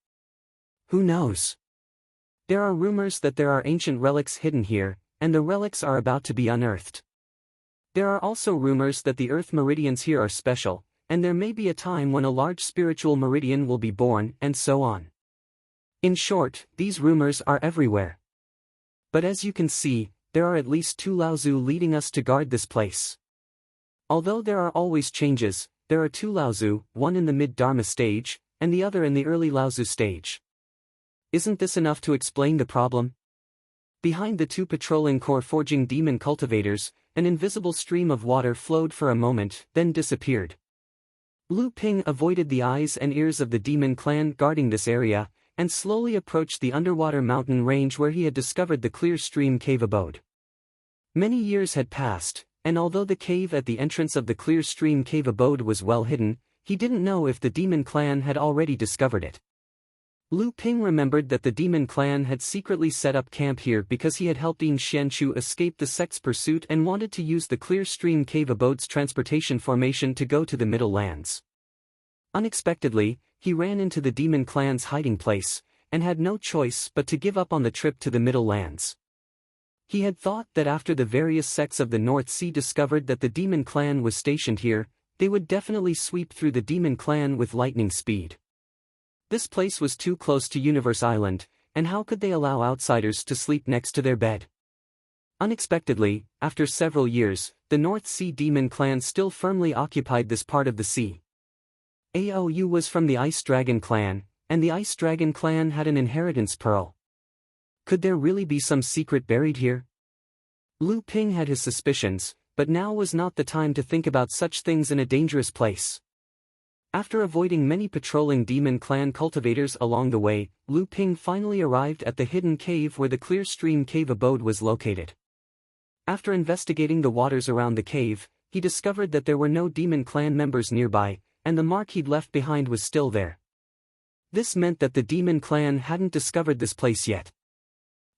Who knows? There are rumors that there are ancient relics hidden here, and the relics are about to be unearthed. There are also rumors that the earth meridians here are special, and there may be a time when a large spiritual meridian will be born, and so on. In short, these rumors are everywhere. But as you can see, there are at least 2 Laozu leading us to guard this place. Although there are always changes, there are 2 Laozu, one in the mid-Dharma stage, and the other in the early Laozu stage. Isn't this enough to explain the problem? Behind the 2 patrolling core forging demon cultivators, an invisible stream of water flowed for a moment, then disappeared. Lu Ping avoided the eyes and ears of the demon clan guarding this area, and slowly approached the underwater mountain range where he had discovered the clear stream cave abode. Many years had passed, and although the cave at the entrance of the clear stream cave abode was well hidden, he didn't know if the demon clan had already discovered it. Lu Ping remembered that the demon clan had secretly set up camp here because he had helped Yin Xianchu escape the sect's pursuit and wanted to use the clear stream cave abode's transportation formation to go to the Middle Lands. Unexpectedly, he ran into the demon clan's hiding place, and had no choice but to give up on the trip to the Middle Lands. He had thought that after the various sects of the North Sea discovered that the demon clan was stationed here, they would definitely sweep through the demon clan with lightning speed. This place was too close to Universe Island, and how could they allow outsiders to sleep next to their bed? Unexpectedly, after several years, the North Sea demon clan still firmly occupied this part of the sea. Aou was from the Ice Dragon clan, and the Ice Dragon clan had an inheritance pearl. Could there really be some secret buried here? Lu Ping had his suspicions, but now was not the time to think about such things in a dangerous place. After avoiding many patrolling demon clan cultivators along the way, Lu Ping finally arrived at the hidden cave where the clear stream cave abode was located. After investigating the waters around the cave, he discovered that there were no demon clan members nearby, and the mark he'd left behind was still there. This meant that the demon clan hadn't discovered this place yet.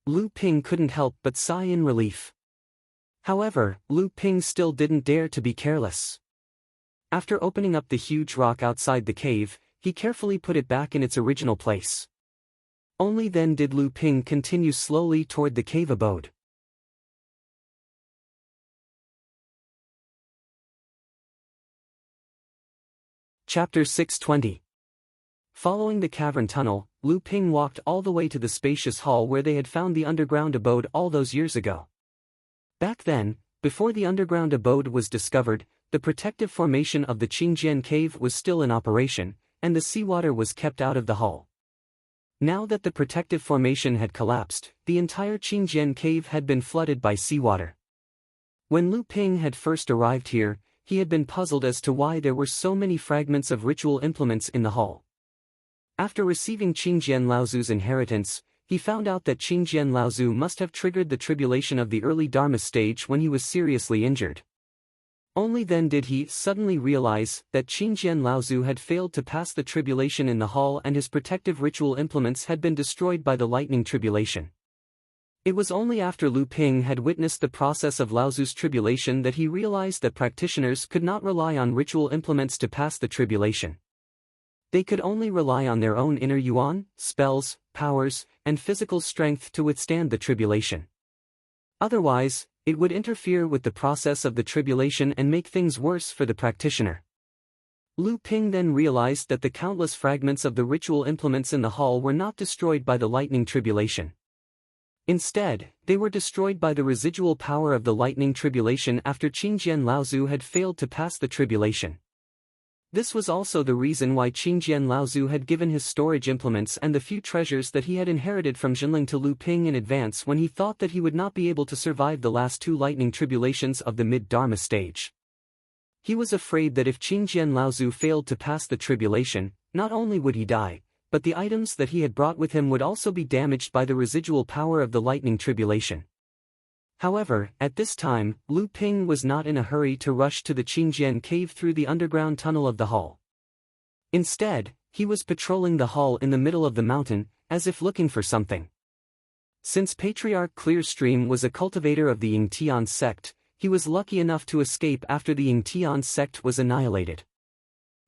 Lu Ping couldn't help but sigh in relief. However, Lu Ping still didn't dare to be careless. After opening up the huge rock outside the cave, he carefully put it back in its original place. Only then did Lu Ping continue slowly toward the cave abode. Chapter 620. Following the cavern tunnel, Lu Ping walked all the way to the spacious hall where they had found the underground abode all those years ago. Back then, before the underground abode was discovered, the protective formation of the Qingjian cave was still in operation, and the seawater was kept out of the hull. Now that the protective formation had collapsed, the entire Qingjian cave had been flooded by seawater. When Lu Ping had first arrived here, he had been puzzled as to why there were so many fragments of ritual implements in the hull. After receiving Qingjian Laozu's inheritance, he found out that Qingjian Laozu must have triggered the tribulation of the early Dharma stage when he was seriously injured. Only then did he suddenly realize that Qingjian Laozu had failed to pass the tribulation in the hull and his protective ritual implements had been destroyed by the lightning tribulation. It was only after Lu Ping had witnessed the process of Laozu's tribulation that he realized that practitioners could not rely on ritual implements to pass the tribulation. They could only rely on their own inner yuan, spells, powers, and physical strength to withstand the tribulation. Otherwise, it would interfere with the process of the tribulation and make things worse for the practitioner. Lu Ping then realized that the countless fragments of the ritual implements in the hull were not destroyed by the lightning tribulation. Instead, they were destroyed by the residual power of the lightning tribulation after Qingjian Laozu had failed to pass the tribulation. This was also the reason why Qingjian Laozu had given his storage implements and the few treasures that he had inherited from Jinling to Lu Ping in advance when he thought that he would not be able to survive the last two lightning tribulations of the mid-Dharma stage. He was afraid that if Qingjian Laozu failed to pass the tribulation, not only would he die, but the items that he had brought with him would also be damaged by the residual power of the lightning tribulation. However, at this time, Lu Ping was not in a hurry to rush to the Qingjian cave through the underground tunnel of the hall. Instead, he was patrolling the hall in the middle of the mountain, as if looking for something. Since Patriarch Clearstream was a cultivator of the Yingtian sect, he was lucky enough to escape after the Yingtian sect was annihilated.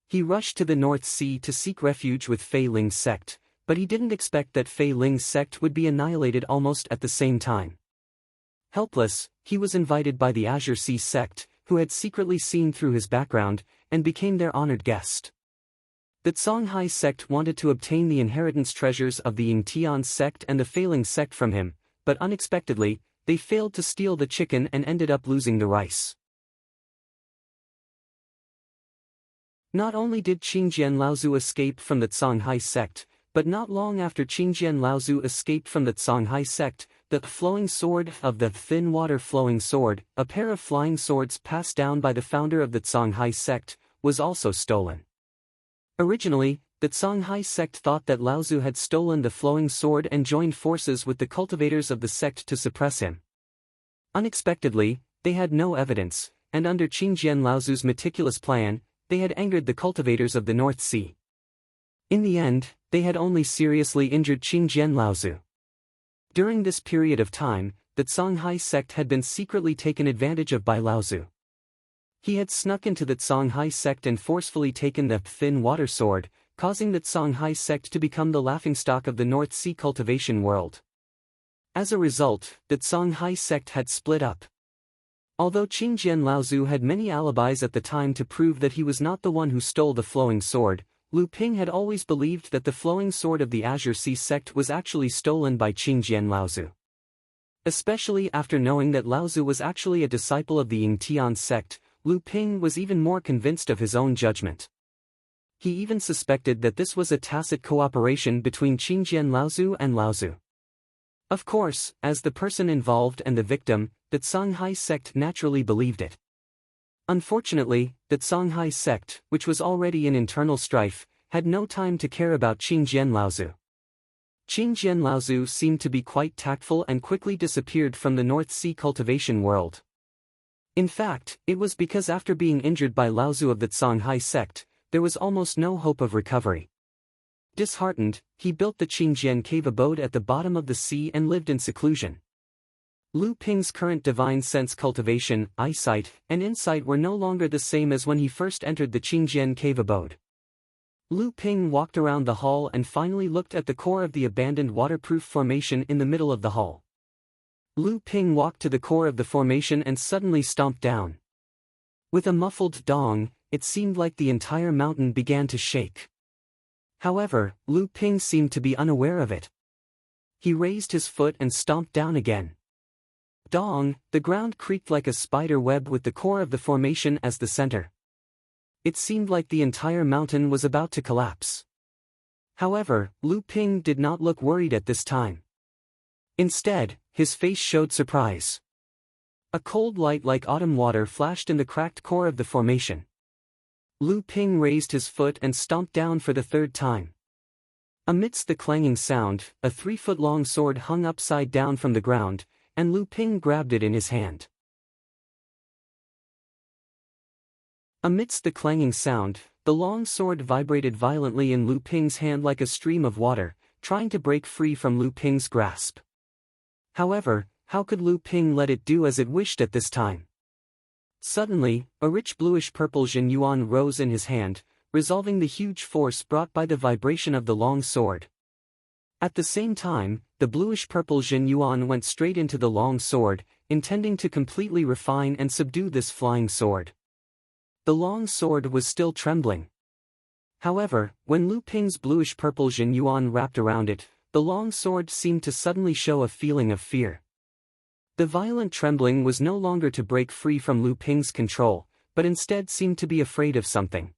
He rushed to the North Sea to seek refuge with Fei Ling's sect, but he didn't expect that Fei Ling's sect would be annihilated almost at the same time. Helpless, he was invited by the Azure Sea sect, who had secretly seen through his background, and became their honored guest. The Songhai sect wanted to obtain the inheritance treasures of the Yingtian sect and the Failing sect from him, but unexpectedly, they failed to steal the chicken and ended up losing the rice. Not only did Qingjian Laozu escape from the Songhai sect, but not long after Qingjian Laozu escaped from the Songhai sect, the flowing sword of the thin water flowing sword, a pair of flying swords passed down by the founder of the Songhai sect, was also stolen. Originally, the Songhai sect thought that Laozu had stolen the flowing sword and joined forces with the cultivators of the sect to suppress him. Unexpectedly, they had no evidence, and under Qingjian Laozu's meticulous plan, they had angered the cultivators of the North Sea. In the end, they had only seriously injured Qingjian Laozu. During this period of time, the Songhai sect had been secretly taken advantage of by Laozu. He had snuck into the Songhai sect and forcefully taken the thin water sword, causing the Songhai sect to become the laughingstock of the North Sea cultivation world. As a result, the Songhai sect had split up. Although Qingjian Laozu had many alibis at the time to prove that he was not the one who stole the flowing sword, Lu Ping had always believed that the flowing sword of the Azure Sea sect was actually stolen by Qingjian Laozu. Especially after knowing that Laozu was actually a disciple of the Yingtian sect, Lu Ping was even more convinced of his own judgment. He even suspected that this was a tacit cooperation between Qingjian Laozu and Laozu. Of course, as the person involved and the victim, the Songhai sect naturally believed it. Unfortunately, the Songhai sect, which was already in internal strife, had no time to care about Qingjian Laozu. Qingjian Laozu seemed to be quite tactful and quickly disappeared from the North Sea cultivation world. In fact, it was because after being injured by Laozu of the Songhai sect, there was almost no hope of recovery. Disheartened, he built the Qingjian cave abode at the bottom of the sea and lived in seclusion. Lu Ping's current divine sense cultivation, eyesight, and insight were no longer the same as when he first entered the Qingjian cave abode. Lu Ping walked around the hall and finally looked at the core of the abandoned waterproof formation in the middle of the hall. Lu Ping walked to the core of the formation and suddenly stomped down. With a muffled dong, it seemed like the entire mountain began to shake. However, Lu Ping seemed to be unaware of it. He raised his foot and stomped down again. Dong, the ground creaked like a spider web with the core of the formation as the center. It seemed like the entire mountain was about to collapse. However, Lu Ping did not look worried at this time. Instead, his face showed surprise. A cold light like autumn water flashed in the cracked core of the formation. Lu Ping raised his foot and stomped down for the third time. Amidst the clanging sound, a 3-foot-long sword hung upside down from the ground, and Lu Ping grabbed it in his hand. Amidst the clanging sound, the long sword vibrated violently in Lu Ping's hand like a stream of water, trying to break free from Lu Ping's grasp. However, how could Lu Ping let it do as it wished at this time? Suddenly, a rich bluish-purple Jin Yuan rose in his hand, resolving the huge force brought by the vibration of the long sword. At the same time, the bluish-purple Jin Yuan went straight into the long sword, intending to completely refine and subdue this flying sword. The long sword was still trembling. However, when Lu Ping's bluish-purple Jin Yuan wrapped around it, the long sword seemed to suddenly show a feeling of fear. The violent trembling was no longer to break free from Lu Ping's control, but instead seemed to be afraid of something.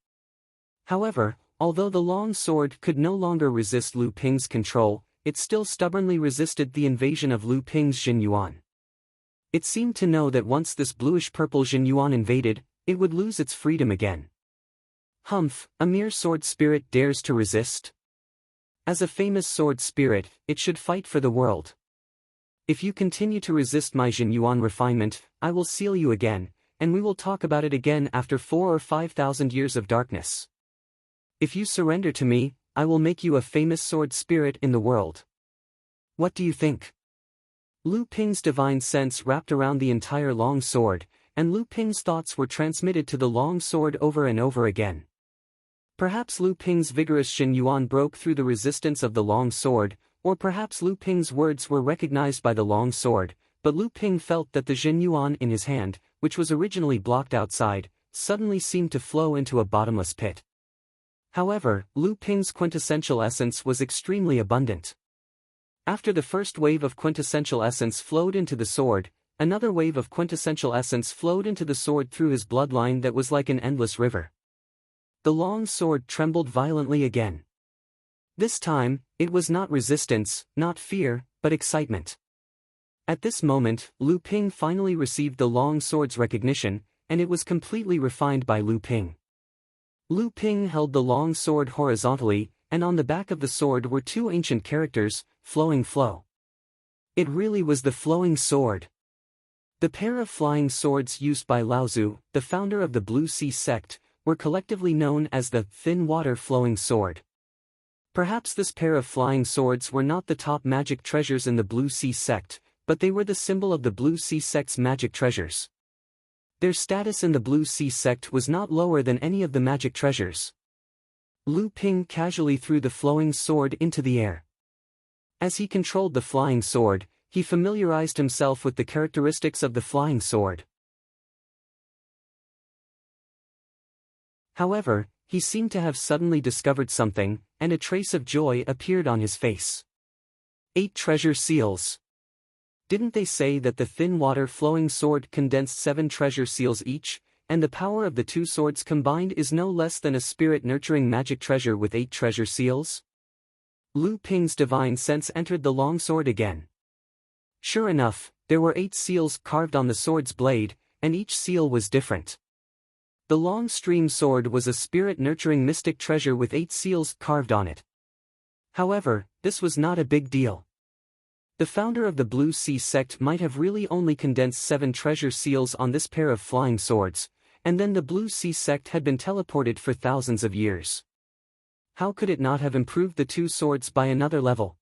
However, although the long sword could no longer resist Lu Ping's control, it still stubbornly resisted the invasion of Lu Ping's Jinyuan. It seemed to know that once this bluish-purple Jinyuan invaded, it would lose its freedom again. Humph, a mere sword spirit dares to resist? As a famous sword spirit, it should fight for the world. If you continue to resist my Jinyuan refinement, I will seal you again, and we will talk about it again after 4 or 5,000 years of darkness. If you surrender to me, I will make you a famous sword spirit in the world. What do you think? Lu Ping's divine sense wrapped around the entire long sword, and Lu Ping's thoughts were transmitted to the long sword over and over again. Perhaps Lu Ping's vigorous Jinyuan broke through the resistance of the long sword, or perhaps Lu Ping's words were recognized by the long sword, but Lu Ping felt that the Jinyuan in his hand, which was originally blocked outside, suddenly seemed to flow into a bottomless pit. However, Lu Ping's quintessential essence was extremely abundant. After the first wave of quintessential essence flowed into the sword, another wave of quintessential essence flowed into the sword through his bloodline that was like an endless river. The long sword trembled violently again. This time, it was not resistance, not fear, but excitement. At this moment, Lu Ping finally received the long sword's recognition, and it was completely refined by Lu Ping. Lu Ping held the long sword horizontally, and on the back of the sword were 2 ancient characters, flowing flow. It really was the flowing sword. The pair of flying swords used by Laozu, the founder of the Blue Sea sect, were collectively known as the thin water flowing sword. Perhaps this pair of flying swords were not the top magic treasures in the Blue Sea sect, but they were the symbol of the Blue Sea sect's magic treasures. Their status in the Blue Sea sect was not lower than any of the magic treasures. Lu Ping casually threw the flowing sword into the air. As he controlled the flying sword, he familiarized himself with the characteristics of the flying sword. However, he seemed to have suddenly discovered something, and a trace of joy appeared on his face. 8 treasure seals. Didn't they say that the thin water flowing sword condensed 7 treasure seals each, and the power of the 2 swords combined is no less than a spirit-nurturing magic treasure with 8 treasure seals? Lu Ping's divine sense entered the long sword again. Sure enough, there were 8 seals carved on the sword's blade, and each seal was different. The long stream sword was a spirit-nurturing mystic treasure with 8 seals carved on it. However, this was not a big deal. The founder of the Blue Sea sect might have really only condensed 7 treasure seals on this pair of flying swords, and then the Blue Sea sect had been teleported for thousands of years. How could it not have improved the 2 swords by another level?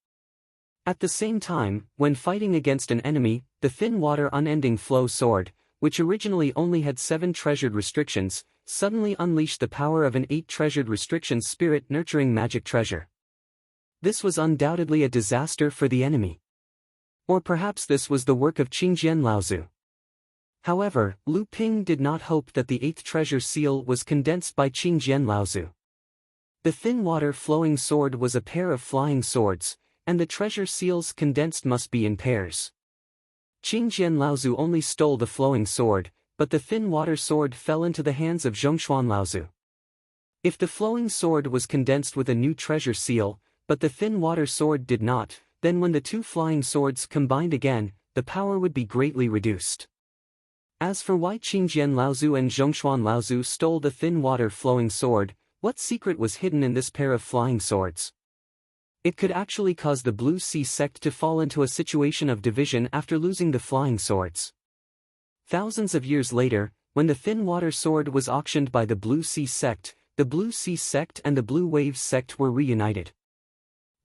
At the same time, when fighting against an enemy, the thin water unending flow sword, which originally only had 7 treasured restrictions, suddenly unleashed the power of an 8 treasured restrictions spirit-nurturing magic treasure. This was undoubtedly a disaster for the enemy. Or perhaps this was the work of Qingjian Laozu. However, Lu Ping did not hope that the 8th treasure seal was condensed by Qingjian Laozu. The thin water flowing sword was a pair of flying swords, and the treasure seals condensed must be in pairs. Qingjian Laozu only stole the flowing sword, but the thin water sword fell into the hands of Zhongshuan Laozu. If the flowing sword was condensed with a new treasure seal, but the thin water sword did not, then when the 2 flying swords combined again, the power would be greatly reduced. As for why Qingjian Laozu and Zhongshuan Laozu stole the thin water flowing sword, what secret was hidden in this pair of flying swords? It could actually cause the Blue Sea sect to fall into a situation of division after losing the flying swords. Thousands of years later, when the thin water sword was auctioned by the Blue Sea sect, the Blue Sea sect and the Blue Wave sect were reunited.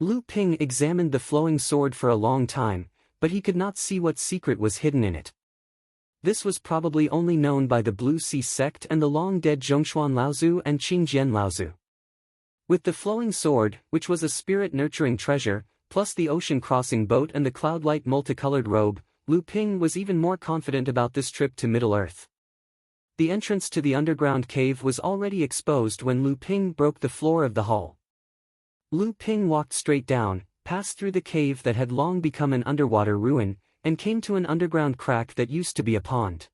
Lu Ping examined the flowing sword for a long time, but he could not see what secret was hidden in it. This was probably only known by the Blue Sea sect and the long-dead Zhongshuan Laozu and Qingjian Laozu. With the flowing sword, which was a spirit-nurturing treasure, plus the ocean-crossing boat and the cloud-light multicolored robe, Lu Ping was even more confident about this trip to Middle-earth. The entrance to the underground cave was already exposed when Lu Ping broke the floor of the hull. Lu Ping walked straight down, passed through the cave that had long become an underwater ruin, and came to an underground crack that used to be a pond.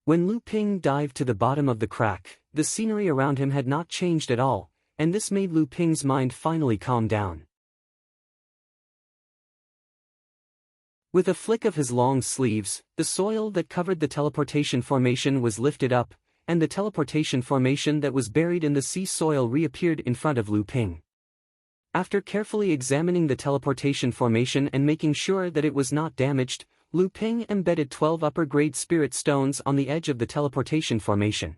When Lu Ping dived to the bottom of the crack, the scenery around him had not changed at all, and this made Lu Ping's mind finally calm down. With a flick of his long sleeves, the soil that covered the teleportation formation was lifted up, and the teleportation formation that was buried in the sea soil reappeared in front of Lu Ping. After carefully examining the teleportation formation and making sure that it was not damaged, Lu Ping embedded 12 upper-grade spirit stones on the edge of the teleportation formation.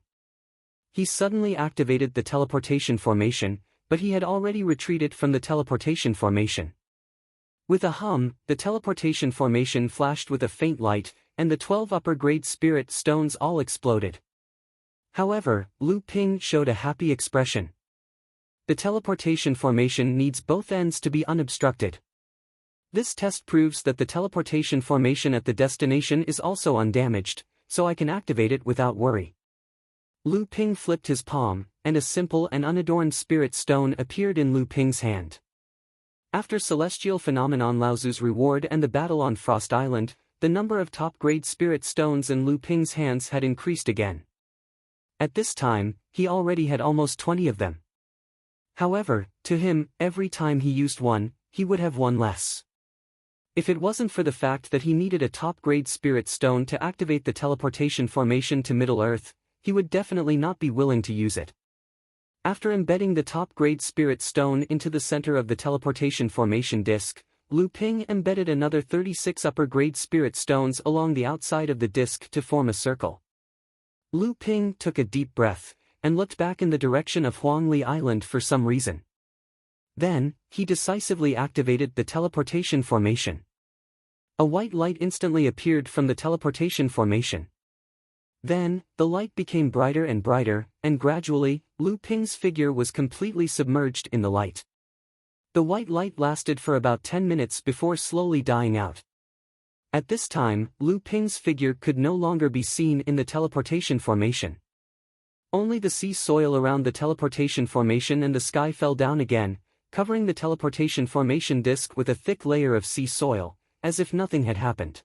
He suddenly activated the teleportation formation, but he had already retreated from the teleportation formation. With a hum, the teleportation formation flashed with a faint light, and the 12 upper-grade spirit stones all exploded. However, Lu Ping showed a happy expression. The teleportation formation needs both ends to be unobstructed. This test proves that the teleportation formation at the destination is also undamaged, so I can activate it without worry. Lu Ping flipped his palm, and a simple and unadorned spirit stone appeared in Lu Ping's hand. After Celestial Phenomenon Laozu's reward and the battle on Frost Island, the number of top-grade spirit stones in Lu Ping's hands had increased again. At this time, he already had almost 20 of them. However, to him, every time he used one, he would have one less. If it wasn't for the fact that he needed a top-grade spirit stone to activate the teleportation formation to Middle-earth, he would definitely not be willing to use it. After embedding the top-grade spirit stone into the center of the teleportation formation disk, Lu Ping embedded another 36 upper-grade spirit stones along the outside of the disk to form a circle. Lu Ping took a deep breath, and looked back in the direction of Huangli Island for some reason. Then, he decisively activated the teleportation formation. A white light instantly appeared from the teleportation formation. Then, the light became brighter and brighter, and gradually, Lu Ping's figure was completely submerged in the light. The white light lasted for about 10 minutes before slowly dying out. At this time, Lu Ping's figure could no longer be seen in the teleportation formation. Only the sea soil around the teleportation formation and the sky fell down again, covering the teleportation formation disk with a thick layer of sea soil, as if nothing had happened.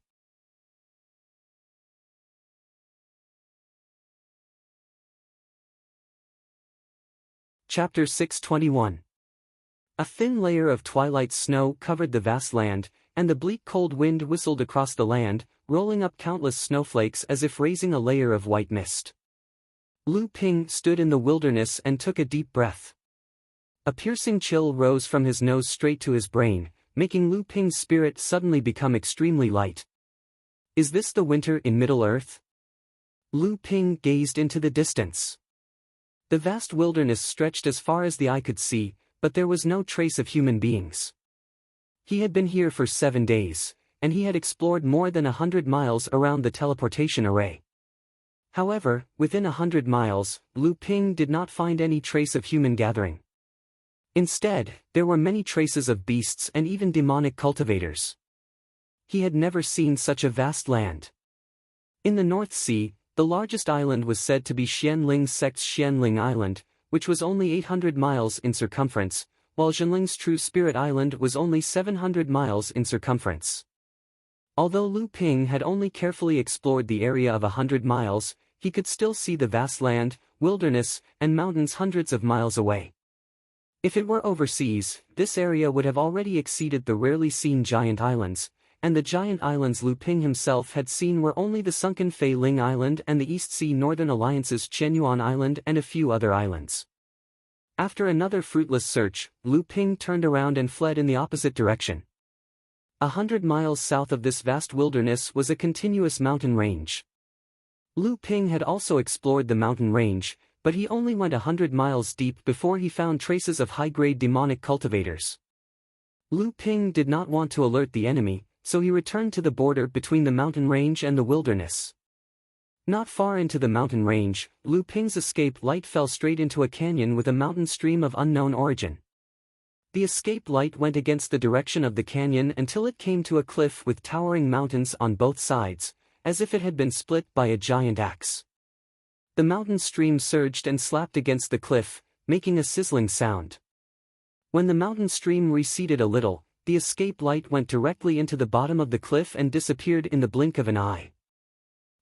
Chapter 621. A thin layer of twilight snow covered the vast land, and the bleak cold wind whistled across the land, rolling up countless snowflakes as if raising a layer of white mist. Lu Ping stood in the wilderness and took a deep breath. A piercing chill rose from his nose straight to his brain, making Lu Ping's spirit suddenly become extremely light. Is this the winter in Middle-earth? Lu Ping gazed into the distance. The vast wilderness stretched as far as the eye could see, but there was no trace of human beings. He had been here for 7 days, and he had explored more than 100 miles around the teleportation array. However, within 100 miles, Lu Ping did not find any trace of human gathering. Instead, there were many traces of beasts and even demonic cultivators. He had never seen such a vast land. In the North Sea, the largest island was said to be Xianling Sect's Xianling Island, which was only 800 miles in circumference, while Zhenling's True Spirit Island was only 700 miles in circumference. Although Lu Ping had only carefully explored the area of 100 miles, he could still see the vast land, wilderness, and mountains hundreds of miles away. If it were overseas, this area would have already exceeded the rarely seen giant islands, and the giant islands Lu Ping himself had seen were only the sunken Fei Ling Island and the East Sea Northern Alliance's Chenyuan Island and a few other islands. After another fruitless search, Lu Ping turned around and fled in the opposite direction. 100 miles south of this vast wilderness was a continuous mountain range. Lu Ping had also explored the mountain range, but he only went 100 miles deep before he found traces of high-grade demonic cultivators. Lu Ping did not want to alert the enemy, so he returned to the border between the mountain range and the wilderness. Not far into the mountain range, Lu Ping's escape light fell straight into a canyon with a mountain stream of unknown origin. The escape light went against the direction of the canyon until it came to a cliff with towering mountains on both sides, as if it had been split by a giant axe. The mountain stream surged and slapped against the cliff, making a sizzling sound. When the mountain stream receded a little, the escape light went directly into the bottom of the cliff and disappeared in the blink of an eye.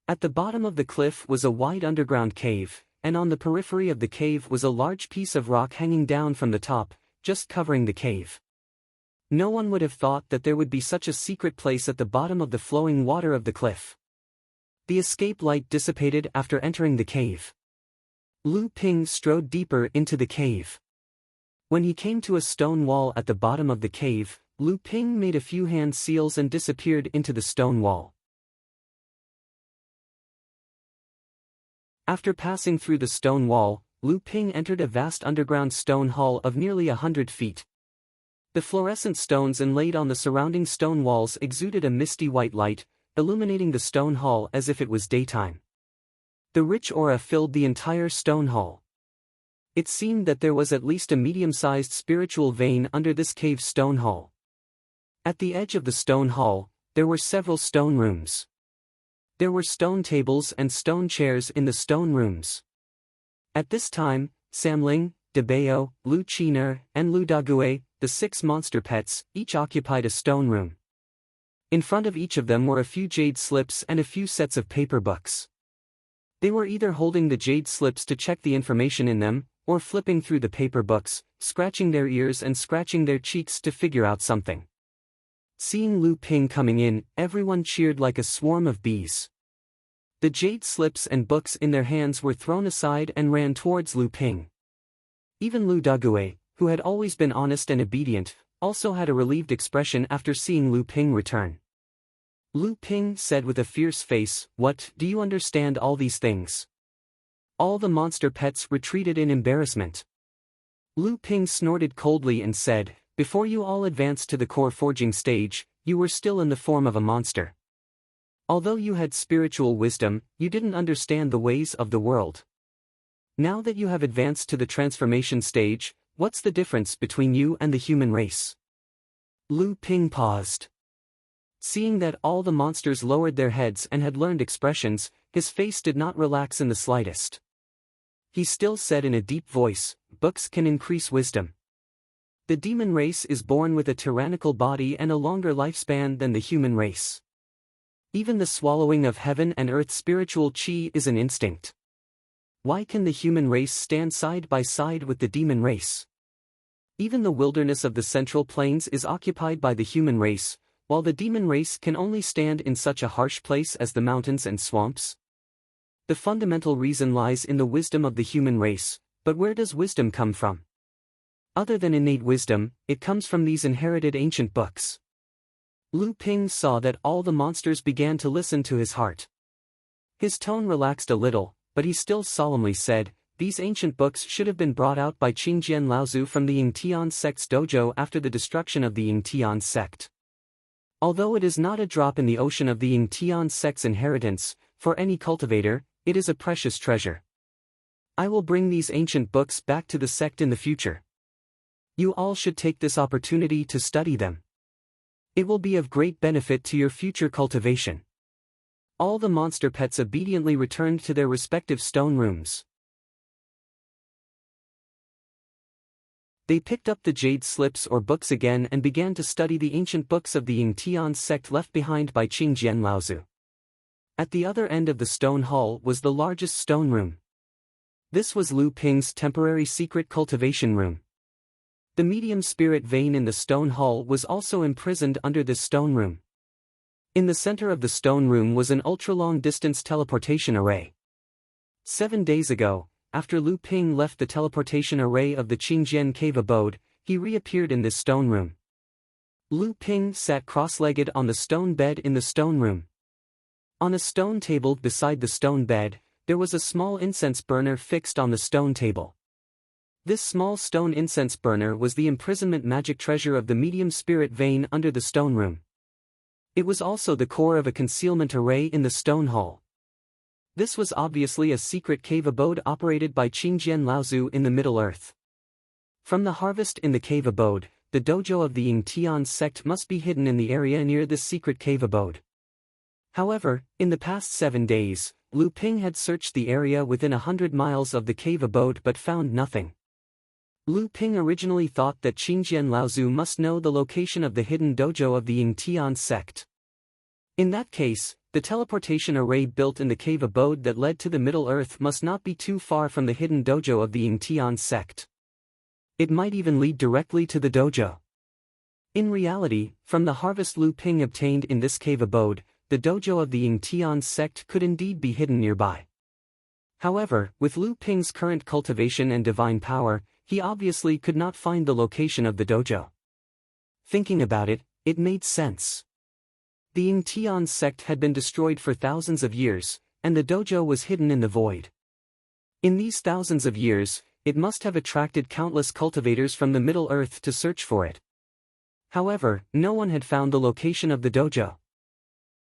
At the bottom of the cliff was a wide underground cave, and on the periphery of the cave was a large piece of rock hanging down from the top, just covering the cave. No one would have thought that there would be such a secret place at the bottom of the flowing water of the cliff. The escape light dissipated after entering the cave. Lu Ping strode deeper into the cave. When he came to a stone wall at the bottom of the cave, Lu Ping made a few hand seals and disappeared into the stone wall. After passing through the stone wall, Lu Ping entered a vast underground stone hall of nearly 100 feet. The fluorescent stones inlaid on the surrounding stone walls exuded a misty white light, illuminating the stone hall as if it was daytime. The rich aura filled the entire stone hall. It seemed that there was at least a medium-sized spiritual vein under this cave stone hall. At the edge of the stone hall, there were several stone rooms. There were stone tables and stone chairs in the stone rooms. At this time, Samling, Debao, Lu Qiner, and Lu Dague, the 6 monster pets, each occupied a stone room. In front of each of them were a few jade slips and a few sets of paper books. They were either holding the jade slips to check the information in them, or flipping through the paper books, scratching their ears and scratching their cheeks to figure out something. Seeing Lu Ping coming in, everyone cheered like a swarm of bees. The jade slips and books in their hands were thrown aside and ran towards Lu Ping. Even Lu Dague, who had always been honest and obedient, also had a relieved expression after seeing Lu Ping return. Lu Ping said with a fierce face, "What, do you understand all these things?" All the monster pets retreated in embarrassment. Lu Ping snorted coldly and said, "Before you all advanced to the core forging stage, you were still in the form of a monster. Although you had spiritual wisdom, you didn't understand the ways of the world. Now that you have advanced to the transformation stage, what's the difference between you and the human race?" Lu Ping paused. Seeing that all the monsters lowered their heads and had learned expressions, his face did not relax in the slightest. He still said in a deep voice, "Books can increase wisdom. The demon race is born with a tyrannical body and a longer lifespan than the human race. Even the swallowing of heaven and earth spiritual chi is an instinct. Why can the human race stand side by side with the demon race? Even the wilderness of the Central Plains is occupied by the human race, while the demon race can only stand in such a harsh place as the mountains and swamps. The fundamental reason lies in the wisdom of the human race, but where does wisdom come from? Other than innate wisdom, it comes from these inherited ancient books." Lu Ping saw that all the monsters began to listen to his heart. His tone relaxed a little, but he still solemnly said, "These ancient books should have been brought out by Qingjian Laozu from the Yingtian sect's dojo after the destruction of the Yingtian sect. Although it is not a drop in the ocean of the Yingtian sect's inheritance, for any cultivator, it is a precious treasure. I will bring these ancient books back to the sect in the future. You all should take this opportunity to study them. It will be of great benefit to your future cultivation." All the monster pets obediently returned to their respective stone rooms. They picked up the jade slips or books again and began to study the ancient books of the Yingtian sect left behind by Qingjian Laozu. At the other end of the stone hall was the largest stone room. This was Lu Ping's temporary secret cultivation room. The medium spirit vein in the stone hall was also imprisoned under this stone room. In the center of the stone room was an ultra-long distance teleportation array. 7 days ago, after Lu Ping left the teleportation array of the Qingjian cave abode, he reappeared in this stone room. Lu Ping sat cross-legged on the stone bed in the stone room. On a stone table beside the stone bed, there was a small incense burner fixed on the stone table. This small stone incense burner was the imprisonment magic treasure of the medium spirit vein under the stone room. It was also the core of a concealment array in the stone hall. This was obviously a secret cave abode operated by Qingjian Laozu in the Middle Earth. From the harvest in the cave abode, the dojo of the Yingtian sect must be hidden in the area near this secret cave abode. However, in the past 7 days, Lu Ping had searched the area within 100 miles of the cave abode but found nothing. Lu Ping originally thought that Qingjian Laozu must know the location of the hidden dojo of the Yingtian sect. In that case, the teleportation array built in the cave abode that led to the Middle Earth must not be too far from the hidden dojo of the Yingtian sect. It might even lead directly to the dojo. In reality, from the harvest Lu Ping obtained in this cave abode, the dojo of the Yingtian sect could indeed be hidden nearby. However, with Lu Ping's current cultivation and divine power, he obviously could not find the location of the dojo. Thinking about it, it made sense. The Yingtian sect had been destroyed for thousands of years, and the dojo was hidden in the void. In these thousands of years, it must have attracted countless cultivators from the Middle Earth to search for it. However, no one had found the location of the dojo.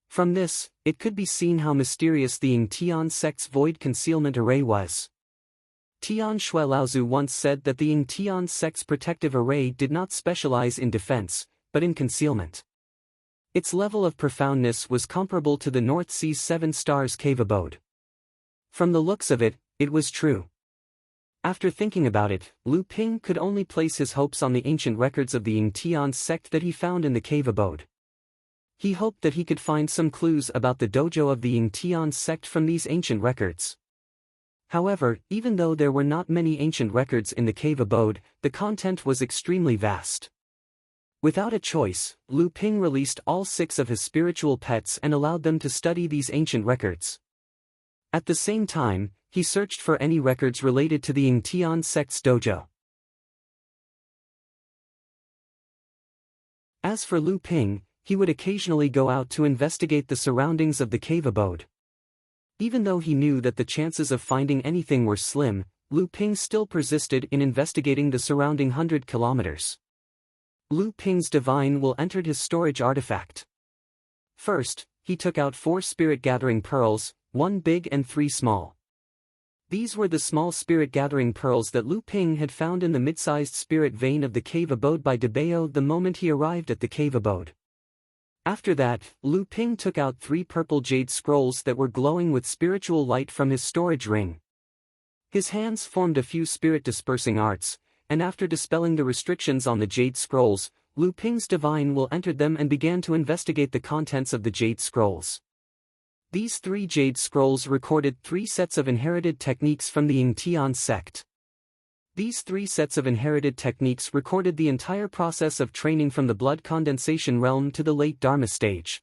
From this, it could be seen how mysterious the Yingtian sect's void concealment array was. Tian Shui Laozu once said that the Yingtian sect's protective array did not specialize in defense, but in concealment. Its level of profoundness was comparable to the North Sea's 7 Stars cave abode. From the looks of it, it was true. After thinking about it, Lu Ping could only place his hopes on the ancient records of the Yingtian sect that he found in the cave abode. He hoped that he could find some clues about the dojo of the Yingtian sect from these ancient records. However, even though there were not many ancient records in the cave abode, the content was extremely vast. Without a choice, Lu Ping released all 6 of his spiritual pets and allowed them to study these ancient records. At the same time, he searched for any records related to the Yingtian sect's dojo. As for Lu Ping, he would occasionally go out to investigate the surroundings of the cave abode. Even though he knew that the chances of finding anything were slim, Lu Ping still persisted in investigating the surrounding 100 kilometers. Lu Ping's divine will entered his storage artifact. First, he took out 4 spirit-gathering pearls, 1 big and 3 small. These were the small spirit-gathering pearls that Lu Ping had found in the mid-sized spirit vein of the cave abode by Debao the moment he arrived at the cave abode. After that, Lu Ping took out 3 purple jade scrolls that were glowing with spiritual light from his storage ring. His hands formed a few spirit-dispersing arts, and after dispelling the restrictions on the jade scrolls, Lu Ping's divine will entered them and began to investigate the contents of the jade scrolls. These 3 jade scrolls recorded 3 sets of inherited techniques from the Yingtian sect. These 3 sets of inherited techniques recorded the entire process of training from the blood condensation realm to the late Dharma stage.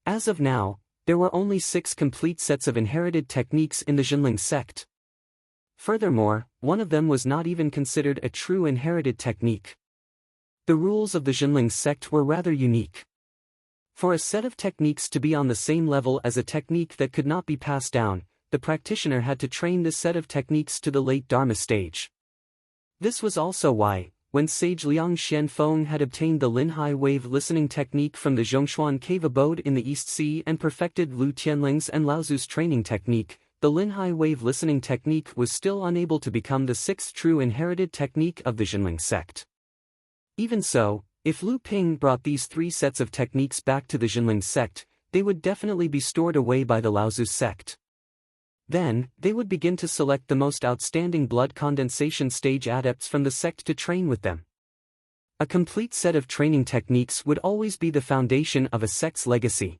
As of now, there were only 6 complete sets of inherited techniques in the Jinling sect. Furthermore, one of them was not even considered a true inherited technique. The rules of the Jinling sect were rather unique. For a set of techniques to be on the same level as a technique that could not be passed down, the practitioner had to train this set of techniques to the late Dharma stage. This was also why, when sage Liang Xianfeng had obtained the Linhai wave listening technique from the Zhongshuan cave abode in the East Sea and perfected Lu Tianling's and Laozu's training technique, the Linhai wave listening technique was still unable to become the 6th true inherited technique of the Jinling sect. Even so, if Lu Ping brought these 3 sets of techniques back to the Jinling sect, they would definitely be stored away by the Laozu sect. Then, they would begin to select the most outstanding blood condensation stage adepts from the sect to train with them. A complete set of training techniques would always be the foundation of a sect's legacy.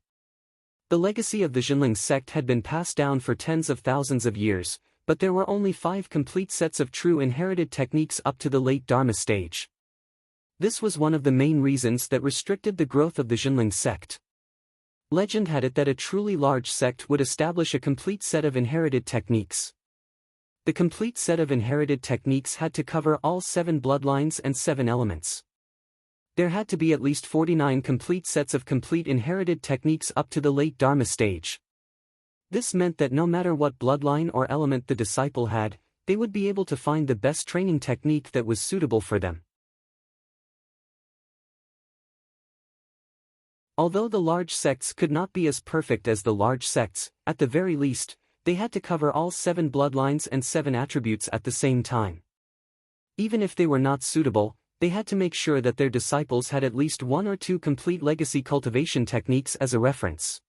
The legacy of the Jinling sect had been passed down for tens of thousands of years, but there were only 5 complete sets of true inherited techniques up to the late Dharma stage. This was one of the main reasons that restricted the growth of the Jinling sect. Legend had it that a truly large sect would establish a complete set of inherited techniques. The complete set of inherited techniques had to cover all 7 bloodlines and 7 elements. There had to be at least 49 complete sets of complete inherited techniques up to the late Dharma stage. This meant that no matter what bloodline or element the disciple had, they would be able to find the best training technique that was suitable for them. Although the large sects could not be as perfect as the large sects, at the very least, they had to cover all 7 bloodlines and 7 attributes at the same time. Even if they were not suitable, they had to make sure that their disciples had at least 1 or 2 complete legacy cultivation techniques as a reference.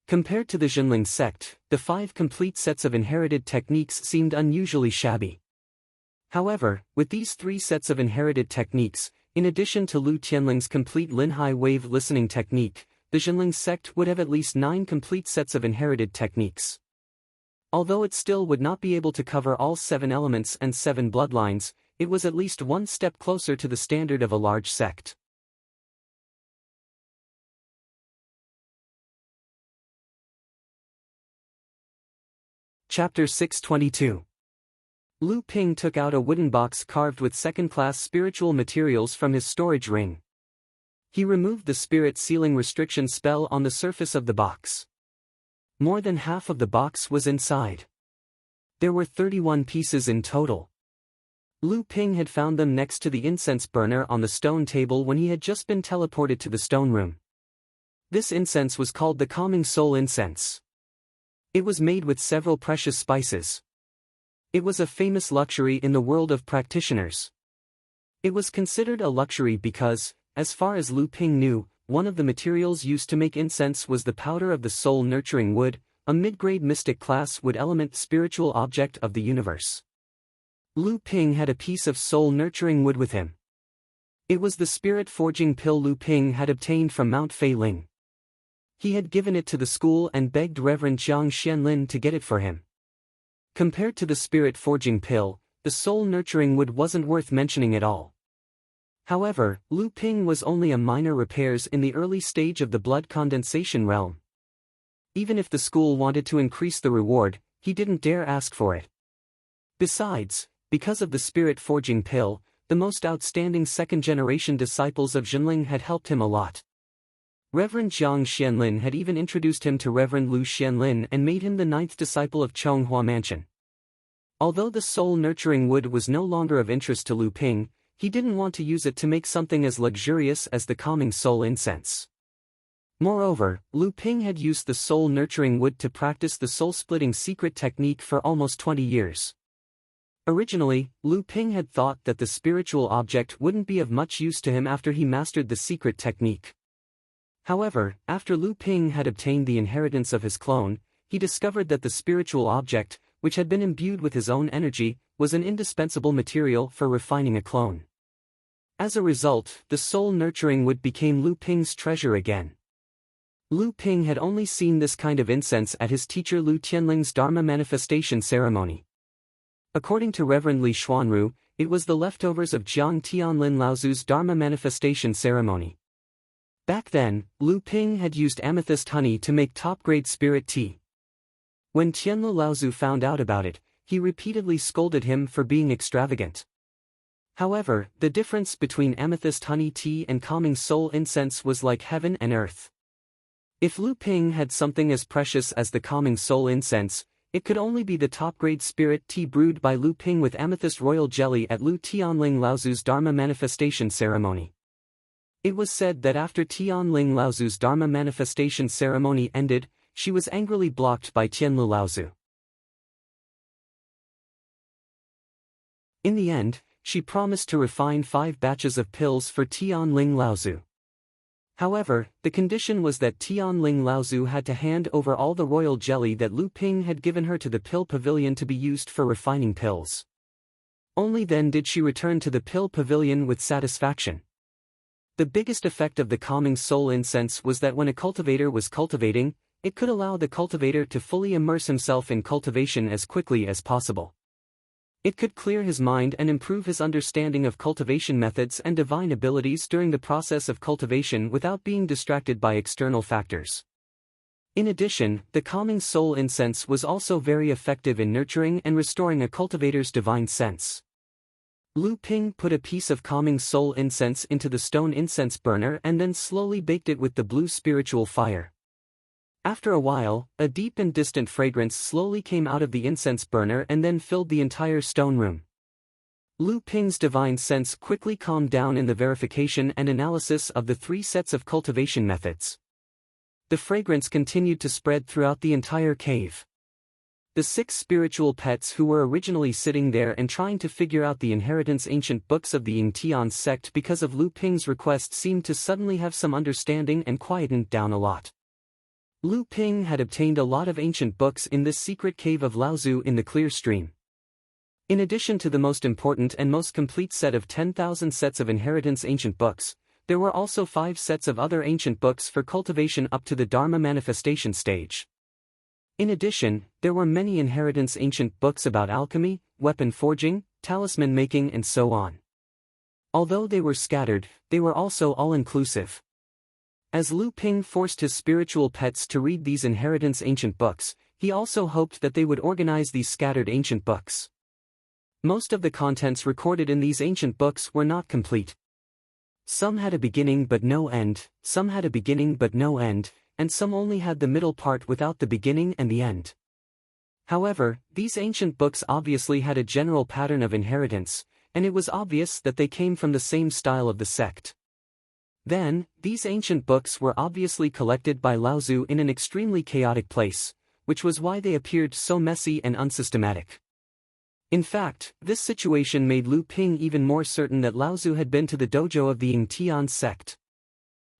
Compared to the Jinling sect, the 5 complete sets of inherited techniques seemed unusually shabby. However, with these 3 sets of inherited techniques, in addition to Lu Tianling's complete Linhai wave listening technique, the Jinling sect would have at least 9 complete sets of inherited techniques. Although it still would not be able to cover all 7 elements and 7 bloodlines, it was at least one step closer to the standard of a large sect. Chapter 622. Lu Ping took out a wooden box carved with second-class spiritual materials from his storage ring. He removed the spirit sealing restriction spell on the surface of the box. More than half of the box was inside. There were 31 pieces in total. Lu Ping had found them next to the incense burner on the stone table when he had just been teleported to the stone room. This incense was called the Calming Soul Incense. It was made with several precious spices. It was a famous luxury in the world of practitioners. It was considered a luxury because, as far as Lu Ping knew, one of the materials used to make incense was the powder of the soul-nurturing wood, a mid-grade mystic class wood element spiritual object of the universe. Lu Ping had a piece of soul-nurturing wood with him. It was the spirit-forging pill Lu Ping had obtained from Mount Fei Ling. He had given it to the school and begged Reverend Jiang Xianlin to get it for him. Compared to the spirit-forging pill, the soul-nurturing wood wasn't worth mentioning at all. However, Lu Ping was only a minor repairs in the early stage of the blood condensation realm. Even if the school wanted to increase the reward, he didn't dare ask for it. Besides, because of the spirit-forging pill, the most outstanding second-generation disciples of Jinling had helped him a lot. Reverend Jiang Xianlin had even introduced him to Reverend Lu Xianlin and made him the 9th disciple of Chonghua Mansion. Although the soul-nurturing wood was no longer of interest to Lu Ping, he didn't want to use it to make something as luxurious as the Calming Soul Incense. Moreover, Lu Ping had used the soul-nurturing wood to practice the soul-splitting secret technique for almost 20 years. Originally, Lu Ping had thought that the spiritual object wouldn't be of much use to him after he mastered the secret technique. However, after Lu Ping had obtained the inheritance of his clone, he discovered that the spiritual object, which had been imbued with his own energy, was an indispensable material for refining a clone. As a result, the soul-nurturing wood became Lu Ping's treasure again. Lu Ping had only seen this kind of incense at his teacher Lu Tianling's Dharma manifestation ceremony. According to Reverend Li Xuanru, it was the leftovers of Jiang Tianlin Laozu's Dharma manifestation ceremony. Back then, Lu Ping had used amethyst honey to make top-grade spirit tea. When Tianlu Laozu found out about it, he repeatedly scolded him for being extravagant. However, the difference between amethyst honey tea and calming soul incense was like heaven and earth. If Lu Ping had something as precious as the calming soul incense, it could only be the top-grade spirit tea brewed by Lu Ping with amethyst royal jelly at Lu Tianling Laozu's Dharma manifestation ceremony. It was said that after Tianling Laozu's Dharma manifestation ceremony ended, she was angrily blocked by Tianlu Laozu. In the end, she promised to refine 5 batches of pills for Tianling Laozu. However, the condition was that Tianling Laozu had to hand over all the royal jelly that Lu Ping had given her to the pill pavilion to be used for refining pills. Only then did she return to the pill pavilion with satisfaction. The biggest effect of the calming soul incense was that when a cultivator was cultivating, it could allow the cultivator to fully immerse himself in cultivation as quickly as possible. It could clear his mind and improve his understanding of cultivation methods and divine abilities during the process of cultivation without being distracted by external factors. In addition, the calming soul incense was also very effective in nurturing and restoring a cultivator's divine sense. Lu Ping put a piece of calming soul incense into the stone incense burner and then slowly baked it with the blue spiritual fire. After a while, a deep and distant fragrance slowly came out of the incense burner and then filled the entire stone room. Lu Ping's divine sense quickly calmed down in the verification and analysis of the 3 sets of cultivation methods. The fragrance continued to spread throughout the entire cave. The 6 spiritual pets who were originally sitting there and trying to figure out the inheritance ancient books of the Yingtian sect because of Lu Ping's request seemed to suddenly have some understanding and quietened down a lot. Lu Ping had obtained a lot of ancient books in this secret cave of Laozu in the clear stream. In addition to the most important and most complete set of 10,000 sets of inheritance ancient books, there were also 5 sets of other ancient books for cultivation up to the Dharma manifestation stage. In addition, there were many inheritance ancient books about alchemy, weapon forging, talisman making and so on. Although they were scattered, they were also all-inclusive. As Lu Ping forced his spiritual pets to read these inheritance ancient books, he also hoped that they would organize these scattered ancient books. Most of the contents recorded in these ancient books were not complete. Some had a beginning but no end, some had a beginning but no end, and some only had the middle part without the beginning and the end. However, these ancient books obviously had a general pattern of inheritance, and it was obvious that they came from the same style of the sect. Then, these ancient books were obviously collected by Laozu in an extremely chaotic place, which was why they appeared so messy and unsystematic. In fact, this situation made Lu Ping even more certain that Laozu had been to the dojo of the Yingtian sect.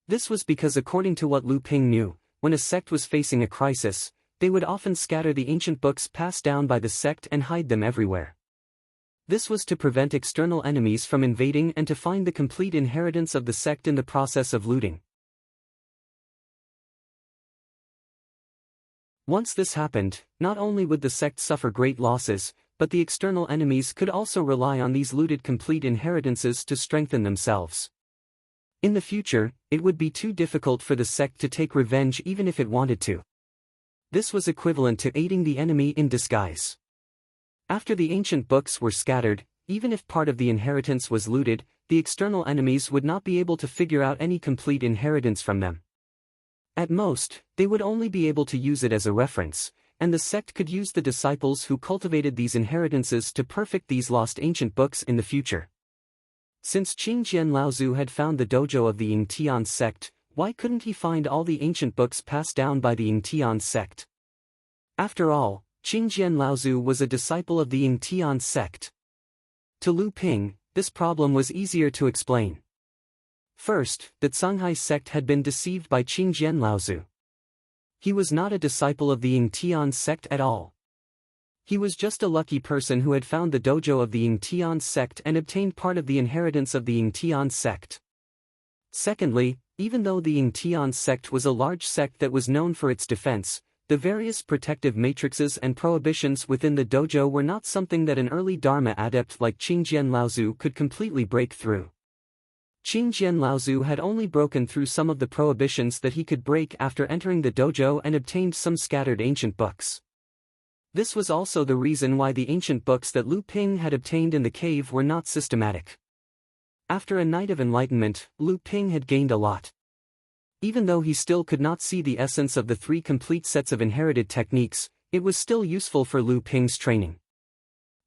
This was because according to what Lu Ping knew, when a sect was facing a crisis, they would often scatter the ancient books passed down by the sect and hide them everywhere. This was to prevent external enemies from invading and to find the complete inheritance of the sect in the process of looting. Once this happened, not only would the sect suffer great losses, but the external enemies could also rely on these looted complete inheritances to strengthen themselves. In the future, it would be too difficult for the sect to take revenge even if it wanted to. This was equivalent to aiding the enemy in disguise. After the ancient books were scattered, even if part of the inheritance was looted, the external enemies would not be able to figure out any complete inheritance from them. At most, they would only be able to use it as a reference, and the sect could use the disciples who cultivated these inheritances to perfect these lost ancient books in the future. Since Qingjian Laozu had found the dojo of the Yingtian sect, why couldn't he find all the ancient books passed down by the Yingtian sect? After all, Qingjian Laozu was a disciple of the Yingtian sect. To Lu Ping, this problem was easier to explain. First, the Canghai sect had been deceived by Qingjian Laozu. He was not a disciple of the Yingtian sect at all. He was just a lucky person who had found the dojo of the Yingtian sect and obtained part of the inheritance of the Yingtian sect. Secondly, even though the Yingtian sect was a large sect that was known for its defense, the various protective matrices and prohibitions within the dojo were not something that an early Dharma adept like Qingjian Laozu could completely break through. Qingjian Laozu had only broken through some of the prohibitions that he could break after entering the dojo and obtained some scattered ancient books. This was also the reason why the ancient books that Lu Ping had obtained in the cave were not systematic. After a night of enlightenment, Lu Ping had gained a lot. Even though he still could not see the essence of the 3 complete sets of inherited techniques, it was still useful for Lu Ping's training.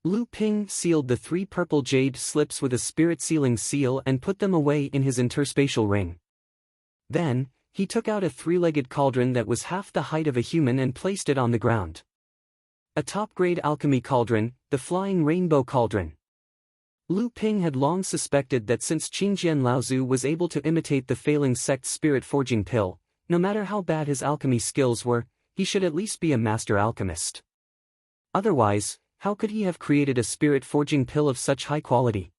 Lu Ping sealed the 3 purple jade slips with a spirit sealing seal and put them away in his interspatial ring. Then, he took out a 3-legged cauldron that was half the height of a human and placed it on the ground. A top-grade alchemy cauldron, the flying rainbow cauldron. Lu Ping had long suspected that since Qingjian Laozu was able to imitate the failing sect's spirit forging pill, no matter how bad his alchemy skills were, he should at least be a master alchemist. Otherwise, how could he have created a spirit forging pill of such high quality?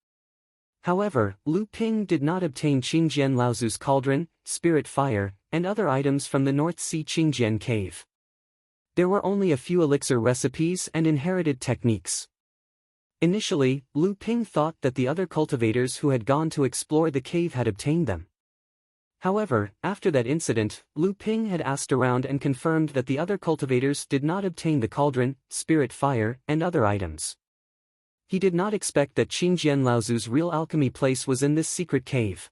However, Lu Ping did not obtain Qingjian Laozu's cauldron, spirit fire, and other items from the North Sea Qingjian cave. There were only a few elixir recipes and inherited techniques. Initially, Lu Ping thought that the other cultivators who had gone to explore the cave had obtained them. However, after that incident, Lu Ping had asked around and confirmed that the other cultivators did not obtain the cauldron, spirit fire, and other items. He did not expect that Qingjian Laozu's real alchemy place was in this secret cave.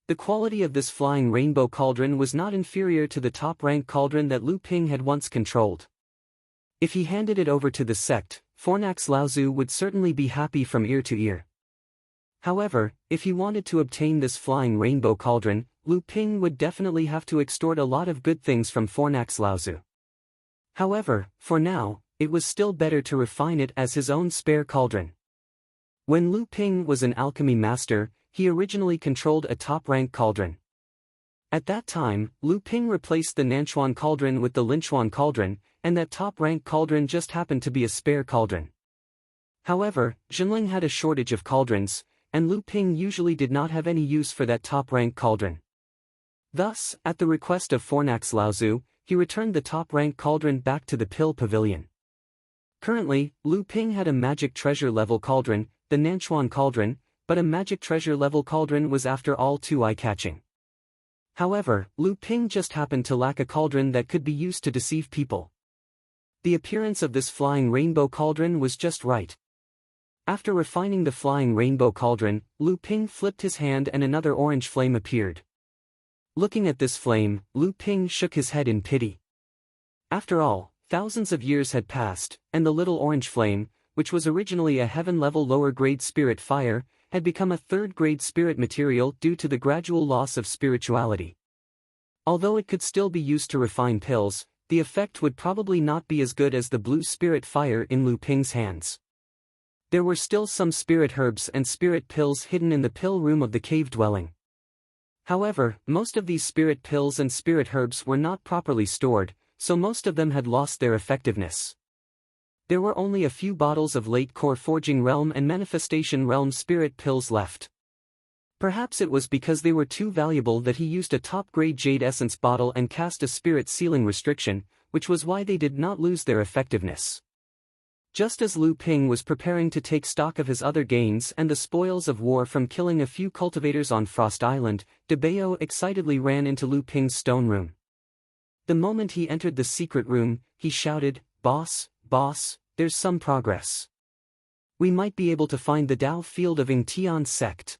The quality of this flying rainbow cauldron was not inferior to the top-rank cauldron that Lu Ping had once controlled. If he handed it over to the sect, Fornax Laozu would certainly be happy from ear to ear. However, if he wanted to obtain this flying rainbow cauldron, Lu Ping would definitely have to extort a lot of good things from Fornax Laozu. However, for now, it was still better to refine it as his own spare cauldron. When Lu Ping was an alchemy master, he originally controlled a top-rank cauldron. At that time, Lu Ping replaced the Nanchuan cauldron with the Linchuan cauldron, and that top-rank cauldron just happened to be a spare cauldron. However, Jinling had a shortage of cauldrons, and Lu Ping usually did not have any use for that top-rank cauldron. Thus, at the request of Fornax Laozu, he returned the top-rank cauldron back to the Pill Pavilion. Currently, Lu Ping had a magic treasure-level cauldron, the Nanchuan cauldron, but a magic treasure-level cauldron was after all too eye-catching. However, Lu Ping just happened to lack a cauldron that could be used to deceive people. The appearance of this flying rainbow cauldron was just right. After refining the flying rainbow cauldron, Lu Ping flipped his hand and another orange flame appeared. Looking at this flame, Lu Ping shook his head in pity. After all, thousands of years had passed, and the little orange flame, which was originally a heaven-level lower-grade spirit fire, had become a third-grade spirit material due to the gradual loss of spirituality. Although it could still be used to refine pills, the effect would probably not be as good as the blue spirit fire in Lu Ping's hands. There were still some spirit herbs and spirit pills hidden in the pill room of the cave dwelling. However, most of these spirit pills and spirit herbs were not properly stored, so most of them had lost their effectiveness. There were only a few bottles of late core forging realm and manifestation realm spirit pills left. Perhaps it was because they were too valuable that he used a top-grade jade essence bottle and cast a spirit sealing restriction, which was why they did not lose their effectiveness. Just as Lu Ping was preparing to take stock of his other gains and the spoils of war from killing a few cultivators on Frost Island, De Bao excitedly ran into Lu Ping's stone room. The moment he entered the secret room, he shouted, "Boss, boss, there's some progress. We might be able to find the Dao field of Yingtian sect."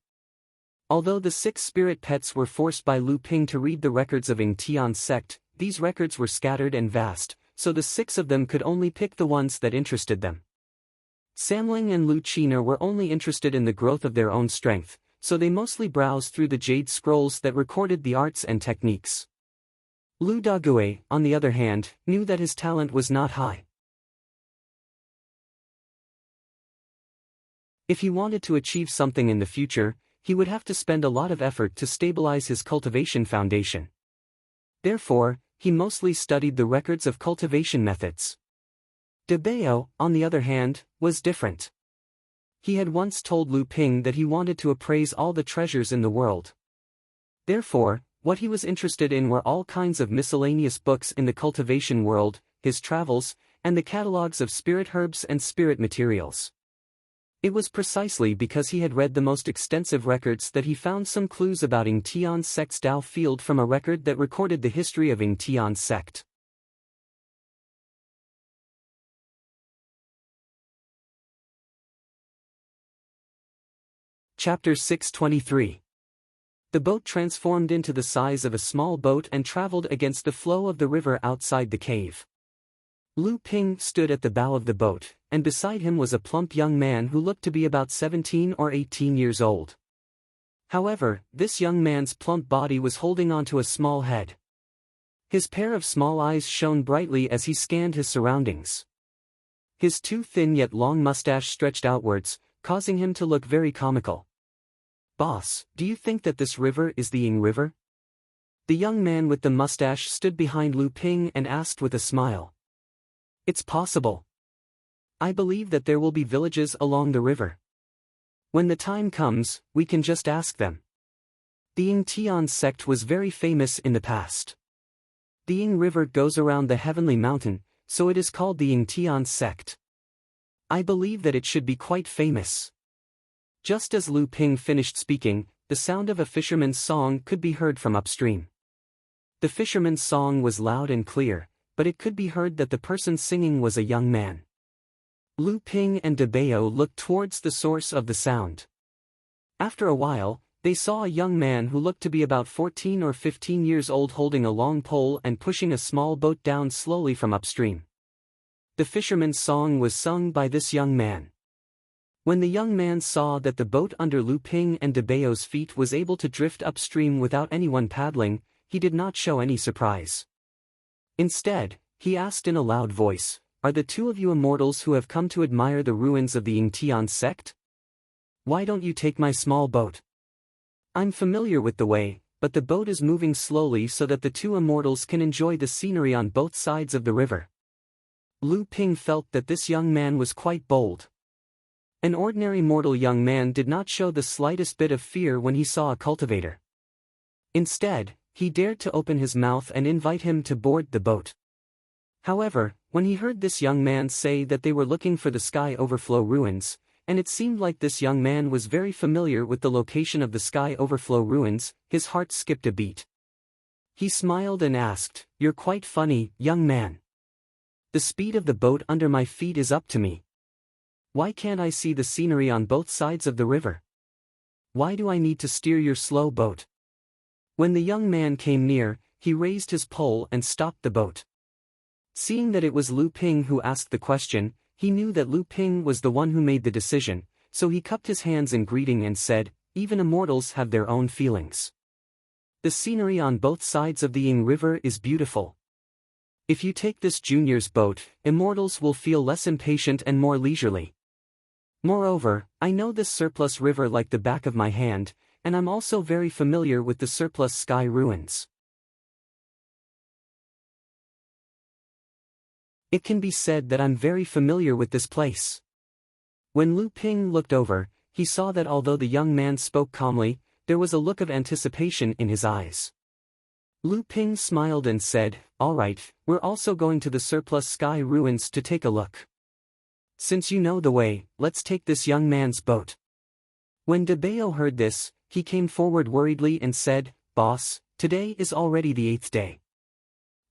Although the 6 spirit pets were forced by Lu Ping to read the records of Yingtian sect, these records were scattered and vast, so the 6 of them could only pick the ones that interested them. Samling and Lu Qina were only interested in the growth of their own strength, so they mostly browsed through the jade scrolls that recorded the arts and techniques. Lu Dague, on the other hand, knew that his talent was not high. If he wanted to achieve something in the future, he would have to spend a lot of effort to stabilize his cultivation foundation. Therefore, he mostly studied the records of cultivation methods. De Bao, on the other hand, was different. He had once told Lu Ping that he wanted to appraise all the treasures in the world. Therefore, what he was interested in were all kinds of miscellaneous books in the cultivation world, his travels, and the catalogs of spirit herbs and spirit materials. It was precisely because he had read the most extensive records that he found some clues about Yingtian sect's Dao field from a record that recorded the history of Yingtian sect. Chapter 623. The boat transformed into the size of a small boat and traveled against the flow of the river outside the cave. Lu Ping stood at the bow of the boat, and beside him was a plump young man who looked to be about 17 or 18 years old. However, this young man's plump body was holding onto a small head. His pair of small eyes shone brightly as he scanned his surroundings. His too thin yet long mustache stretched outwards, causing him to look very comical. "Boss, do you think that this river is the Ying River?" The young man with the mustache stood behind Lu Ping and asked with a smile. "It's possible. I believe that there will be villages along the river. When the time comes, we can just ask them." The Yingtian sect was very famous in the past. The Ying River goes around the heavenly mountain, so it is called the Yingtian sect. I believe that it should be quite famous. Just as Lu Ping finished speaking, the sound of a fisherman's song could be heard from upstream. The fisherman's song was loud and clear, but it could be heard that the person singing was a young man. Lu Ping and De Bao looked towards the source of the sound. After a while, they saw a young man who looked to be about 14 or 15 years old holding a long pole and pushing a small boat down slowly from upstream. The fisherman's song was sung by this young man. When the young man saw that the boat under Lu Ping and De Bao's feet was able to drift upstream without anyone paddling, he did not show any surprise. Instead, he asked in a loud voice, "Are the two of you immortals who have come to admire the ruins of the Yingtian sect? Why don't you take my small boat? I'm familiar with the way, but the boat is moving slowly so that the two immortals can enjoy the scenery on both sides of the river." Lu Ping felt that this young man was quite bold. An ordinary mortal young man did not show the slightest bit of fear when he saw a cultivator. Instead, he dared to open his mouth and invite him to board the boat. However, when he heard this young man say that they were looking for the Sky Overflow ruins, and it seemed like this young man was very familiar with the location of the Sky Overflow ruins, his heart skipped a beat. He smiled and asked, "You're quite funny, young man. The speed of the boat under my feet is up to me. Why can't I see the scenery on both sides of the river? Why do I need to steer your slow boat?" When the young man came near, he raised his pole and stopped the boat. Seeing that it was Lu Ping who asked the question, he knew that Lu Ping was the one who made the decision, so he cupped his hands in greeting and said, "Even immortals have their own feelings. The scenery on both sides of the Ying River is beautiful. If you take this junior's boat, immortals will feel less impatient and more leisurely. Moreover, I know this surplus river like the back of my hand, and I'm also very familiar with the surplus sky ruins. It can be said that I'm very familiar with this place." When Lu Ping looked over, he saw that although the young man spoke calmly, there was a look of anticipation in his eyes. Lu Ping smiled and said, "All right, we're also going to the surplus sky ruins to take a look. Since you know the way, let's take this young man's boat." When De Bao heard this, he came forward worriedly and said, "Boss, today is already the 8th day.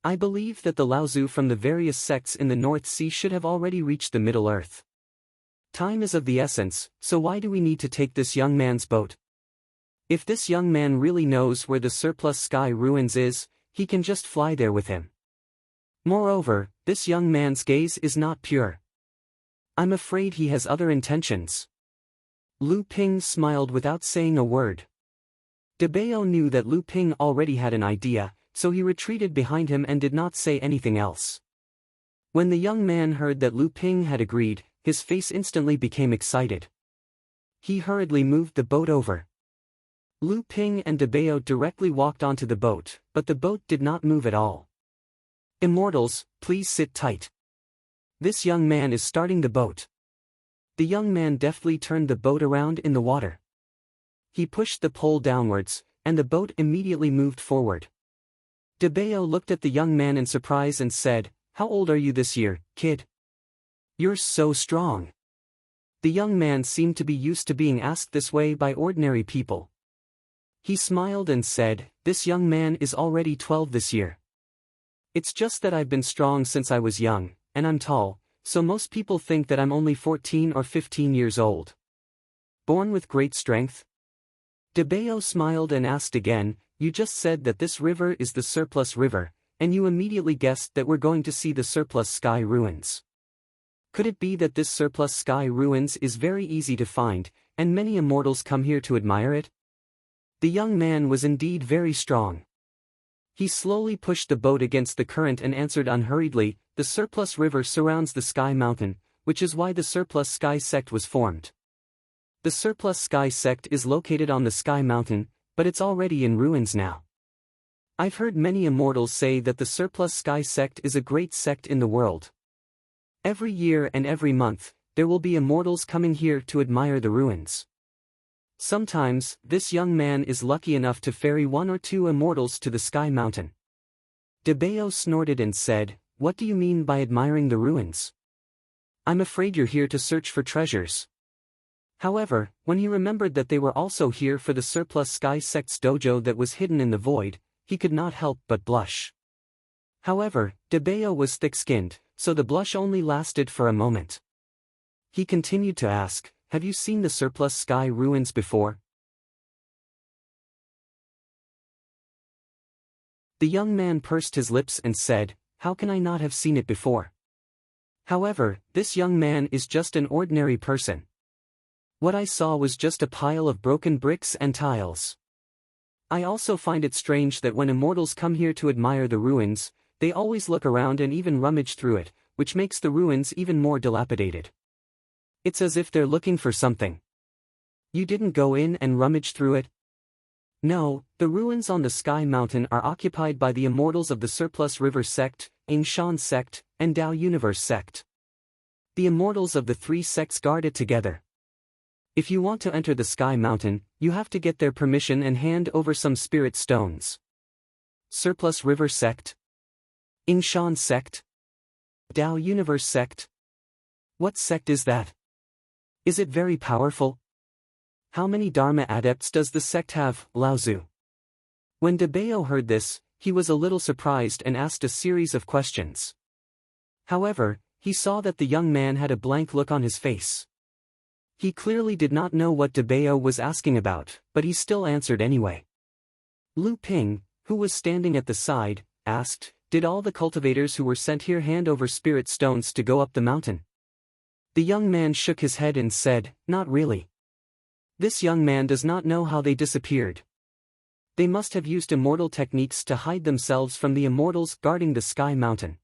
I believe that the Laozu from the various sects in the North Sea should have already reached the Middle Earth. Time is of the essence, so why do we need to take this young man's boat? If this young man really knows where the surplus sky ruins is, he can just fly there with him. Moreover, this young man's gaze is not pure. I'm afraid he has other intentions." Lu Ping smiled without saying a word. De Bao knew that Lu Ping already had an idea, so he retreated behind him and did not say anything else. When the young man heard that Lu Ping had agreed, his face instantly became excited. He hurriedly moved the boat over. Lu Ping and De Bao directly walked onto the boat, but the boat did not move at all. "Immortals, please sit tight. This young man is starting the boat." The young man deftly turned the boat around in the water. He pushed the pole downwards, and the boat immediately moved forward. De Bao looked at the young man in surprise and said, "How old are you this year, kid? You're so strong." The young man seemed to be used to being asked this way by ordinary people. He smiled and said, "This young man is already 12 this year. It's just that I've been strong since I was young, and I'm tall, so most people think that I'm only 14 or 15 years old. Born with great strength?" De Bao smiled and asked again, "You just said that this river is the surplus river, and you immediately guessed that we're going to see the surplus sky ruins. Could it be that this surplus sky ruins is very easy to find, and many immortals come here to admire it?" The young man was indeed very strong. He slowly pushed the boat against the current and answered unhurriedly, "The surplus river surrounds the Sky Mountain, which is why the surplus sky sect was formed. The surplus sky sect is located on the Sky Mountain, but it's already in ruins now. I've heard many immortals say that the surplus sky sect is a great sect in the world. Every year and every month, there will be immortals coming here to admire the ruins. Sometimes, this young man is lucky enough to ferry 1 or 2 immortals to the Sky Mountain." De Bao snorted and said, "What do you mean by admiring the ruins? I'm afraid you're here to search for treasures." However, when he remembered that they were also here for the surplus sky sect's dojo that was hidden in the void, he could not help but blush. However, De Bao was thick-skinned, so the blush only lasted for a moment. He continued to ask, "Have you seen the surplus sky ruins before?" The young man pursed his lips and said, "How can I not have seen it before? However, this young man is just an ordinary person. What I saw was just a pile of broken bricks and tiles. I also find it strange that when immortals come here to admire the ruins, they always look around and even rummage through it, which makes the ruins even more dilapidated. It's as if they're looking for something. You didn't go in and rummage through it?" "No, the ruins on the Sky Mountain are occupied by the immortals of the Surplus River sect, Angshan sect, and Tao Universe sect. The immortals of the 3 sects guard it together." If you want to enter the Sky Mountain, you have to get their permission and hand over some spirit stones. Surplus River Sect? Ingshan Sect? Tao Universe Sect? What sect is that? Is it very powerful? How many Dharma adepts does the sect have, Laozu? When Debao heard this, he was a little surprised and asked a series of questions. However, he saw that the young man had a blank look on his face. He clearly did not know what Debao was asking about, but he still answered anyway. Lu Ping, who was standing at the side, asked, "Did all the cultivators who were sent here hand over spirit stones to go up the mountain?" The young man shook his head and said, "Not really. This young man does not know how they disappeared. They must have used immortal techniques to hide themselves from the immortals guarding the Sky Mountain.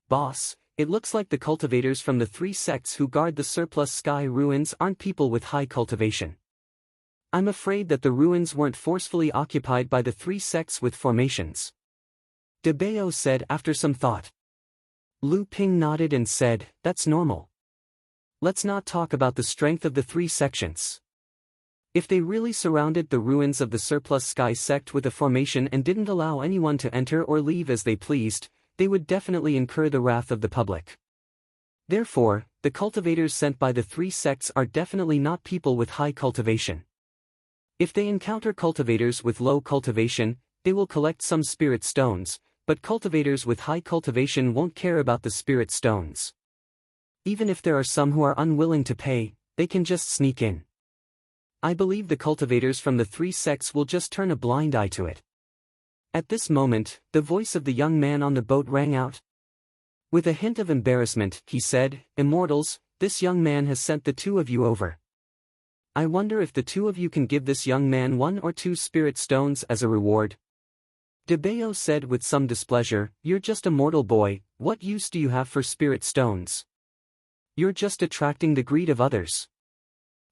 Boss, it looks like the cultivators from the 3 sects who guard the surplus sky ruins aren't people with high cultivation. I'm afraid that the ruins weren't forcefully occupied by the 3 sects with formations." Debao said after some thought. Lu Ping nodded and said, "That's normal. Let's not talk about the strength of the 3 sections. If they really surrounded the ruins of the surplus sky sect with a formation and didn't allow anyone to enter or leave as they pleased, they would definitely incur the wrath of the public. Therefore, the cultivators sent by the 3 sects are definitely not people with high cultivation. If they encounter cultivators with low cultivation, they will collect some spirit stones, but cultivators with high cultivation won't care about the spirit stones. Even if there are some who are unwilling to pay, they can just sneak in. I believe the cultivators from the 3 sects will just turn a blind eye to it." At this moment, the voice of the young man on the boat rang out. With a hint of embarrassment, he said, "Immortals, this young man has sent the 2 of you over. I wonder if the 2 of you can give this young man 1 or 2 spirit stones as a reward." Debao said with some displeasure, "You're just a mortal boy, what use do you have for spirit stones? You're just attracting the greed of others.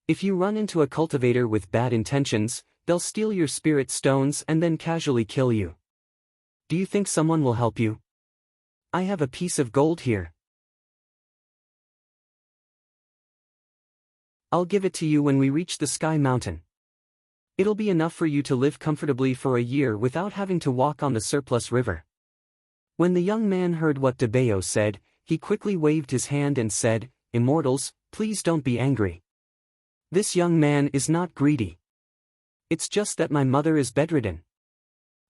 If you run into a cultivator with bad intentions, they'll steal your spirit stones and then casually kill you. Do you think someone will help you? I have a piece of gold here. I'll give it to you when we reach the Sky Mountain. It'll be enough for you to live comfortably for a year without having to walk on the surplus river." When the young man heard what Debao said, he quickly waved his hand and said, "Immortals, please don't be angry. This young man is not greedy. It's just that my mother is bedridden.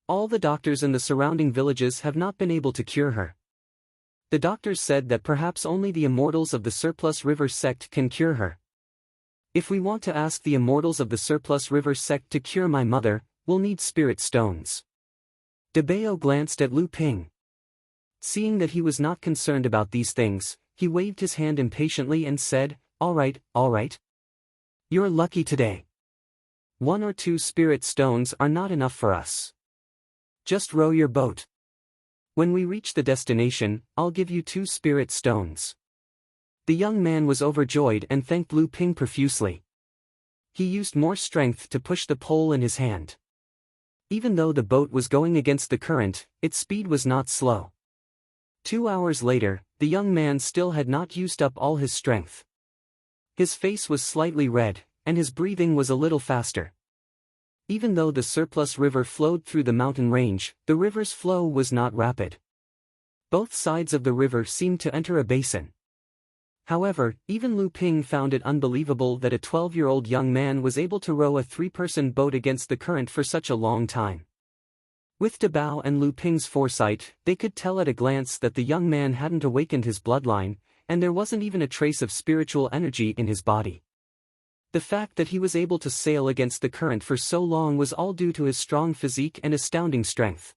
All the doctors in the surrounding villages have not been able to cure her. The doctors said that perhaps only the immortals of the Surplus River sect can cure her. If we want to ask the immortals of the Surplus River sect to cure my mother, we'll need spirit stones." Debao glanced at Lu Ping. Seeing that he was not concerned about these things, he waved his hand impatiently and said, all right. You're lucky today. 1 or 2 spirit stones are not enough for us. Just row your boat. When we reach the destination, I'll give you 2 spirit stones." The young man was overjoyed and thanked Lu Ping profusely. He used more strength to push the pole in his hand. Even though the boat was going against the current, its speed was not slow. 2 hours later, the young man still had not used up all his strength. His face was slightly red, and his breathing was a little faster. Even though the surplus river flowed through the mountain range, the river's flow was not rapid. Both sides of the river seemed to enter a basin. However, even Lu Ping found it unbelievable that a 12-year-old young man was able to row a 3-person boat against the current for such a long time. With Debao and Lu Ping's foresight, they could tell at a glance that the young man hadn't awakened his bloodline, and there wasn't even a trace of spiritual energy in his body. The fact that he was able to sail against the current for so long was all due to his strong physique and astounding strength.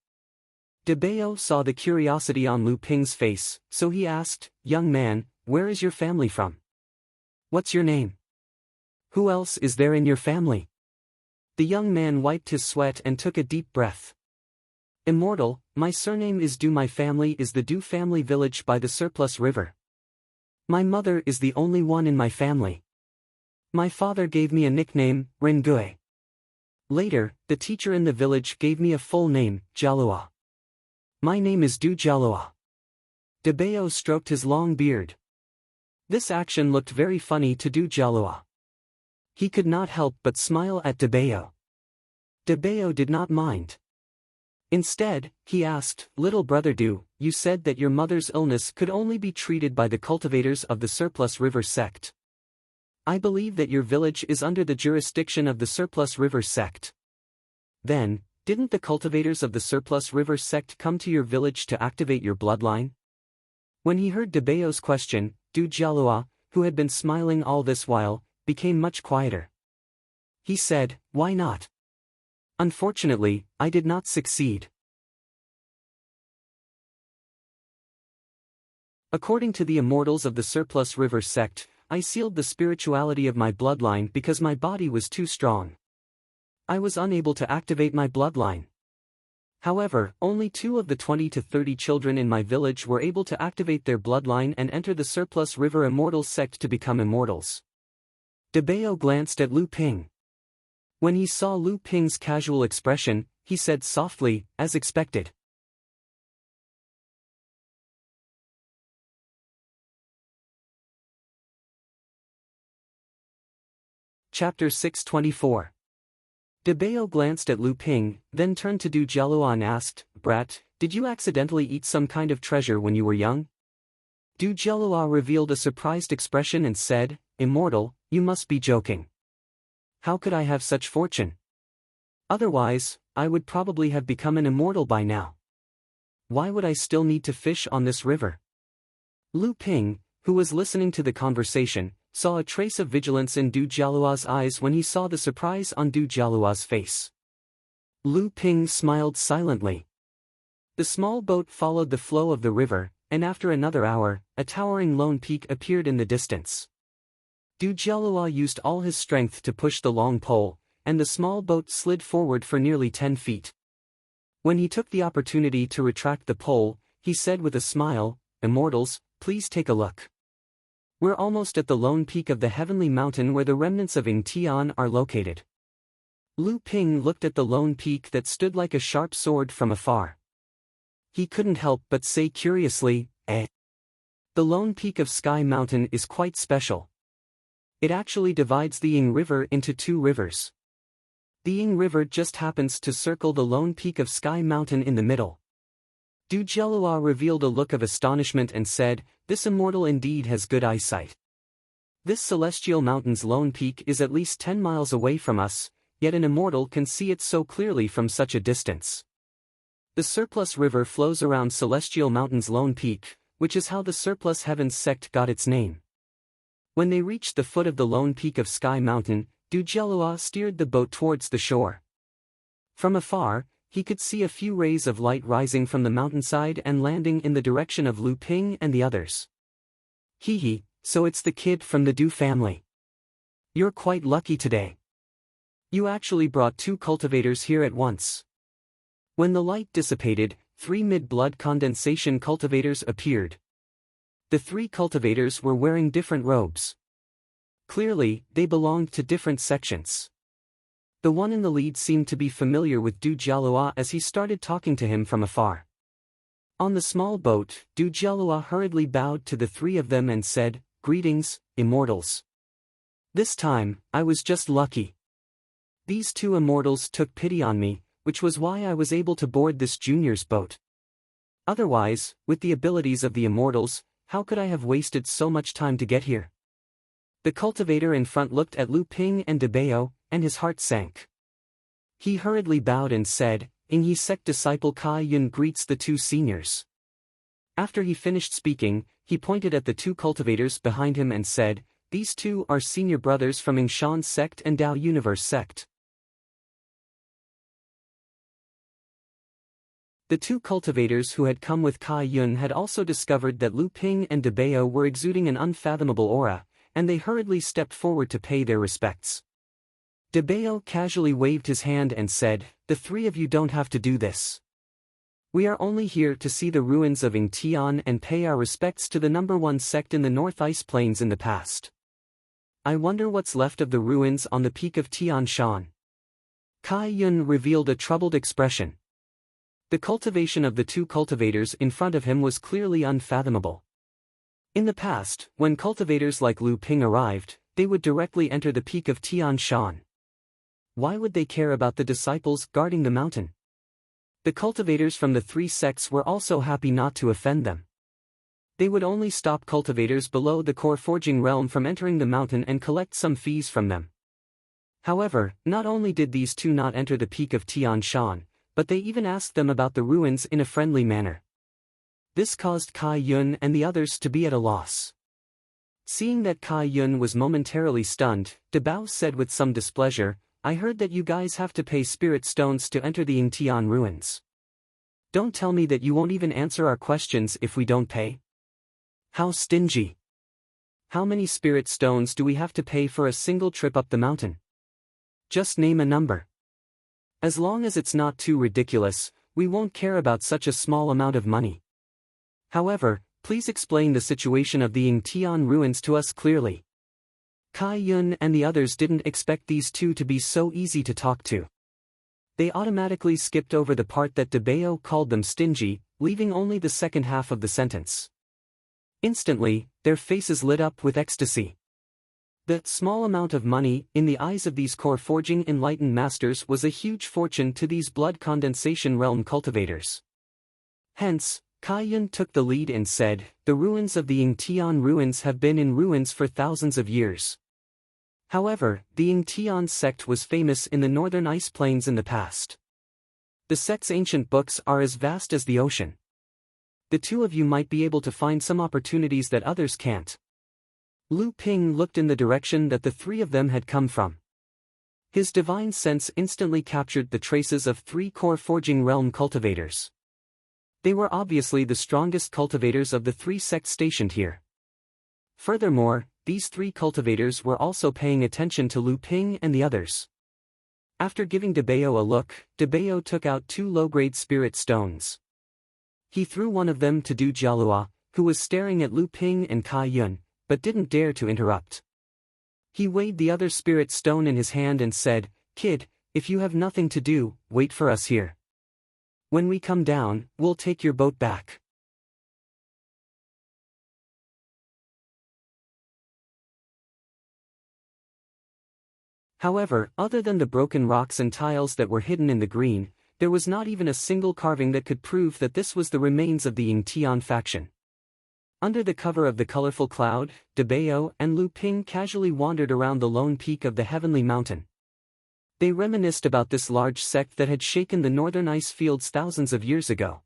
Debao saw the curiosity on Lu Ping's face, so he asked, "Young man, where is your family from? What's your name? Who else is there in your family?" The young man wiped his sweat and took a deep breath. "Immortal, my surname is Du. My family is the Du family village by the Surplus River. My mother is the only one in my family. My father gave me a nickname, Rengui. Later, the teacher in the village gave me a full name, Jalua. My name is Du Jalua." Debao stroked his long beard. This action looked very funny to Du Jalua. He could not help but smile at Debeo. Debeo did not mind. Instead, he asked, "Little brother Du, you said that your mother's illness could only be treated by the cultivators of the Surplus River sect. I believe that your village is under the jurisdiction of the Surplus River sect. Then, didn't the cultivators of the Surplus River sect come to your village to activate your bloodline?" When he heard Debeo's question, Du Jialua, who had been smiling all this while, became much quieter. He said, "Why not? Unfortunately, I did not succeed." According to the immortals of the Surplus River sect, I sealed the spirituality of my bloodline because my body was too strong. I was unable to activate my bloodline. However, only 2 of the 20 to 30 children in my village were able to activate their bloodline and enter the Surplus River Immortals sect to become immortals. Debeo glanced at Lu Ping. When he saw Lu Ping's casual expression, he said softly, as expected. Chapter 624. Debeo glanced at Lu Ping, then turned to Du Jialua and asked, "Brat, did you accidentally eat some kind of treasure when you were young?" Du Jialua revealed a surprised expression and said, "Immortal, you must be joking. How could I have such fortune? Otherwise, I would probably have become an immortal by now. Why would I still need to fish on this river?" Lu Ping, who was listening to the conversation, saw a trace of vigilance in Du Jialua's eyes when he saw the surprise on Du Jialua's face. Lu Ping smiled silently. The small boat followed the flow of the river, and after another hour, a towering lone peak appeared in the distance. Du Jialua used all his strength to push the long pole, and the small boat slid forward for nearly 10 feet. When he took the opportunity to retract the pole, he said with a smile, "Immortals, please take a look. We're almost at the lone peak of the heavenly mountain where the remnants of Ing Tian are located." Lu Ping looked at the lone peak that stood like a sharp sword from afar. He couldn't help but say curiously, "Eh? The lone peak of Sky Mountain is quite special. It actually divides the Ying River into 2 rivers. The Ying River just happens to circle the lone peak of Sky Mountain in the middle." Du Jialua revealed a look of astonishment and said, "This immortal indeed has good eyesight. This celestial mountain's lone peak is at least 10 miles away from us, yet an immortal can see it so clearly from such a distance. The Surplus River flows around Celestial Mountain's lone peak, which is how the Surplus Heavens sect got its name." When they reached the foot of the lone peak of Sky Mountain, Du Jialua steered the boat towards the shore. From afar, he could see a few rays of light rising from the mountainside and landing in the direction of Lu Ping and the others. "Hee, so it's the kid from the Du family. You're quite lucky today. You actually brought 2 cultivators here at once." When the light dissipated, 3 mid-blood condensation cultivators appeared. The 3 cultivators were wearing different robes. Clearly, they belonged to different sections. The one in the lead seemed to be familiar with Du Jialua as he started talking to him from afar. On the small boat, Du Jialua hurriedly bowed to the 3 of them and said, "Greetings, immortals. This time, I was just lucky. These 2 immortals took pity on me, which was why I was able to board this junior's boat. Otherwise, with the abilities of the immortals, how could I have wasted so much time to get here?" The cultivator in front looked at Lu Ping and Debeo, and his heart sank. He hurriedly bowed and said, "Ing He sect disciple Kai Yun greets the 2 seniors." After he finished speaking, he pointed at the 2 cultivators behind him and said, "These 2 are senior brothers from Ing Shan sect and Dao Universe sect." The 2 cultivators who had come with Kai Yun had also discovered that Lu Ping and Debeo were exuding an unfathomable aura, and they hurriedly stepped forward to pay their respects. Debeo casually waved his hand and said, "The 3 of you don't have to do this. We are only here to see the ruins of Ing Tian and pay our respects to the #1 sect in the North Ice Plains in the past. I wonder what's left of the ruins on the peak of Tian Shan." Kai Yun revealed a troubled expression. The cultivation of the 2 cultivators in front of him was clearly unfathomable. In the past, when cultivators like Lu Ping arrived, they would directly enter the peak of Tian Shan. Why would they care about the disciples guarding the mountain? The cultivators from the three sects were also happy not to offend them. They would only stop cultivators below the core forging realm from entering the mountain and collect some fees from them. However, not only did these two not enter the peak of Tian Shan, but they even asked them about the ruins in a friendly manner. This caused Kai Yun and the others to be at a loss. Seeing that Kai Yun was momentarily stunned, De Bao said with some displeasure, "I heard that you guys have to pay spirit stones to enter the Yingtian ruins. Don't tell me that you won't even answer our questions if we don't pay? How stingy! How many spirit stones do we have to pay for a single trip up the mountain? Just name a number. As long as it's not too ridiculous, we won't care about such a small amount of money. However, please explain the situation of the Yingtian ruins to us clearly." Kai Yun and the others didn't expect these two to be so easy to talk to. They automatically skipped over the part that De Bao called them stingy, leaving only the second half of the sentence. Instantly, their faces lit up with ecstasy. The small amount of money, in the eyes of these core forging enlightened masters, was a huge fortune to these blood condensation realm cultivators. Hence, Kai Yun took the lead and said, "The ruins of the Yingtian ruins have been in ruins for thousands of years. However, the Yingtian sect was famous in the northern ice plains in the past. The sect's ancient books are as vast as the ocean. The two of you might be able to find some opportunities that others can't." Lu Ping looked in the direction that the three of them had come from. His divine sense instantly captured the traces of three core forging realm cultivators. They were obviously the strongest cultivators of the three sects stationed here. Furthermore, these three cultivators were also paying attention to Lu Ping and the others. After giving De Bao a look, De Bao took out two low-grade spirit stones. He threw one of them to Du Jialua, who was staring at Lu Ping and Kai Yun, but didn't dare to interrupt. He weighed the other spirit stone in his hand and said, "Kid, if you have nothing to do, wait for us here. When we come down, we'll take your boat back." However, other than the broken rocks and tiles that were hidden in the green, there was not even a single carving that could prove that this was the remains of the Yingtian faction. Under the cover of the colorful cloud, De Bao and Lu Ping casually wandered around the lone peak of the heavenly mountain. They reminisced about this large sect that had shaken the northern ice fields thousands of years ago.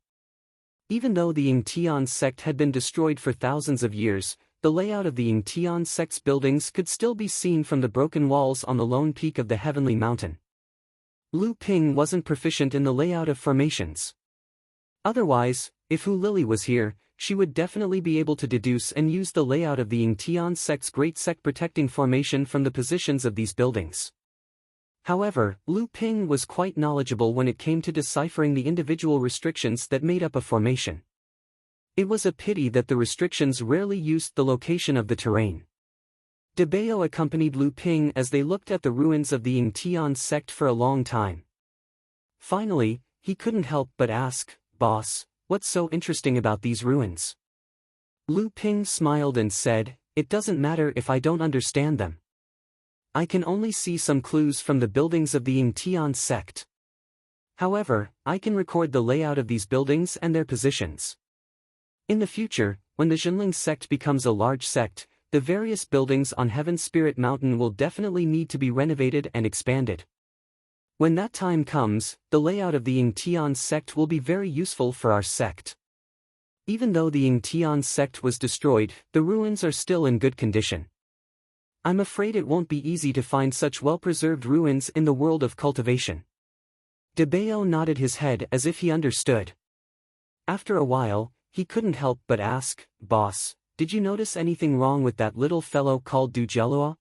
Even though the Yingtian sect had been destroyed for thousands of years, the layout of the Yingtian sect's buildings could still be seen from the broken walls on the lone peak of the heavenly mountain. Lu Ping wasn't proficient in the layout of formations. Otherwise, if Hu Lily was here, she would definitely be able to deduce and use the layout of the Yingtian sect's great sect protecting formation from the positions of these buildings. However, Lu Ping was quite knowledgeable when it came to deciphering the individual restrictions that made up a formation. It was a pity that the restrictions rarely used the location of the terrain. De Bao accompanied Lu Ping as they looked at the ruins of the Yingtian sect for a long time. Finally, he couldn't help but ask, "Boss, what's so interesting about these ruins?" Lu Ping smiled and said, "It doesn't matter if I don't understand them. I can only see some clues from the buildings of the Yingtian sect. However, I can record the layout of these buildings and their positions. In the future, when the Zhenling sect becomes a large sect, the various buildings on Heaven's Spirit Mountain will definitely need to be renovated and expanded. When that time comes, the layout of the Yingtian sect will be very useful for our sect. Even though the Yingtian sect was destroyed, the ruins are still in good condition. I'm afraid it won't be easy to find such well-preserved ruins in the world of cultivation." De Bao nodded his head as if he understood. After a while, he couldn't help but ask, "Boss, did you notice anything wrong with that little fellow called Du Jialua?"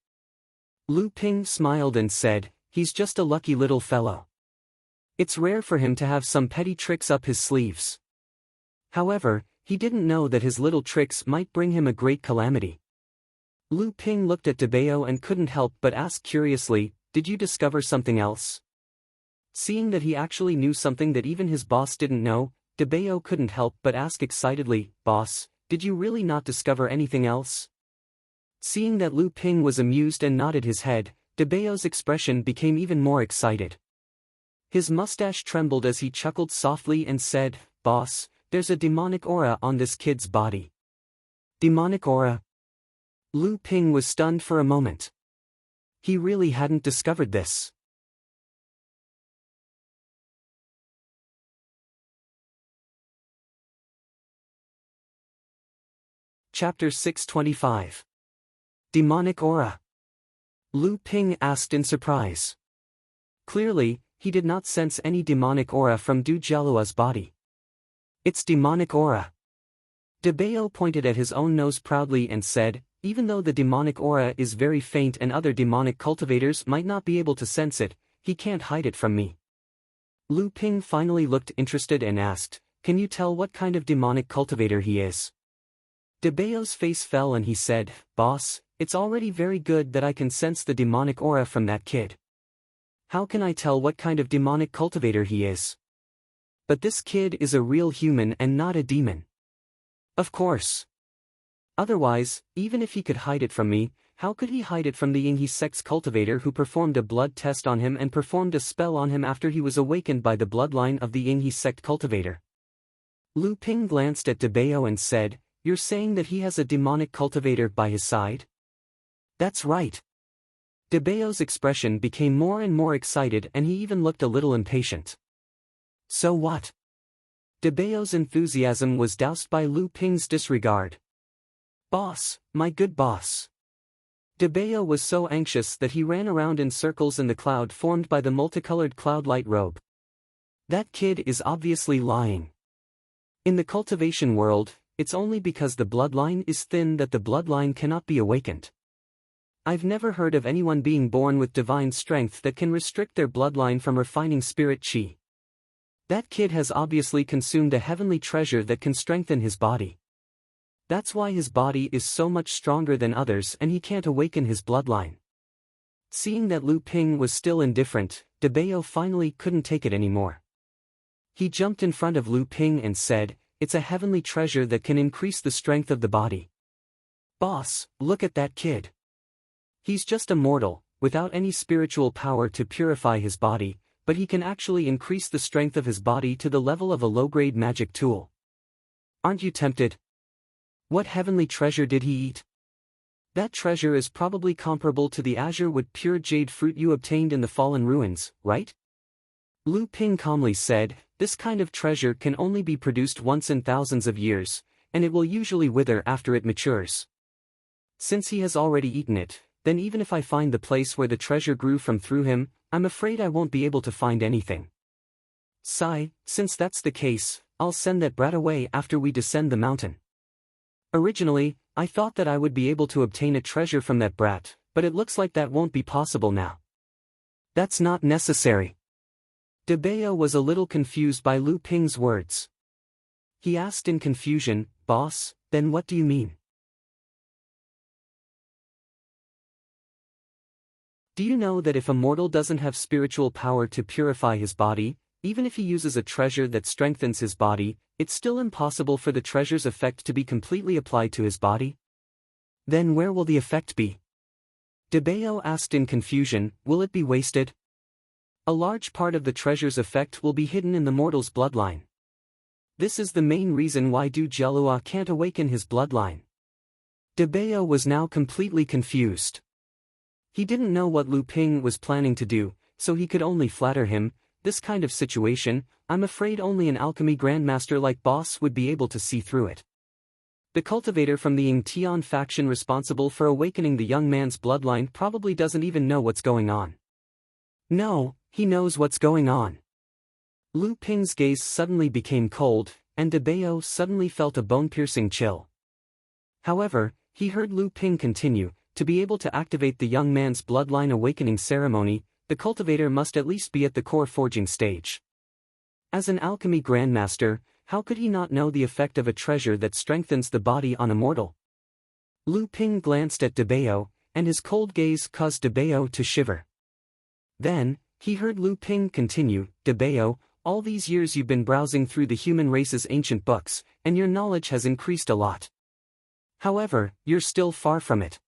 Lu Ping smiled and said, "He's just a lucky little fellow. It's rare for him to have some petty tricks up his sleeves." However, he didn't know that his little tricks might bring him a great calamity. Lu Ping looked at De Bao and couldn't help but ask curiously, "Did you discover something else?" Seeing that he actually knew something that even his boss didn't know, De Bao couldn't help but ask excitedly, "Boss, did you really not discover anything else?" Seeing that Lu Ping was amused and nodded his head, DeBayo's expression became even more excited. His mustache trembled as he chuckled softly and said, "Boss, there's a demonic aura on this kid's body." Demonic aura? Lu Ping was stunned for a moment. He really hadn't discovered this. Chapter 625. Demonic aura. Lu Ping asked in surprise. Clearly, he did not sense any demonic aura from Du Jialua's body. It's demonic aura. DeBayo pointed at his own nose proudly and said, "Even though the demonic aura is very faint and other demonic cultivators might not be able to sense it, he can't hide it from me." Lu Ping finally looked interested and asked, "Can you tell what kind of demonic cultivator he is?" DeBayo's face fell and he said, "Boss, it's already very good that I can sense the demonic aura from that kid. How can I tell what kind of demonic cultivator he is? But this kid is a real human and not a demon." "Of course. Otherwise, even if he could hide it from me, how could he hide it from the Yinghe sect's cultivator who performed a blood test on him and performed a spell on him after he was awakened by the bloodline of the Yinghe sect cultivator?" Lu Ping glanced at DeBayo and said, "You're saying that he has a demonic cultivator by his side?" "That's right." DeBayo's expression became more and more excited and he even looked a little impatient. "So what?" DeBayo's enthusiasm was doused by Lu Ping's disregard. "Boss, my good boss." DeBayo was so anxious that he ran around in circles in the cloud formed by the multicolored cloud light robe. "That kid is obviously lying. In the cultivation world, it's only because the bloodline is thin that the bloodline cannot be awakened. I've never heard of anyone being born with divine strength that can restrict their bloodline from refining spirit chi. That kid has obviously consumed a heavenly treasure that can strengthen his body. That's why his body is so much stronger than others and he can't awaken his bloodline." Seeing that Lu Ping was still indifferent, DeBayo finally couldn't take it anymore. He jumped in front of Lu Ping and said, "It's a heavenly treasure that can increase the strength of the body. Boss, look at that kid. He's just a mortal, without any spiritual power to purify his body, but he can actually increase the strength of his body to the level of a low-grade magic tool. Aren't you tempted? What heavenly treasure did he eat? That treasure is probably comparable to the azure wood pure jade fruit you obtained in the fallen ruins, right?" Lu Ping calmly said, "This kind of treasure can only be produced once in thousands of years, and it will usually wither after it matures. Since he has already eaten it, then even if I find the place where the treasure grew from through him, I'm afraid I won't be able to find anything. Sigh, since that's the case, I'll send that brat away after we descend the mountain. Originally, I thought that I would be able to obtain a treasure from that brat, but it looks like that won't be possible now." "That's not necessary." DeBayo was a little confused by Lu Ping's words. He asked in confusion, "Boss, then what do you mean?" "Do you know that if a mortal doesn't have spiritual power to purify his body, even if he uses a treasure that strengthens his body, it's still impossible for the treasure's effect to be completely applied to his body?" "Then where will the effect be?" DeBayo asked in confusion, "Will it be wasted?" "A large part of the treasure's effect will be hidden in the mortal's bloodline. This is the main reason why Du Jialua can't awaken his bloodline." DeBayo was now completely confused. He didn't know what Lu Ping was planning to do, so he could only flatter him. "This kind of situation, I'm afraid only an alchemy grandmaster like Boss would be able to see through it. The cultivator from the Yingtian faction responsible for awakening the young man's bloodline probably doesn't even know what's going on." "No, he knows what's going on." Lu Ping's gaze suddenly became cold, and DeBayo suddenly felt a bone-piercing chill. However, he heard Lu Ping continue, "To be able to activate the young man's bloodline awakening ceremony, the cultivator must at least be at the core forging stage. As an alchemy grandmaster, how could he not know the effect of a treasure that strengthens the body on a mortal?" Lu Ping glanced at DeBayo, and his cold gaze caused DeBayo to shiver. Then, he heard Lu Ping continue, "DeBayo, all these years you've been browsing through the human race's ancient books, and your knowledge has increased a lot. However, you're still far from it.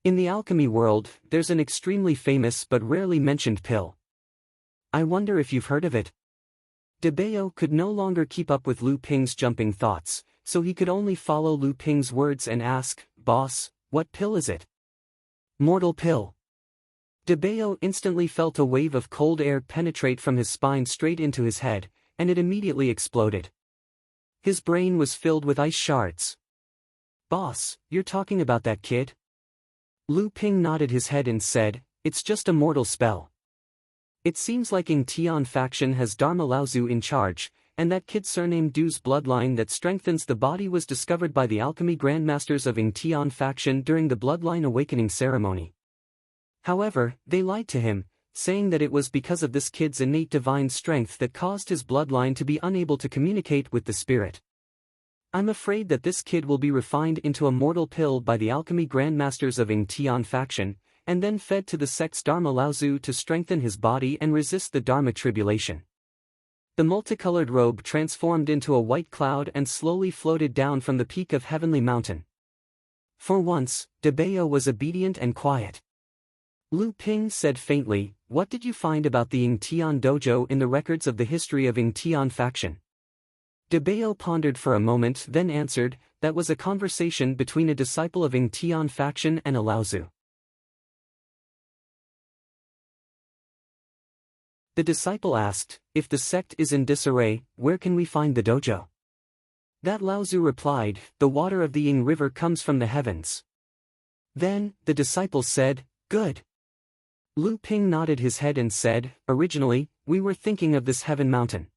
In the alchemy world, there's an extremely famous but rarely mentioned pill. I wonder if you've heard of it. De Bao could no longer keep up with Lu Ping's jumping thoughts, so he could only follow Lu Ping's words and ask, "Boss, what pill is it?" "Mortal pill." De Bao instantly felt a wave of cold air penetrate from his spine straight into his head, and it immediately exploded. His brain was filled with ice shards. "Boss, you're talking about that kid?" Lu Ping nodded his head and said, "It's just a mortal spell. It seems like Ying Tian faction has Dharma Laozu in charge, and that kid surnamed Du's bloodline that strengthens the body was discovered by the alchemy grandmasters of Ying Tian faction during the bloodline awakening ceremony. However, they lied to him, saying that it was because of this kid's innate divine strength that caused his bloodline to be unable to communicate with the spirit. I'm afraid that this kid will be refined into a mortal pill by the alchemy grandmasters of Ying Tian faction, and then fed to the sect's Dharma Laozu to strengthen his body and resist the Dharma tribulation." The multicolored robe transformed into a white cloud and slowly floated down from the peak of Heavenly Mountain. For once, De Bao was obedient and quiet. Lu Ping said faintly, "What did you find about the Ying Tian dojo in the records of the history of Ying Tian faction?" De Bao pondered for a moment then answered, "That was a conversation between a disciple of Ying Tian faction and a Laozu. The disciple asked, 'If the sect is in disarray, where can we find the dojo?' That Laozu replied, 'The water of the Ying River comes from the heavens.' Then, the disciple said, 'Good.' Lu Ping nodded his head and said, 'Originally, we were thinking of this Heaven Mountain.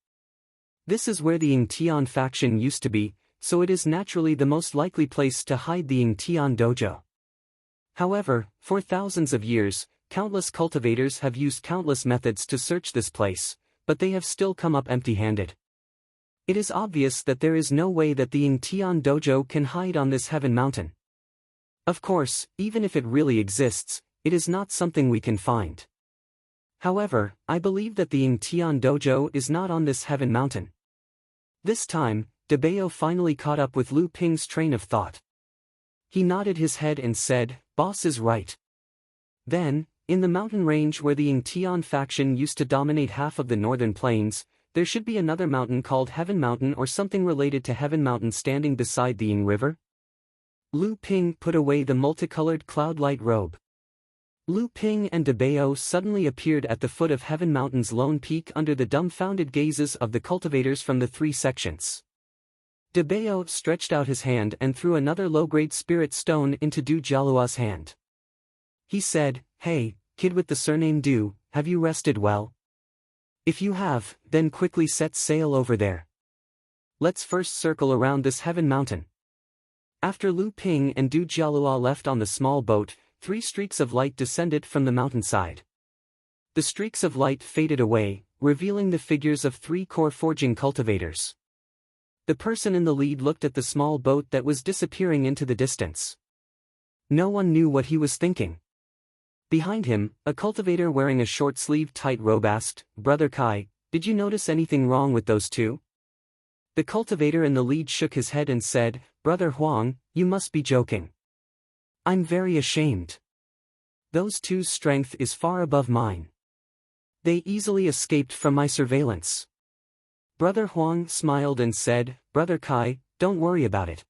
This is where the Ying Tian faction used to be, so it is naturally the most likely place to hide the Ying Tian dojo. However, for thousands of years, countless cultivators have used countless methods to search this place, but they have still come up empty-handed. It is obvious that there is no way that the Ying Tian dojo can hide on this Heaven Mountain. Of course, even if it really exists, it is not something we can find. However, I believe that the Ying Tian dojo is not on this Heaven Mountain." This time, De Bao finally caught up with Lu Ping's train of thought. He nodded his head and said, "Boss is right." Then, in the mountain range where the Ying Tian faction used to dominate half of the northern plains, there should be another mountain called Heaven Mountain or something related to Heaven Mountain standing beside the Ying River. Lu Ping put away the multicolored cloud-light robe. Lu Ping and De Bao suddenly appeared at the foot of Heaven Mountain's lone peak under the dumbfounded gazes of the cultivators from the three sections. De Bao stretched out his hand and threw another low-grade spirit stone into Du Jialua's hand. He said, "Hey, kid with the surname Du, have you rested well? If you have, then quickly set sail over there. Let's first circle around this Heaven Mountain." After Lu Ping and Du Jialua left on the small boat, 3 streaks of light descended from the mountainside. The streaks of light faded away, revealing the figures of 3 core forging cultivators. The person in the lead looked at the small boat that was disappearing into the distance. No one knew what he was thinking. Behind him, a cultivator wearing a short-sleeved tight robe asked, "Brother Kai, did you notice anything wrong with those 2? The cultivator in the lead shook his head and said, "Brother Huang, you must be joking. I'm very ashamed. Those 2's strength is far above mine. They easily escaped from my surveillance." Brother Huang smiled and said, "Brother Kai, don't worry about it.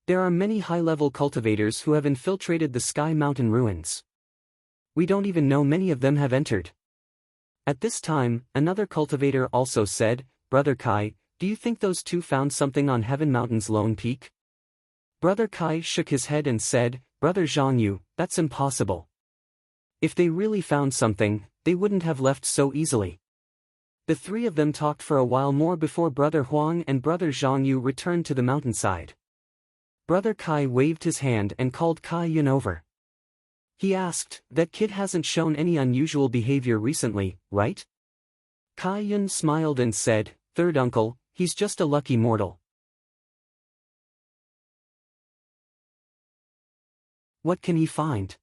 There are many high-level cultivators who have infiltrated the Sky Mountain ruins. We don't even know many of them have entered." At this time, another cultivator also said, "Brother Kai, do you think those 2 found something on Heaven Mountain's lone peak?" Brother Kai shook his head and said, "Brother Zhangyu, that's impossible. If they really found something, they wouldn't have left so easily." The 3 of them talked for a while more before Brother Huang and Brother Zhangyu returned to the mountainside. Brother Kai waved his hand and called Kai Yun over. He asked, "That kid hasn't shown any unusual behavior recently, right?" Kai Yun smiled and said, "Third uncle, he's just a lucky mortal." What can he find?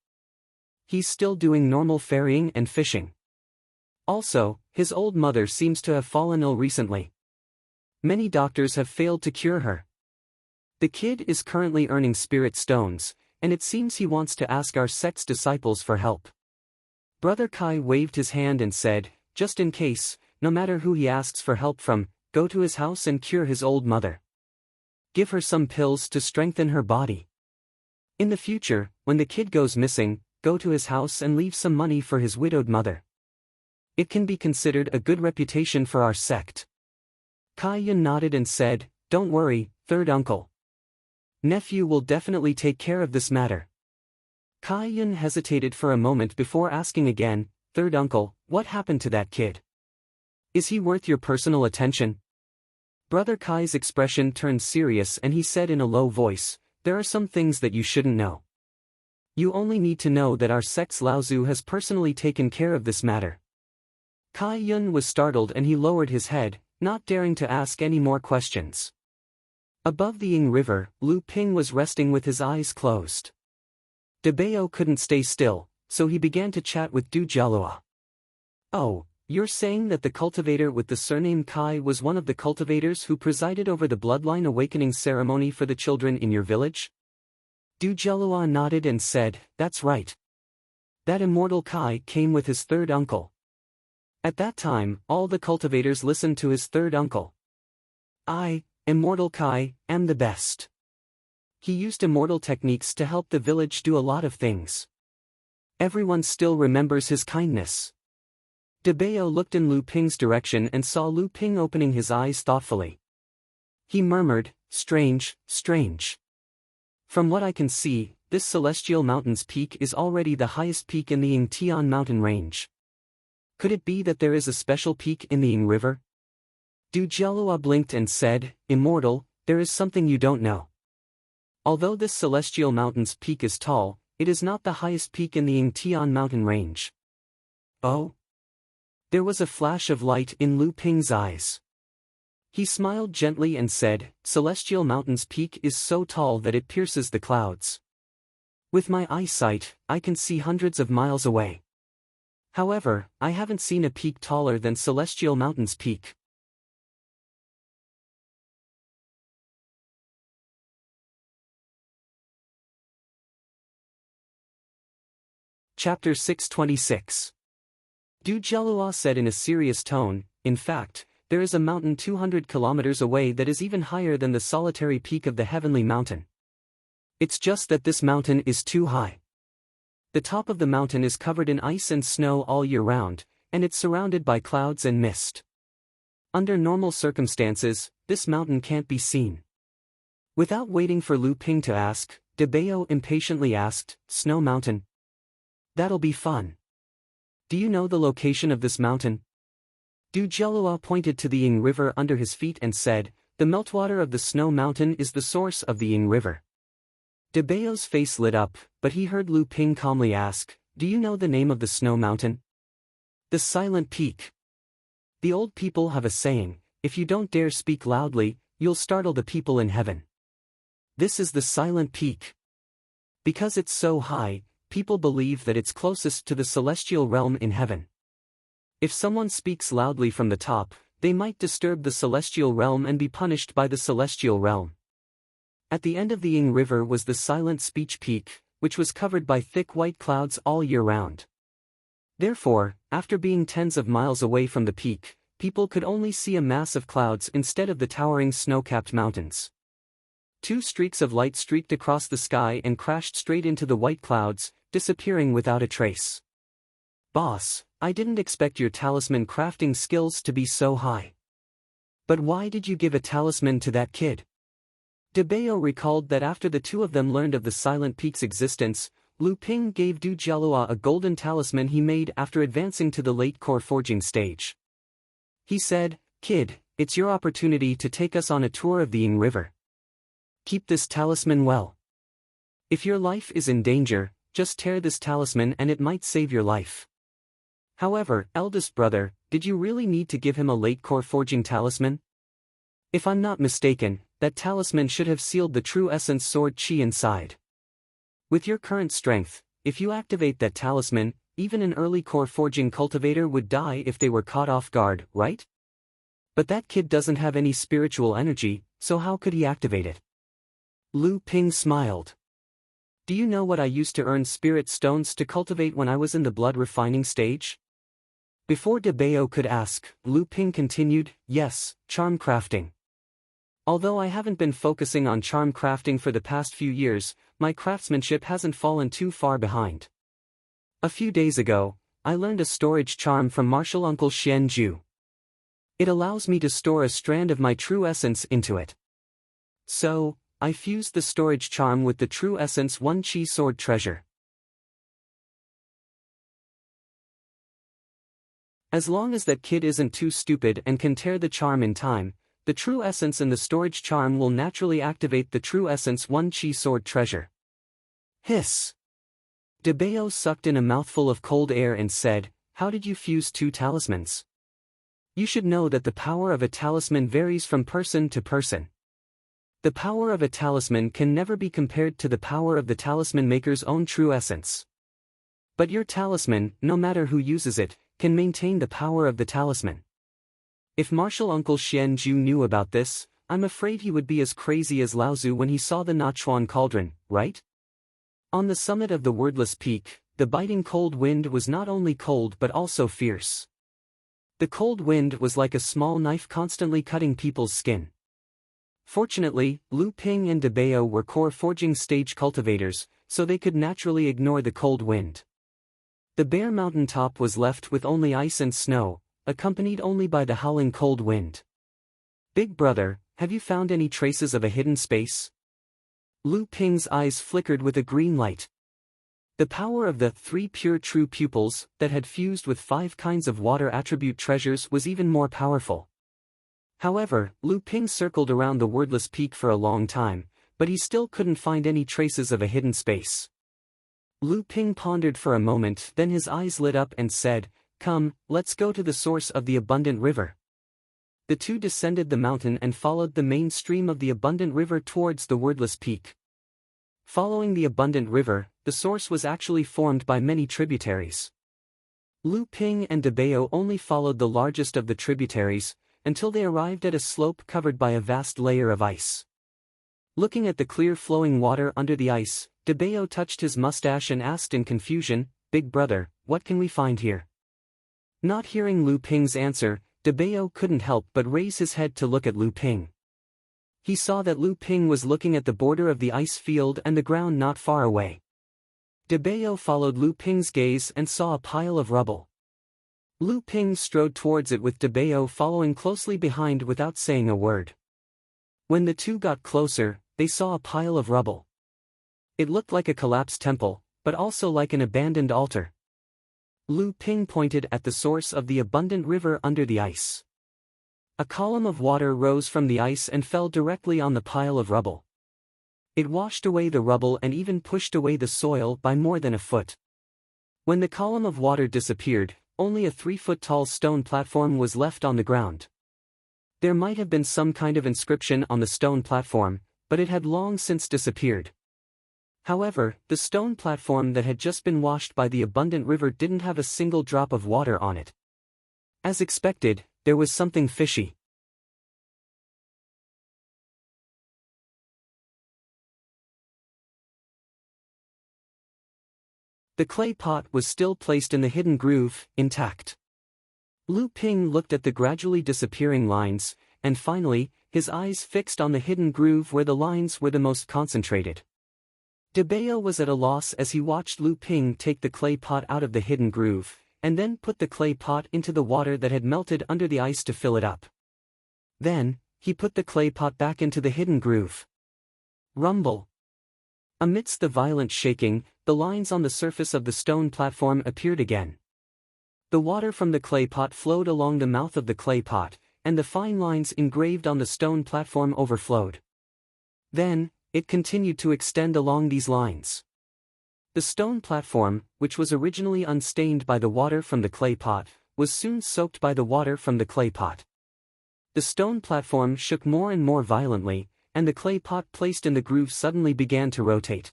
He's still doing normal ferrying and fishing. Also, his old mother seems to have fallen ill recently. Many doctors have failed to cure her. The kid is currently earning spirit stones, and it seems he wants to ask our sect's disciples for help. Brother Kai waved his hand and said, just in case, no matter who he asks for help from, go to his house and cure his old mother. Give her some pills to strengthen her body. In the future, when the kid goes missing, go to his house and leave some money for his widowed mother. It can be considered a good reputation for our sect. Kai Yun nodded and said, don't worry, third uncle. Nephew will definitely take care of this matter. Kai Yun hesitated for a moment before asking again, third uncle, what happened to that kid? Is he worth your personal attention? Brother Kai's expression turned serious and he said in a low voice, there are some things that you shouldn't know. You only need to know that our sect's Laozu has personally taken care of this matter. Kai Yun was startled and he lowered his head, not daring to ask any more questions. Above the Ying River, Lu Ping was resting with his eyes closed. De Bao couldn't stay still, so he began to chat with Du Jialua. Oh, you're saying that the cultivator with the surname Kai was one of the cultivators who presided over the bloodline awakening ceremony for the children in your village? Du Jialua nodded and said, that's right. That immortal Kai came with his third uncle. At that time, all the cultivators listened to his third uncle. I, Immortal Kai, am the best. He used immortal techniques to help the village do a lot of things. Everyone still remembers his kindness. De Bao looked in Lu Ping's direction and saw Lu Ping opening his eyes thoughtfully. He murmured, strange, strange. From what I can see, this Celestial Mountain's peak is already the highest peak in the Yingtian mountain range. Could it be that there is a special peak in the Ying River? Du Jialua blinked and said, Immortal, there is something you don't know. Although this Celestial Mountain's peak is tall, it is not the highest peak in the Yingtian mountain range. Oh? There was a flash of light in Lu Ping's eyes. He smiled gently and said, Celestial Mountain's peak is so tall that it pierces the clouds. With my eyesight, I can see hundreds of miles away. However, I haven't seen a peak taller than Celestial Mountain's peak. Chapter 626. Du Jialua said in a serious tone, in fact, there is a mountain 200 kilometers away that is even higher than the solitary peak of the Heavenly Mountain. It's just that this mountain is too high. The top of the mountain is covered in ice and snow all year round, and it's surrounded by clouds and mist. Under normal circumstances, this mountain can't be seen. Without waiting for Lu Ping to ask, De Bao impatiently asked, Snow Mountain? That'll be fun. Do you know the location of this mountain? Du Jialua pointed to the Ying River under his feet and said, the meltwater of the Snow Mountain is the source of the Ying River. De Bao's face lit up, but he heard Lu Ping calmly ask, do you know the name of the Snow Mountain? The Silent Peak. The old people have a saying, if you don't dare speak loudly, you'll startle the people in heaven. This is the Silent Peak. Because it's so high, people believe that it's closest to the celestial realm in heaven. If someone speaks loudly from the top, they might disturb the celestial realm and be punished by the celestial realm. At the end of the Ying River was the Silent Speech Peak, which was covered by thick white clouds all year round. Therefore, after being tens of miles away from the peak, people could only see a mass of clouds instead of the towering snow-capped mountains. Two streaks of light streaked across the sky and crashed straight into the white clouds, disappearing without a trace. Boss, I didn't expect your talisman crafting skills to be so high. But why did you give a talisman to that kid? De Bao recalled that after the two of them learned of the Silent Peak's existence, Lu Ping gave Du Jialua a golden talisman he made after advancing to the late core forging stage. He said, Kid, it's your opportunity to take us on a tour of the Ying River. Keep this talisman well. If your life is in danger, just tear this talisman and it might save your life. However, eldest brother, did you really need to give him a late core forging talisman? If I'm not mistaken, that talisman should have sealed the true essence sword chi inside. With your current strength, if you activate that talisman, even an early core forging cultivator would die if they were caught off guard, right? But that kid doesn't have any spiritual energy, so how could he activate it? Lu Ping smiled. Do you know what I used to earn spirit stones to cultivate when I was in the blood refining stage? Before DeBeo could ask, Lu Ping continued, yes, charm crafting. Although I haven't been focusing on charm crafting for the past few years, my craftsmanship hasn't fallen too far behind. A few days ago, I learned a storage charm from martial uncle Xian Ju. It allows me to store a strand of my true essence into it. So, I fused the storage charm with the true essence 1 Chi sword treasure. As long as that kid isn't too stupid and can tear the charm in time, the true essence in the storage charm will naturally activate the true essence 1 Chi sword treasure. Hiss! DeBeo sucked in a mouthful of cold air and said, how did you fuse 2 talismans? You should know that the power of a talisman varies from person to person. The power of a talisman can never be compared to the power of the talisman maker's own true essence. But your talisman, no matter who uses it, can maintain the power of the talisman. If martial uncle Xian Ju knew about this, I'm afraid he would be as crazy as Lao Tzu when he saw the Nachuan cauldron, right? On the summit of the wordless peak, the biting cold wind was not only cold but also fierce. The cold wind was like a small knife constantly cutting people's skin. Fortunately, Lu Ping and DeBeo were core forging stage cultivators, so they could naturally ignore the cold wind. The bare mountaintop was left with only ice and snow, accompanied only by the howling cold wind. Big brother, have you found any traces of a hidden space? Lu Ping's eyes flickered with a green light. The power of the 3 pure true pupils that had fused with 5 kinds of water attribute treasures was even more powerful. However, Lu Ping circled around the wordless peak for a long time, but he still couldn't find any traces of a hidden space. Lu Ping pondered for a moment, then his eyes lit up and said, come, let's go to the source of the abundant river. The two descended the mountain and followed the main stream of the abundant river towards the wordless peak. Following the abundant river, the source was actually formed by many tributaries. Lu Ping and DeBeo only followed the largest of the tributaries, until they arrived at a slope covered by a vast layer of ice. Looking at the clear flowing water under the ice, DeBeo touched his mustache and asked in confusion, Big brother, what can we find here? Not hearing Lu Ping's answer, DeBeo couldn't help but raise his head to look at Lu Ping. He saw that Lu Ping was looking at the border of the ice field and the ground not far away. DeBeo followed Lu Ping's gaze and saw a pile of rubble. Lu Ping strode towards it with DeBeo following closely behind without saying a word. When the two got closer, they saw a pile of rubble. It looked like a collapsed temple, but also like an abandoned altar. Lu Ping pointed at the source of the abundant river under the ice. A column of water rose from the ice and fell directly on the pile of rubble. It washed away the rubble and even pushed away the soil by more than a foot. When the column of water disappeared, only a 3-foot-tall stone platform was left on the ground. There might have been some kind of inscription on the stone platform, but it had long since disappeared. However, the stone platform that had just been washed by the abundant river didn't have a single drop of water on it. As expected, there was something fishy. The clay pot was still placed in the hidden groove, intact. Lu Ping looked at the gradually disappearing lines, and finally, his eyes fixed on the hidden groove where the lines were the most concentrated. DeBeo was at a loss as he watched Lu Ping take the clay pot out of the hidden groove, and then put the clay pot into the water that had melted under the ice to fill it up. Then, he put the clay pot back into the hidden groove. Rumble. Amidst the violent shaking, the lines on the surface of the stone platform appeared again. The water from the clay pot flowed along the mouth of the clay pot, and the fine lines engraved on the stone platform overflowed. Then, it continued to extend along these lines. The stone platform, which was originally unstained by the water from the clay pot, was soon soaked by the water from the clay pot. The stone platform shook more and more violently, and the clay pot placed in the groove suddenly began to rotate.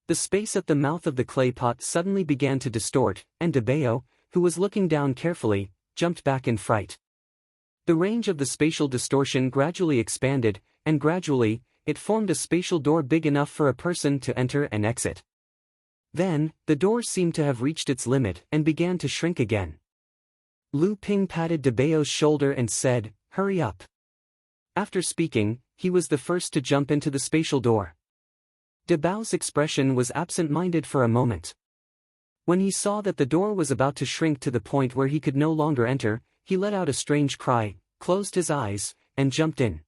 The space at the mouth of the clay pot suddenly began to distort, and DeBeo, who was looking down carefully, jumped back in fright. The range of the spatial distortion gradually expanded, and gradually, it formed a spatial door big enough for a person to enter and exit. Then, the door seemed to have reached its limit and began to shrink again. Lu Ping patted De Bao's shoulder and said, "Hurry up." After speaking, he was the first to jump into the spatial door. De Bao's expression was absent-minded for a moment. When he saw that the door was about to shrink to the point where he could no longer enter, he let out a strange cry, closed his eyes, and jumped in.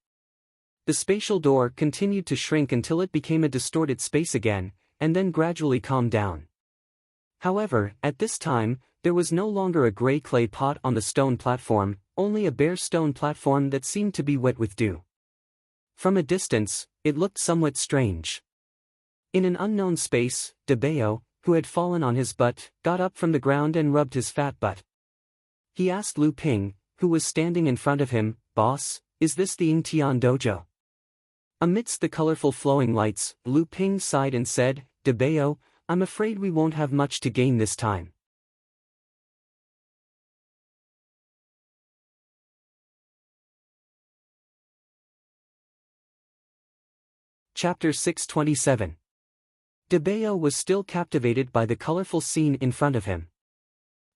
The spatial door continued to shrink until it became a distorted space again, and then gradually calmed down. However, at this time, there was no longer a gray clay pot on the stone platform, only a bare stone platform that seemed to be wet with dew. From a distance, it looked somewhat strange. In an unknown space, De Bao, who had fallen on his butt, got up from the ground and rubbed his fat butt. He asked Lu Ping, who was standing in front of him, "Boss, is this the Yingtian dojo?" Amidst the colorful flowing lights, Lu Ping sighed and said, "De Bao, I'm afraid we won't have much to gain this time." Chapter 627. De Bao was still captivated by the colorful scene in front of him.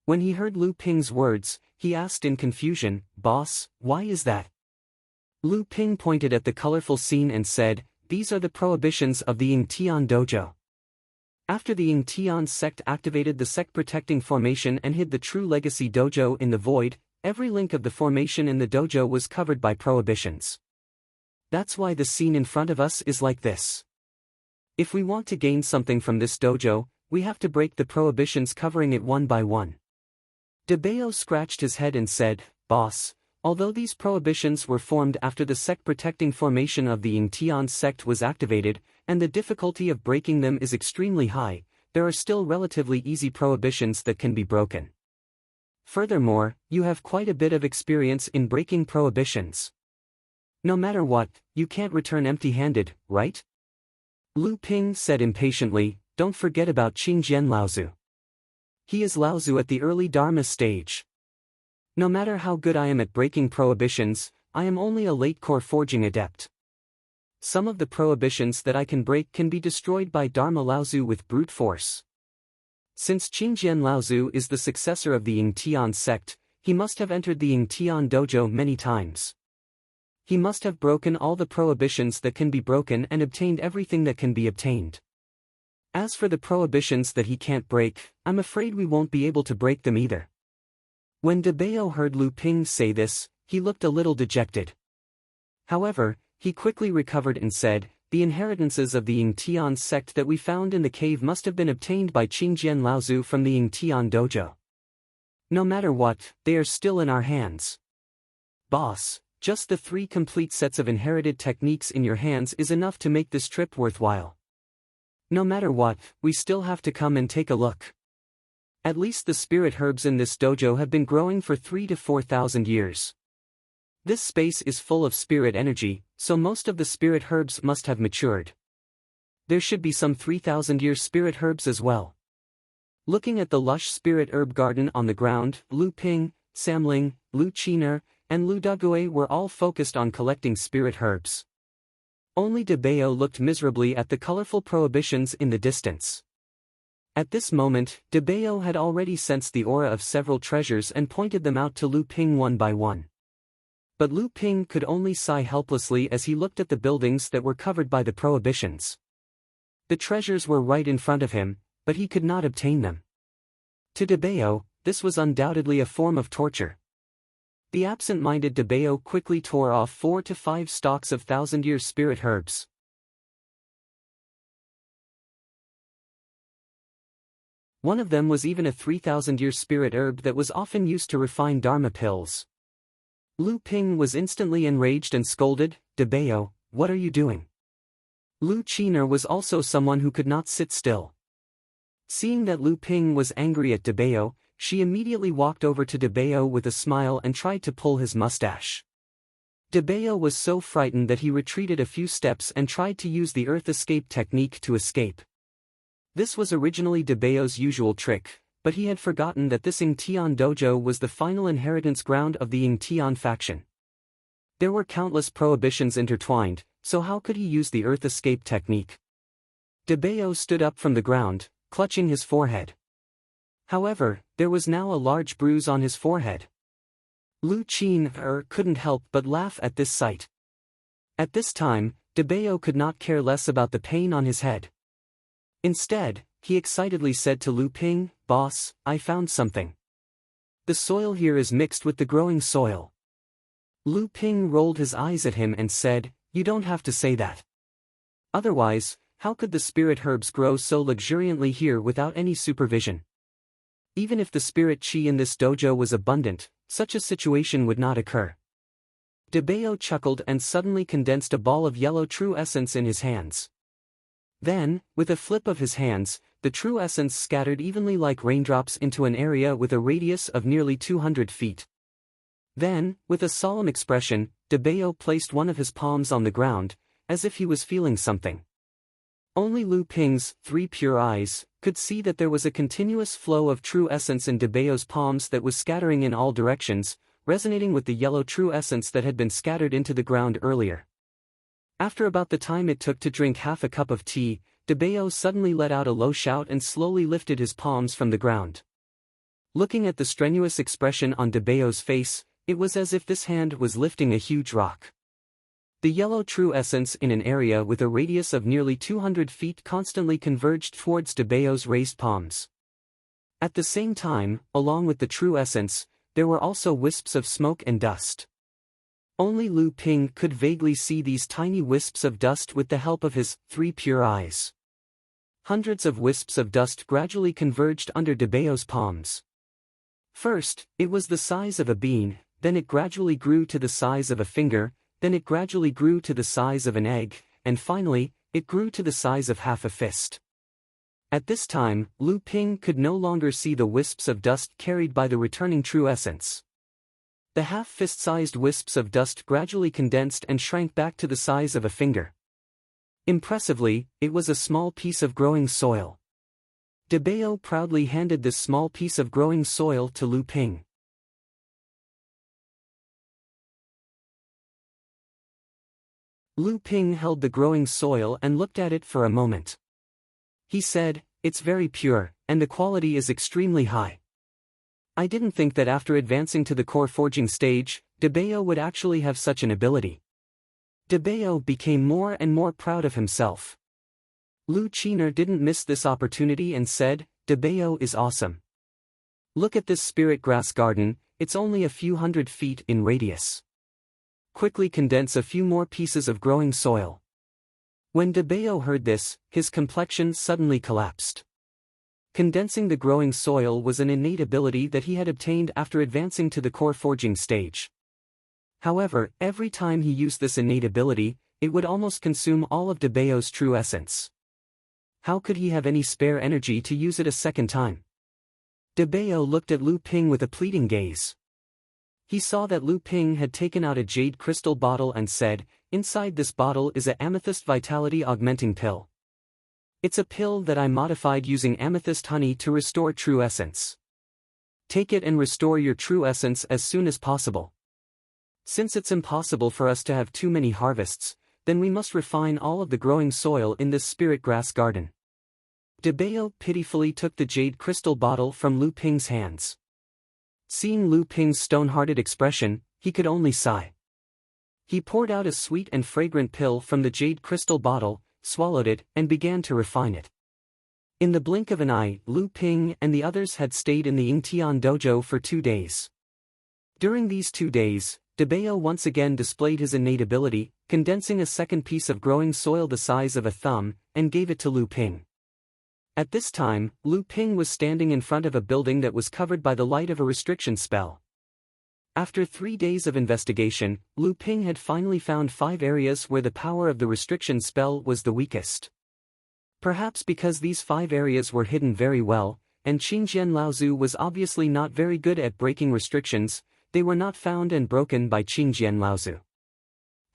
When he heard Lu Ping's words, he asked in confusion, "Boss, why is that?" Lu Ping pointed at the colorful scene and said, "These are the prohibitions of the Yingtian dojo." After the Yingtian sect activated the sect-protecting formation and hid the true legacy dojo in the void, every link of the formation in the dojo was covered by prohibitions. That's why the scene in front of us is like this. If we want to gain something from this dojo, we have to break the prohibitions covering it one by one. De Bao scratched his head and said, "Boss, although these prohibitions were formed after the sect-protecting formation of the Yingtian sect was activated, and the difficulty of breaking them is extremely high, there are still relatively easy prohibitions that can be broken. Furthermore, you have quite a bit of experience in breaking prohibitions. No matter what, you can't return empty-handed, right?" Lu Ping said impatiently, "Don't forget about Qingjian Laozu. He is Laozu at the early Dharma stage. No matter how good I am at breaking prohibitions, I am only a late core forging adept. Some of the prohibitions that I can break can be destroyed by Dharma Laozu with brute force. Since Qingjian Laozu is the successor of the Yingtian sect, he must have entered the Yingtian dojo many times. He must have broken all the prohibitions that can be broken and obtained everything that can be obtained. As for the prohibitions that he can't break, I'm afraid we won't be able to break them either." When De Bao heard Lu Ping say this, he looked a little dejected. However, he quickly recovered and said, "The inheritances of the Yingtian sect that we found in the cave must have been obtained by Qingjian Laozu from the Yingtian dojo. No matter what, they are still in our hands. Boss, just the 3 complete sets of inherited techniques in your hands is enough to make this trip worthwhile. No matter what, we still have to come and take a look. At least the spirit herbs in this dojo have been growing for 3,000 to 4,000 years. This space is full of spirit energy, so most of the spirit herbs must have matured. There should be some 3,000-year spirit herbs as well." Looking at the lush spirit herb garden on the ground, Lu Ping, Samling, Lu Qiner, and Lu Dague were all focused on collecting spirit herbs. Only De Bao looked miserably at the colorful prohibitions in the distance. At this moment, De Bao had already sensed the aura of several treasures and pointed them out to Lu Ping one by one. But Lu Ping could only sigh helplessly as he looked at the buildings that were covered by the prohibitions. The treasures were right in front of him, but he could not obtain them. To De Bao, this was undoubtedly a form of torture. The absent-minded De Bao quickly tore off 4 to 5 stalks of 1,000-year spirit herbs. One of them was even a 3,000-year spirit herb that was often used to refine Dharma pills. Lu Ping was instantly enraged and scolded, "De Bao, what are you doing?" Lu Qiner was also someone who could not sit still. Seeing that Lu Ping was angry at De Bao, she immediately walked over to De Bao with a smile and tried to pull his mustache. De Bao was so frightened that he retreated a few steps and tried to use the earth escape technique to escape. This was originally De Bao's usual trick, but he had forgotten that this Yingtian dojo was the final inheritance ground of the Yingtian faction. There were countless prohibitions intertwined, so how could he use the earth escape technique? Debeo stood up from the ground, clutching his forehead. However, there was now a large bruise on his forehead. Lu Qin couldn't help but laugh at this sight. At this time, Debeo could not care less about the pain on his head. Instead, he excitedly said to Lu Ping, "Boss, I found something. The soil here is mixed with the growing soil." Lu Ping rolled his eyes at him and said, "You don't have to say that. Otherwise, how could the spirit herbs grow so luxuriantly here without any supervision? Even if the spirit qi in this dojo was abundant, such a situation would not occur." Debeo chuckled and suddenly condensed a ball of yellow true essence in his hands. Then, with a flip of his hands, the true essence scattered evenly like raindrops into an area with a radius of nearly 200 feet. Then, with a solemn expression, Debeo placed one of his palms on the ground, as if he was feeling something. Only Lu Ping's 3 pure eyes could see that there was a continuous flow of true essence in Debeo's palms that was scattering in all directions, resonating with the yellow true essence that had been scattered into the ground earlier. After about the time it took to drink half a cup of tea, Debeo suddenly let out a low shout and slowly lifted his palms from the ground. Looking at the strenuous expression on Debeo's face, it was as if this hand was lifting a huge rock. The yellow true essence in an area with a radius of nearly 200 feet constantly converged towards Debeo's raised palms. At the same time, along with the true essence, there were also wisps of smoke and dust. Only Lu Ping could vaguely see these tiny wisps of dust with the help of his 3 pure eyes. Hundreds of wisps of dust gradually converged under Debeo's palms. First, it was the size of a bean, then it gradually grew to the size of a finger, then it gradually grew to the size of an egg, and finally, it grew to the size of half a fist. At this time, Lu Ping could no longer see the wisps of dust carried by the returning true essence. The half-fist-sized wisps of dust gradually condensed and shrank back to the size of a finger. Impressively, it was a small piece of growing soil. Debeo proudly handed this small piece of growing soil to Lu Ping. Lu Ping held the growing soil and looked at it for a moment. He said, "It's very pure, and the quality is extremely high. I didn't think that after advancing to the core forging stage, Debeo would actually have such an ability." Debeo became more and more proud of himself. Lu Qiner didn't miss this opportunity and said, "Debeo is awesome. Look at this spirit grass garden, it's only a few hundred feet in radius. Quickly condense a few more pieces of growing soil." When Debeo heard this, his complexion suddenly collapsed. Condensing the growing soil was an innate ability that he had obtained after advancing to the core forging stage. However, every time he used this innate ability, it would almost consume all of Debeo's true essence. How could he have any spare energy to use it a second time? Debeo looked at Lu Ping with a pleading gaze. He saw that Lu Ping had taken out a jade crystal bottle and said, "Inside this bottle is a amethyst vitality augmenting pill. It's a pill that I modified using amethyst honey to restore true essence. Take it and restore your true essence as soon as possible. Since it's impossible for us to have too many harvests, then we must refine all of the growing soil in this spirit grass garden." Debeo pitifully took the jade crystal bottle from Lu Ping's hands. Seeing Lu Ping's stone-hearted expression, he could only sigh. He poured out a sweet and fragrant pill from the jade crystal bottle, swallowed it, and began to refine it. In the blink of an eye, Lu Ping and the others had stayed in the Yingtian dojo for 2 days. During these 2 days, Debeo once again displayed his innate ability, condensing a second piece of growing soil the size of a thumb, and gave it to Lu Ping. At this time, Lu Ping was standing in front of a building that was covered by the light of a restriction spell. After 3 days of investigation, Lu Ping had finally found 5 areas where the power of the restriction spell was the weakest. Perhaps because these 5 areas were hidden very well, and Qingjian Laozu was obviously not very good at breaking restrictions, they were not found and broken by Qingjian Laozu.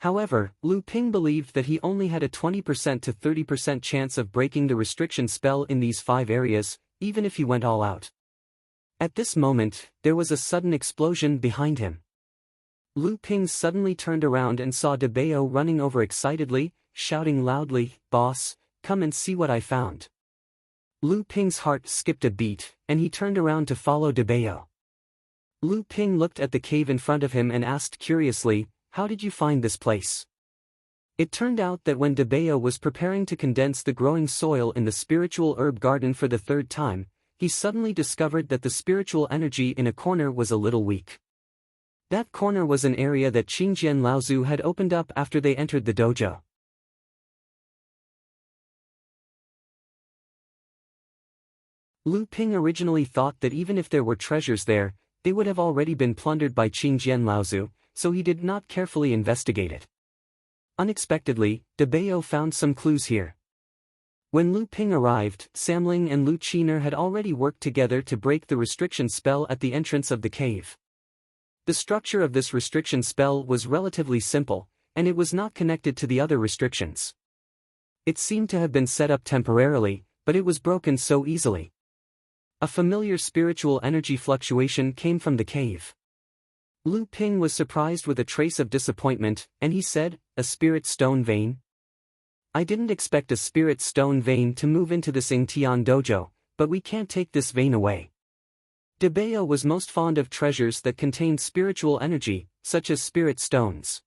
However, Lu Ping believed that he only had a 20% to 30% chance of breaking the restriction spell in these 5 areas, even if he went all out. At this moment, there was a sudden explosion behind him. Lu Ping suddenly turned around and saw Debeo running over excitedly, shouting loudly, "Boss, come and see what I found." Lu Ping's heart skipped a beat, and he turned around to follow Debeo. Lu Ping looked at the cave in front of him and asked curiously, "How did you find this place?" It turned out that when Debeo was preparing to condense the growing soil in the spiritual herb garden for the third time, he suddenly discovered that the spiritual energy in a corner was a little weak. That corner was an area that Qingjian Laozu had opened up after they entered the dojo. Lu Ping originally thought that even if there were treasures there, they would have already been plundered by Qingjian Laozu, so he did not carefully investigate it. Unexpectedly, Debeo found some clues here. When Lu Ping arrived, Samling and Lu Qiner had already worked together to break the restriction spell at the entrance of the cave. The structure of this restriction spell was relatively simple, and it was not connected to the other restrictions. It seemed to have been set up temporarily, but it was broken so easily. A familiar spiritual energy fluctuation came from the cave. Lu Ping was surprised with a trace of disappointment, and he said, "A spirit stone vein? I didn't expect a spirit stone vein to move into this Ingtian dojo, but we can't take this vein away." Debeo was most fond of treasures that contained spiritual energy, such as spirit stones.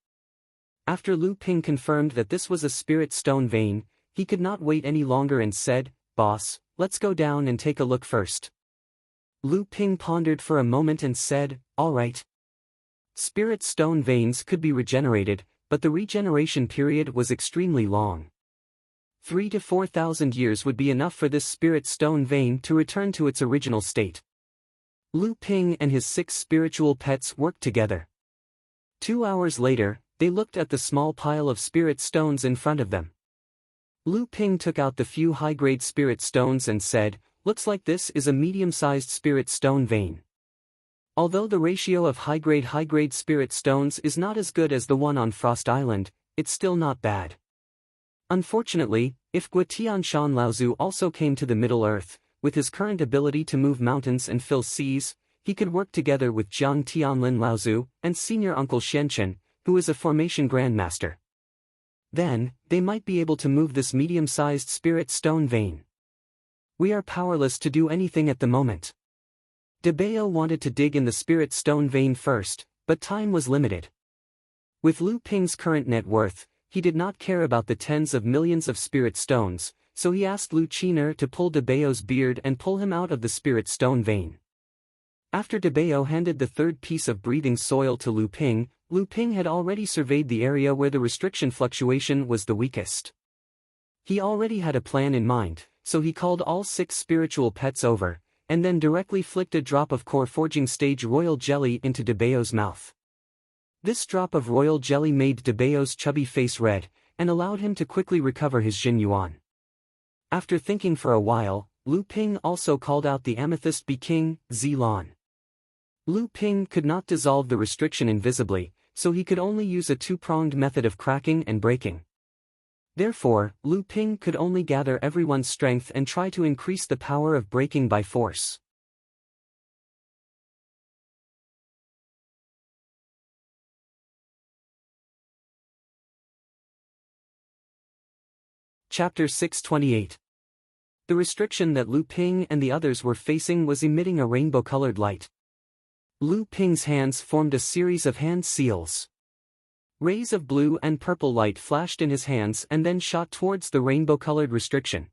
After Lu Ping confirmed that this was a spirit stone vein, he could not wait any longer and said, "Boss, let's go down and take a look first." Lu Ping pondered for a moment and said, "All right." Spirit stone veins could be regenerated, but the regeneration period was extremely long. 3,000 to 4,000 years would be enough for this spirit stone vein to return to its original state. Lu Ping and his 6 spiritual pets worked together. 2 hours later, they looked at the small pile of spirit stones in front of them. Lu Ping took out the few high-grade spirit stones and said, "Looks like this is a medium-sized spirit stone vein." Although the ratio of high-grade spirit stones is not as good as the one on Frost Island, it's still not bad. Unfortunately, if Guotianshan Laozu also came to the Middle Earth, with his current ability to move mountains and fill seas, he could work together with Jiang Tianlin Laozu and senior uncle Shenchen, who is a formation grandmaster. Then, they might be able to move this medium-sized spirit stone vein. We are powerless to do anything at the moment. Debeo wanted to dig in the spirit stone vein first, but time was limited. With Lu Ping's current net worth, he did not care about the tens of millions of spirit stones, so he asked Lu Qiner to pull Debeo's beard and pull him out of the spirit stone vein. After Debeo handed the third piece of breathing soil to Lu Ping had already surveyed the area where the restriction fluctuation was the weakest. He already had a plan in mind, so he called all 6 spiritual pets over, and then directly flicked a drop of core forging stage royal jelly into Debeo's mouth. This drop of royal jelly made Debeo's chubby face red, and allowed him to quickly recover his Jin Yuan. After thinking for a while, Lu Ping also called out the Amethyst Bee King, Zilan. Lu Ping could not dissolve the restriction invisibly, so he could only use a 2-pronged method of cracking and breaking. Therefore, Lu Ping could only gather everyone's strength and try to increase the power of breaking by force. Chapter 628. The restriction that Lu Ping and the others were facing was emitting a rainbow-colored light. Lu Ping's hands formed a series of hand seals. Rays of blue and purple light flashed in his hands and then shot towards the rainbow-colored restriction.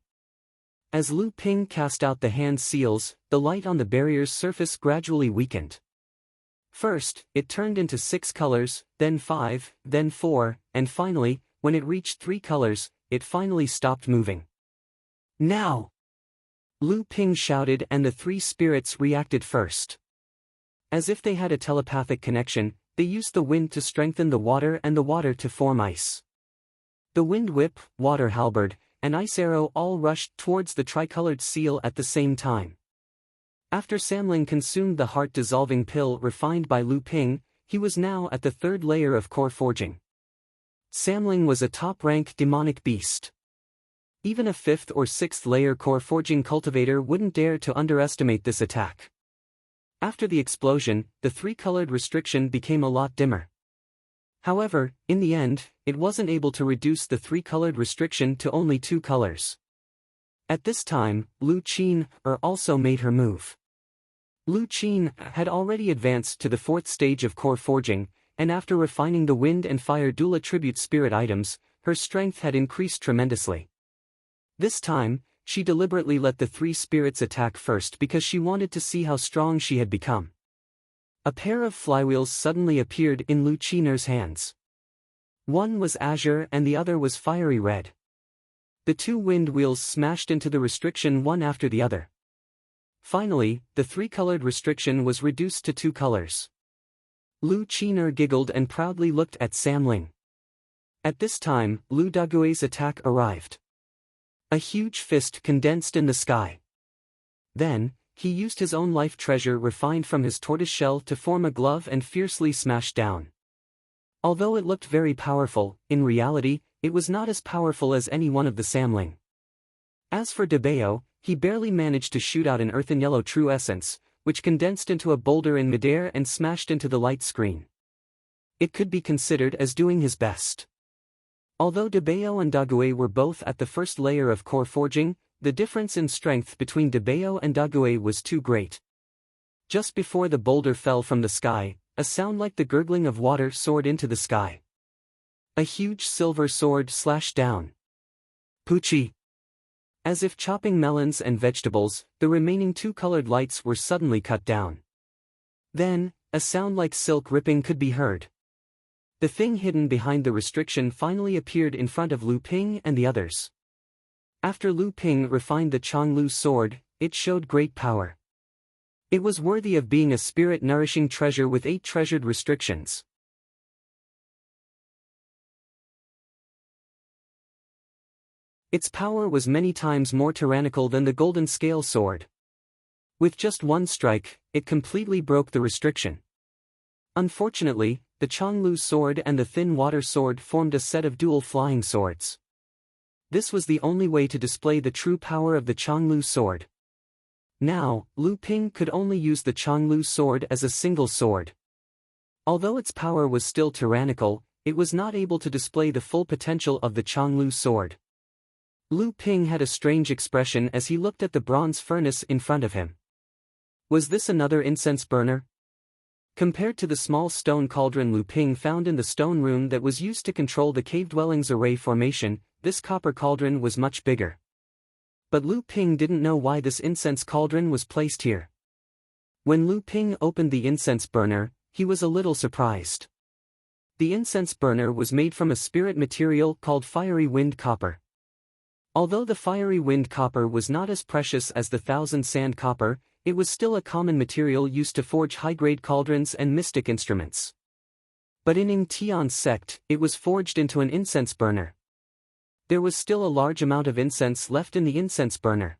As Lu Ping cast out the hand seals, the light on the barrier's surface gradually weakened. First, it turned into 6 colors, then 5, then 4, and finally, when it reached 3 colors, it finally stopped moving. "Now!" Lu Ping shouted, and the 3 spirits reacted first. As if they had a telepathic connection, they used the wind to strengthen the water and the water to form ice. The wind whip, water halberd, and ice arrow all rushed towards the tricolored seal at the same time. After Samling consumed the heart-dissolving pill refined by Lu Ping, he was now at the 3rd layer of core forging. Samling was a top-rank demonic beast. Even a 5th or 6th layer core forging cultivator wouldn't dare to underestimate this attack. After the explosion, the 3-colored restriction became a lot dimmer. However, in the end, it wasn't able to reduce the three-colored restriction to only 2 colors. At this time, Lu Qin also made her move. Lu Qin had already advanced to the 4th stage of core forging, and after refining the wind and fire dual attribute spirit items, her strength had increased tremendously. This time, she deliberately let the 3 spirits attack first because she wanted to see how strong she had become. A pair of flywheels suddenly appeared in Lu Qiner's hands. One was azure and the other was fiery red. The 2 wind wheels smashed into the restriction one after the other. Finally, the 3-colored restriction was reduced to 2 colors. Lu Qiner giggled and proudly looked at Sam Ling. At this time, Lu Dague's attack arrived. A huge fist condensed in the sky. Then, he used his own life treasure refined from his tortoiseshell to form a glove and fiercely smashed down. Although it looked very powerful, in reality, it was not as powerful as any one of the Samling. As for Debeo, he barely managed to shoot out an earthen yellow true essence, which condensed into a boulder in midair and smashed into the light screen. It could be considered as doing his best. Although Debeo and Dague were both at the first layer of core forging, the difference in strength between Debeo and Dague was too great. Just before the boulder fell from the sky, a sound like the gurgling of water soared into the sky. A huge silver sword slashed down. Poochie! As if chopping melons and vegetables, the remaining 2 colored lights were suddenly cut down. Then, a sound like silk ripping could be heard. The thing hidden behind the restriction finally appeared in front of Lu Ping and the others. After Lu Ping refined the Changlu sword, it showed great power. It was worthy of being a spirit-nourishing treasure with 8 treasured restrictions. Its power was many times more tyrannical than the golden scale sword. With just one strike, it completely broke the restriction. Unfortunately, the Changlu sword and the thin water sword formed a set of dual flying swords. This was the only way to display the true power of the Changlu sword. Now, Lu Ping could only use the Changlu sword as a single sword. Although its power was still tyrannical, it was not able to display the full potential of the Changlu sword. Lu Ping had a strange expression as he looked at the bronze furnace in front of him. Was this another incense burner? Compared to the small stone cauldron Lu Ping found in the stone room that was used to control the cave dwelling's array formation, this copper cauldron was much bigger. But Lu Ping didn't know why this incense cauldron was placed here. When Lu Ping opened the incense burner, he was a little surprised. The incense burner was made from a spirit material called fiery wind copper. Although the fiery wind copper was not as precious as the 1000 sand copper, it was still a common material used to forge high-grade cauldrons and mystic instruments. But in Ing Tian's sect, it was forged into an incense burner. There was still a large amount of incense left in the incense burner.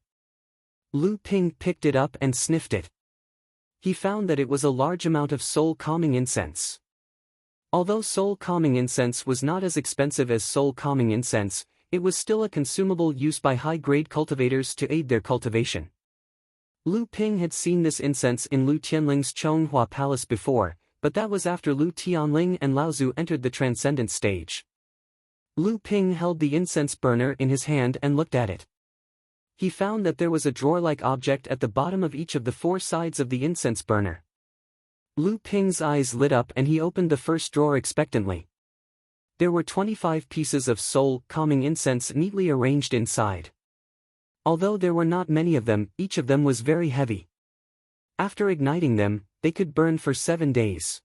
Lu Ping picked it up and sniffed it. He found that it was a large amount of soul-calming incense. Although soul-calming incense was not as expensive as soul-calming incense, it was still a consumable used by high-grade cultivators to aid their cultivation. Lu Ping had seen this incense in Lu Tianling's Chonghua Palace before, but that was after Lu Tianling and Laozu entered the transcendent stage. Lu Ping held the incense burner in his hand and looked at it. He found that there was a drawer-like object at the bottom of each of the 4 sides of the incense burner. Lu Ping's eyes lit up and he opened the first drawer expectantly. There were 25 pieces of soul-calming incense neatly arranged inside. Although there were not many of them, each of them was very heavy. After igniting them, they could burn for 7 days.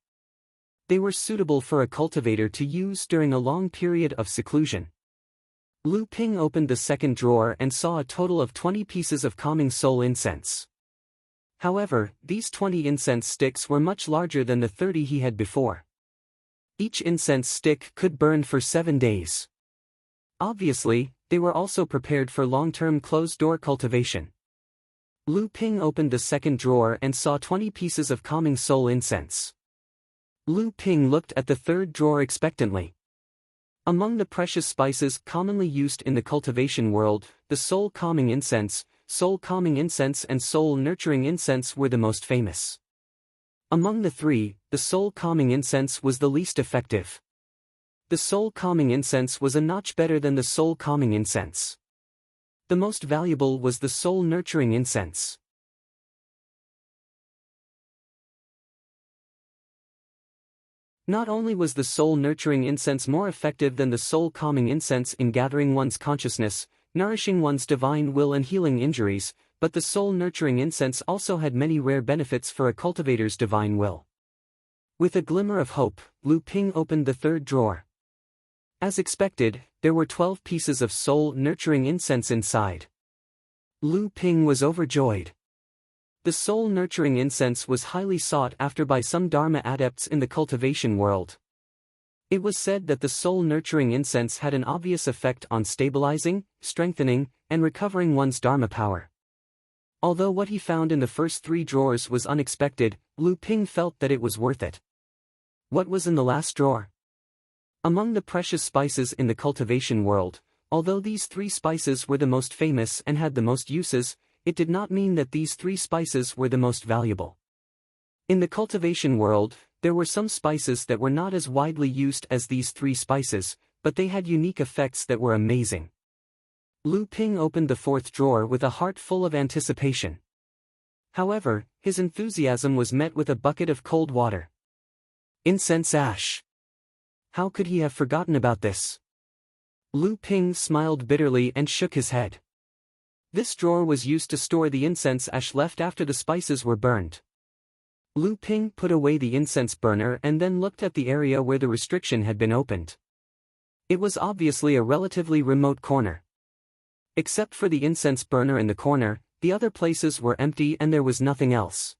They were suitable for a cultivator to use during a long period of seclusion. Lu Ping opened the second drawer and saw a total of 20 pieces of calming soul incense. However, these 20 incense sticks were much larger than the 30 he had before. Each incense stick could burn for 7 days. Obviously, they were also prepared for long-term closed-door cultivation. Lu Ping opened the second drawer and saw 20 pieces of calming soul incense. Lu Ping looked at the third drawer expectantly. Among the precious spices commonly used in the cultivation world, the soul-calming incense and soul-nurturing incense were the most famous. Among the 3, the soul-calming incense was the least effective. The soul-calming incense was a notch better than the soul-calming incense. The most valuable was the soul-nurturing incense. Not only was the soul-nurturing incense more effective than the soul-calming incense in gathering one's consciousness, nourishing one's divine will and healing injuries, but the soul-nurturing incense also had many rare benefits for a cultivator's divine will. With a glimmer of hope, Lu Ping opened the third drawer. As expected, there were 12 pieces of soul-nurturing incense inside. Lu Ping was overjoyed. The soul-nurturing incense was highly sought after by some Dharma adepts in the cultivation world. It was said that the soul-nurturing incense had an obvious effect on stabilizing, strengthening, and recovering one's Dharma power. Although what he found in the first 3 drawers was unexpected, Lu Ping felt that it was worth it. What was in the last drawer? Among the precious spices in the cultivation world, although these 3 spices were the most famous and had the most uses, it did not mean that these 3 spices were the most valuable. In the cultivation world, there were some spices that were not as widely used as these 3 spices, but they had unique effects that were amazing. Lu Ping opened the 4th drawer with a heart full of anticipation. However, his enthusiasm was met with a bucket of cold water. Incense ash. How could he have forgotten about this? Lu Ping smiled bitterly and shook his head. This drawer was used to store the incense ash left after the spices were burned. Lu Ping put away the incense burner and then looked at the area where the restriction had been opened. It was obviously a relatively remote corner. Except for the incense burner in the corner, the other places were empty and there was nothing else.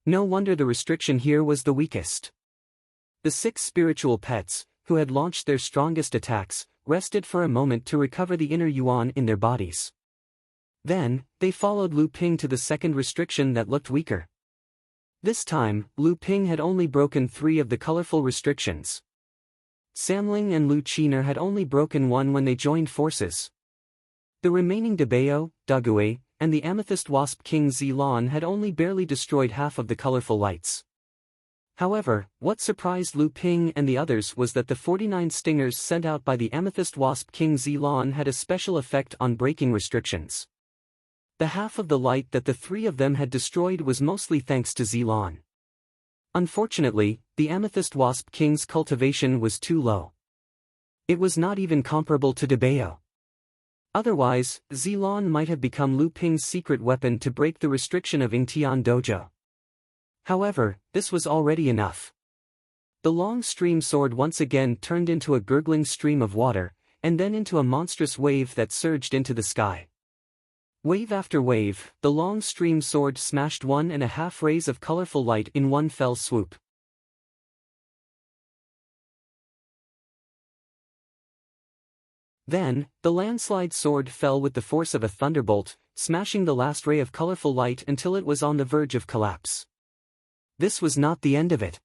No wonder the restriction here was the weakest. The 6 spiritual pets, who had launched their strongest attacks, rested for a moment to recover the inner yuan in their bodies. Then, they followed Lu Ping to the second restriction that looked weaker. This time, Lu Ping had only broken 3 of the colorful restrictions. Samling and Lu Qiner had only broken 1 when they joined forces. The remaining Debao, Dagui, and the amethyst wasp king Zilon had only barely destroyed half of the colorful lights. However, what surprised Lu Ping and the others was that the 49 stingers sent out by the amethyst wasp king Zilon had a special effect on breaking restrictions. The half of the light that the 3 of them had destroyed was mostly thanks to Zilon. Unfortunately, the amethyst wasp king's cultivation was too low. It was not even comparable to Debao. Otherwise, Zilon might have become Lu Ping's secret weapon to break the restriction of Yingtian Dojo. However, this was already enough. The long stream sword once again turned into a gurgling stream of water, and then into a monstrous wave that surged into the sky. Wave after wave, the long stream sword smashed 1.5 rays of colorful light in one fell swoop. Then, the landslide sword fell with the force of a thunderbolt, smashing the last ray of colorful light until it was on the verge of collapse. This was not the end of it.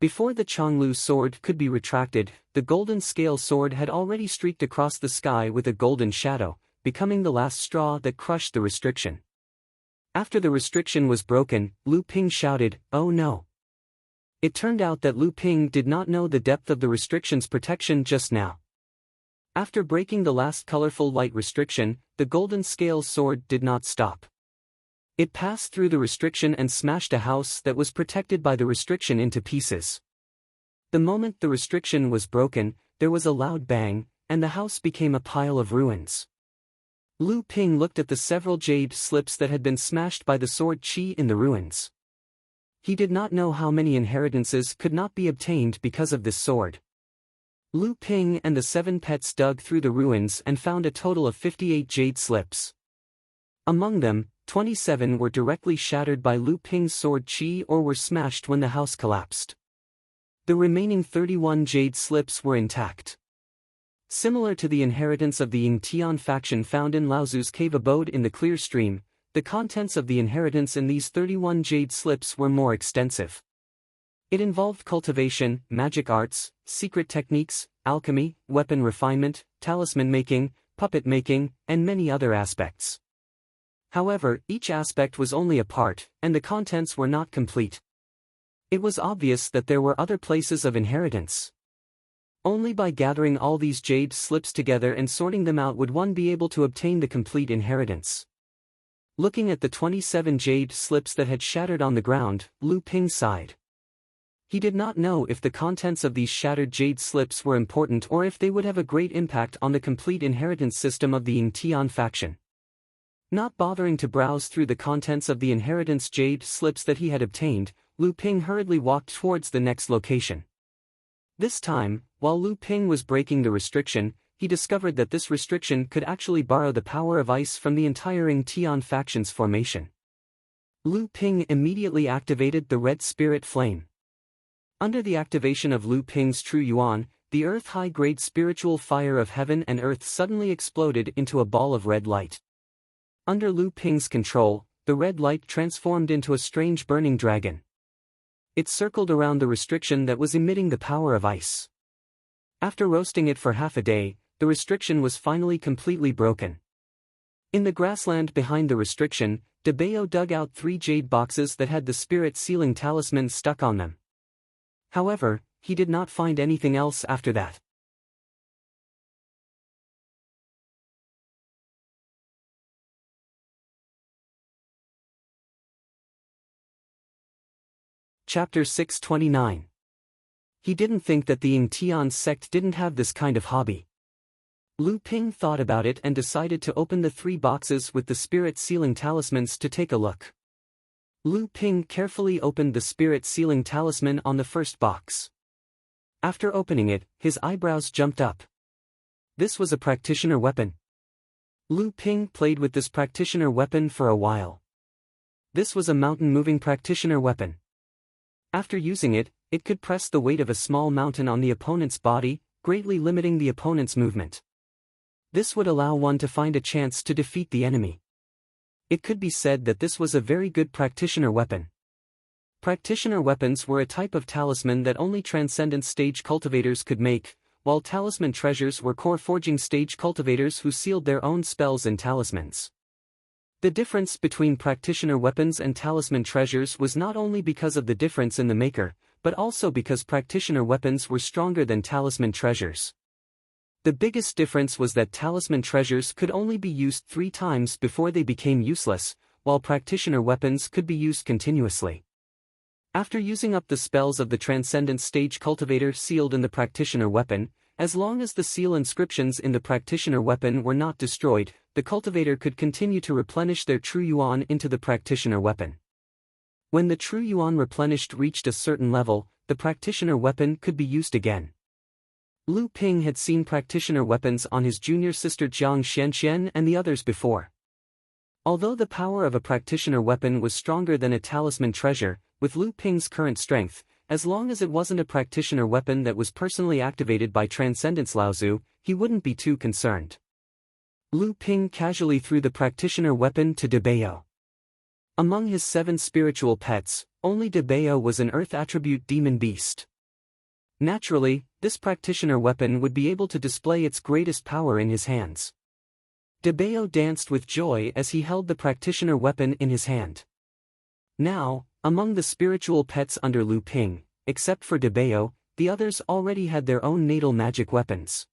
Before the Chonglu sword could be retracted, the golden scale sword had already streaked across the sky with a golden shadow, becoming the last straw that crushed the restriction. After the restriction was broken, Lu Ping shouted, "Oh no!" It turned out that Lu Ping did not know the depth of the restriction's protection just now. After breaking the last colorful light restriction, the golden scale sword did not stop. It passed through the restriction and smashed a house that was protected by the restriction into pieces. The moment the restriction was broken, there was a loud bang, and the house became a pile of ruins. Lu Ping looked at the several jade slips that had been smashed by the sword qi in the ruins. He did not know how many inheritances could not be obtained because of this sword. Lu Ping and the 7 pets dug through the ruins and found a total of 58 jade slips. Among them, 27 were directly shattered by Lu Ping's sword qi or were smashed when the house collapsed. The remaining 31 jade slips were intact. Similar to the inheritance of the Yingtian faction found in Laozu's cave abode in the clear stream, the contents of the inheritance in these 31 jade slips were more extensive. It involved cultivation, magic arts, secret techniques, alchemy, weapon refinement, talisman making, puppet making, and many other aspects. However, each aspect was only a part, and the contents were not complete. It was obvious that there were other places of inheritance. Only by gathering all these jade slips together and sorting them out would one be able to obtain the complete inheritance. Looking at the 27 jade slips that had shattered on the ground, Lu Ping sighed. He did not know if the contents of these shattered jade slips were important or if they would have a great impact on the complete inheritance system of the Yingtian faction. Not bothering to browse through the contents of the inheritance jade slips that he had obtained, Lu Ping hurriedly walked towards the next location. This time, while Lu Ping was breaking the restriction, he discovered that this restriction could actually borrow the power of ice from the entire Yingtian faction's formation. Lu Ping immediately activated the red spirit flame. Under the activation of Lu Ping's True Yuan, the earth high-grade spiritual fire of heaven and earth suddenly exploded into a ball of red light. Under Lu Ping's control, the red light transformed into a strange burning dragon. It circled around the restriction that was emitting the power of ice. After roasting it for half a day, the restriction was finally completely broken. In the grassland behind the restriction, De Bayo dug out 3 jade boxes that had the spirit sealing talisman stuck on them. However, he did not find anything else after that. Chapter 629. He didn't think that the Yingtian sect didn't have this kind of hobby. Lu Ping thought about it and decided to open the 3 boxes with the spirit sealing talismans to take a look. Lu Ping carefully opened the spirit sealing talisman on the first box. After opening it, his eyebrows jumped up. This was a practitioner weapon. Lu Ping played with this practitioner weapon for a while. This was a mountain-moving practitioner weapon. After using it, it could press the weight of a small mountain on the opponent's body, greatly limiting the opponent's movement. This would allow one to find a chance to defeat the enemy. It could be said that this was a very good practitioner weapon. Practitioner weapons were a type of talisman that only transcendent stage cultivators could make, while talisman treasures were core forging stage cultivators who sealed their own spells and talismans. The difference between practitioner weapons and talisman treasures was not only because of the difference in the maker, but also because practitioner weapons were stronger than talisman treasures. The biggest difference was that talisman treasures could only be used 3 times before they became useless, while practitioner weapons could be used continuously. After using up the spells of the transcendent stage cultivator sealed in the practitioner weapon, as long as the seal inscriptions in the practitioner weapon were not destroyed, the cultivator could continue to replenish their True Yuan into the practitioner weapon. When the True Yuan replenished reached a certain level, the practitioner weapon could be used again. Lu Ping had seen practitioner weapons on his junior sister Jiang Xianxian and the others before. Although the power of a practitioner weapon was stronger than a talisman treasure, with Lu Ping's current strength, as long as it wasn't a practitioner weapon that was personally activated by Transcendence Laozu, he wouldn't be too concerned. Lu Ping casually threw the practitioner weapon to De Bayo. Among his 7 spiritual pets, only De Bayo was an earth attribute demon beast. Naturally, this practitioner weapon would be able to display its greatest power in his hands. De Bayo danced with joy as he held the practitioner weapon in his hand. Now, among the spiritual pets under Lu Ping, except for De Bayo, the others already had their own natal magic weapons.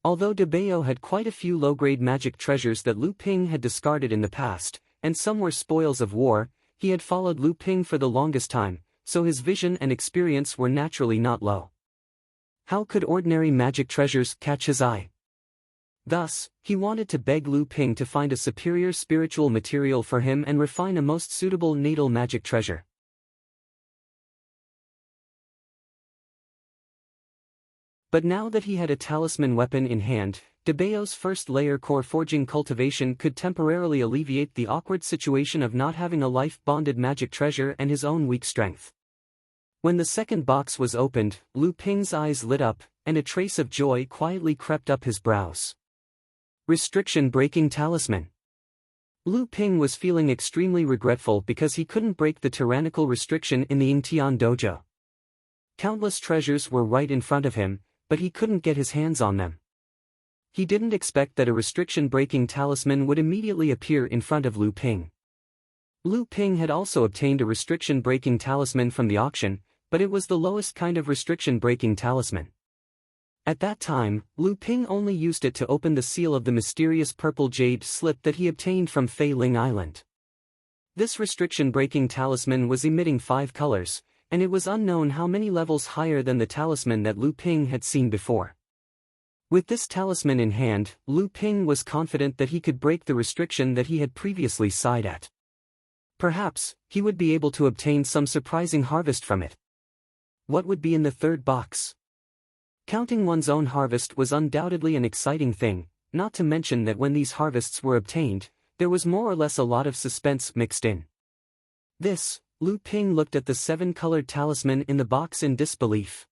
Although De Bayo had quite a few low-grade magic treasures that Lu Ping had discarded in the past, and some were spoils of war, he had followed Lu Ping for the longest time, so his vision and experience were naturally not low. How could ordinary magic treasures catch his eye? Thus, he wanted to beg Lu Ping to find a superior spiritual material for him and refine a most suitable natal magic treasure. But now that he had a talisman weapon in hand, De Bayo's first layer core forging cultivation could temporarily alleviate the awkward situation of not having a life-bonded magic treasure and his own weak strength. When the second box was opened, Lu Ping's eyes lit up, and a trace of joy quietly crept up his brows. Restriction-breaking talisman. Lu Ping was feeling extremely regretful because he couldn't break the tyrannical restriction in the Yingtian dojo. Countless treasures were right in front of him, but he couldn't get his hands on them. He didn't expect that a restriction-breaking talisman would immediately appear in front of Lu Ping. Lu Ping had also obtained a restriction-breaking talisman from the auction, but it was the lowest kind of restriction-breaking talisman. At that time, Lu Ping only used it to open the seal of the mysterious purple jade slip that he obtained from Fei Ling Island. This restriction-breaking talisman was emitting 5 colors, and it was unknown how many levels higher than the talisman that Lu Ping had seen before. With this talisman in hand, Lu Ping was confident that he could break the restriction that he had previously sighed at. Perhaps, he would be able to obtain some surprising harvest from it. What would be in the third box? Counting one's own harvest was undoubtedly an exciting thing, not to mention that when these harvests were obtained, there was more or less a lot of suspense mixed in. Lu Ping looked at the 7-colored talisman in the box in disbelief.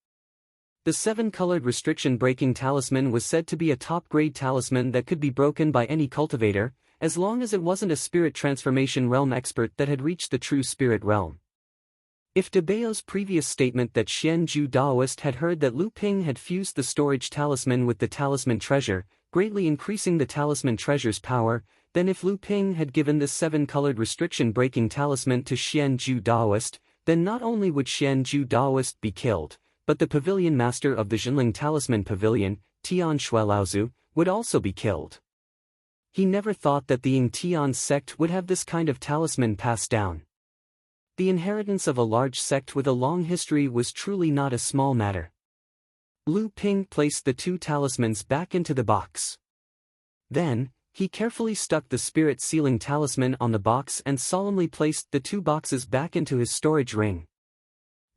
The 7-colored restriction-breaking talisman was said to be a top-grade talisman that could be broken by any cultivator, as long as it wasn't a spirit transformation realm expert that had reached the true spirit realm. If De Bao's previous statement that Xianju Daoist had heard that Lu Ping had fused the storage talisman with the talisman treasure, greatly increasing the talisman treasure's power, then if Lu Ping had given this 7-colored restriction-breaking talisman to Xianju Daoist, then not only would Xianju Daoist be killed, but the pavilion master of the Zhenling Talisman Pavilion, Tian Shuelaozu, would also be killed. He never thought that the Ying Tian sect would have this kind of talisman passed down. The inheritance of a large sect with a long history was truly not a small matter. Lu Ping placed the 2 talismans back into the box. Then, he carefully stuck the spirit sealing talisman on the box and solemnly placed the 2 boxes back into his storage ring.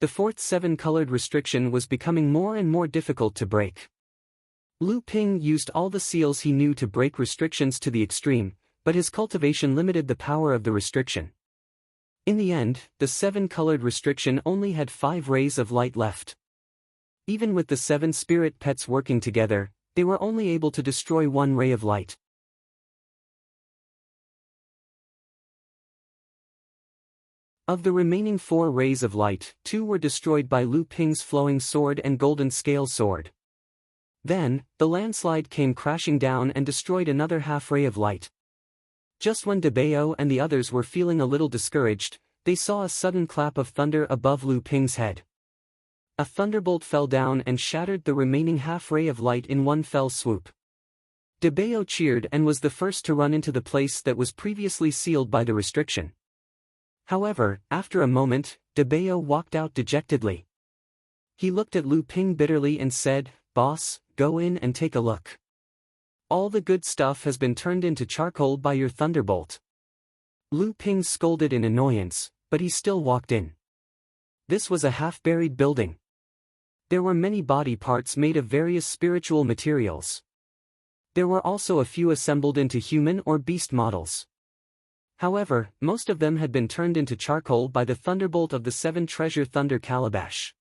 The 4th 7-colored restriction was becoming more and more difficult to break. Lu Ping used all the seals he knew to break restrictions to the extreme, but his cultivation limited the power of the restriction. In the end, the 7-colored restriction only had 5 rays of light left. Even with the 7 spirit pets working together, they were only able to destroy 1 ray of light. Of the remaining 4 rays of light, 2 were destroyed by Lu Ping's flowing sword and golden scale sword. Then, the landslide came crashing down and destroyed another half-ray of light. Just when De Bao and the others were feeling a little discouraged, they saw a sudden clap of thunder above Lu Ping's head. A thunderbolt fell down and shattered the remaining half-ray of light in one fell swoop. De Bao cheered and was the first to run into the place that was previously sealed by the restriction. However, after a moment, De Bao walked out dejectedly. He looked at Lu Ping bitterly and said, "Boss, go in and take a look. All the good stuff has been turned into charcoal by your thunderbolt." Lu Ping scolded in annoyance, but he still walked in. This was a half-buried building. There were many body parts made of various spiritual materials. There were also a few assembled into human or beast models. However, most of them had been turned into charcoal by the thunderbolt of the 7 treasure thunder calabash.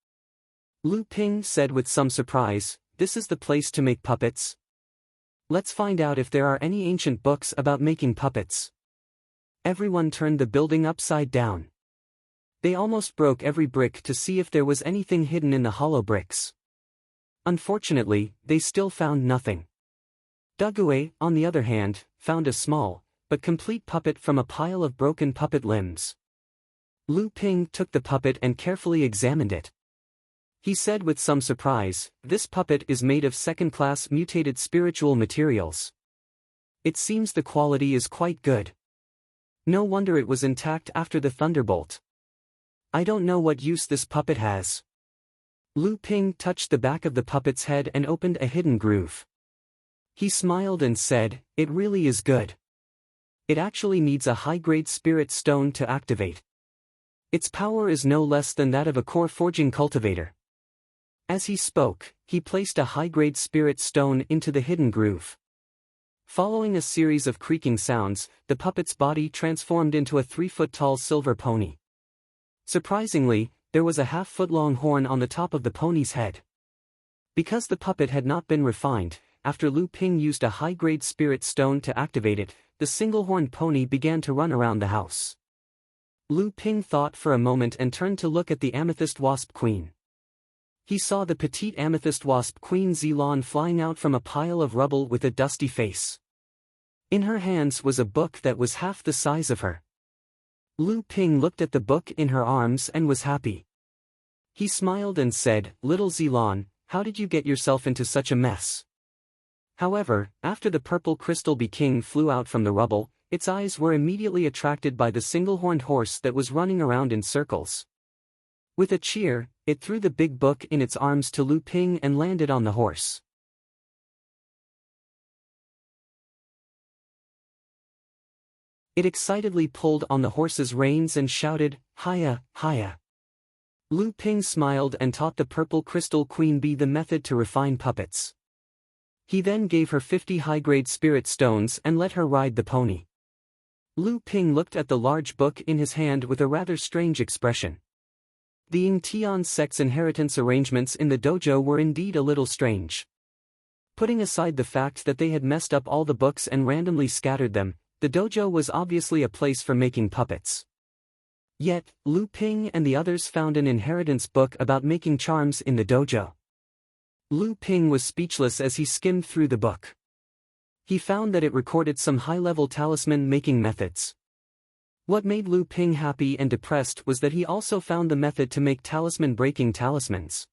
Lu Ping said with some surprise, "This is the place to make puppets? Let's find out if there are any ancient books about making puppets." Everyone turned the building upside down. They almost broke every brick to see if there was anything hidden in the hollow bricks. Unfortunately, they still found nothing. Dugue, on the other hand, found a small, but complete puppet from a pile of broken puppet limbs. Lu Ping took the puppet and carefully examined it. He said with some surprise, "This puppet is made of second-class mutated spiritual materials. It seems the quality is quite good. No wonder it was intact after the thunderbolt. I don't know what use this puppet has." Lu Ping touched the back of the puppet's head and opened a hidden groove. He smiled and said, "It really is good. It actually needs a high-grade spirit stone to activate. Its power is no less than that of a core forging cultivator." As he spoke, he placed a high-grade spirit stone into the hidden groove. Following a series of creaking sounds, the puppet's body transformed into a 3-foot-tall silver pony. Surprisingly, there was a half-foot-long horn on the top of the pony's head. Because the puppet had not been refined, after Lu Ping used a high-grade spirit stone to activate it, the single-horned pony began to run around the house. Lu Ping thought for a moment and turned to look at the amethyst wasp queen. He saw the petite amethyst wasp queen Zilan flying out from a pile of rubble with a dusty face. In her hands was a book that was half the size of her. Lu Ping looked at the book in her arms and was happy. He smiled and said, "Little Zilan, how did you get yourself into such a mess? However, after the purple crystal bee king flew out from the rubble, its eyes were immediately attracted by the single-horned horse that was running around in circles. With a cheer, it threw the big book in its arms to Lu Ping and landed on the horse. It excitedly pulled on the horse's reins and shouted, "Hiya, hiya." Lu Ping smiled and taught the purple crystal queen bee the method to refine puppets. He then gave her 50 high-grade spirit stones and let her ride the pony. Lu Ping looked at the large book in his hand with a rather strange expression. The Ying Tian sect's inheritance arrangements in the dojo were indeed a little strange. Putting aside the fact that they had messed up all the books and randomly scattered them, the dojo was obviously a place for making puppets. Yet, Lu Ping and the others found an inheritance book about making charms in the dojo. Lu Ping was speechless as he skimmed through the book. He found that it recorded some high-level talisman-making methods. What made Lu Ping happy and depressed was that he also found the method to make talisman-breaking talismans.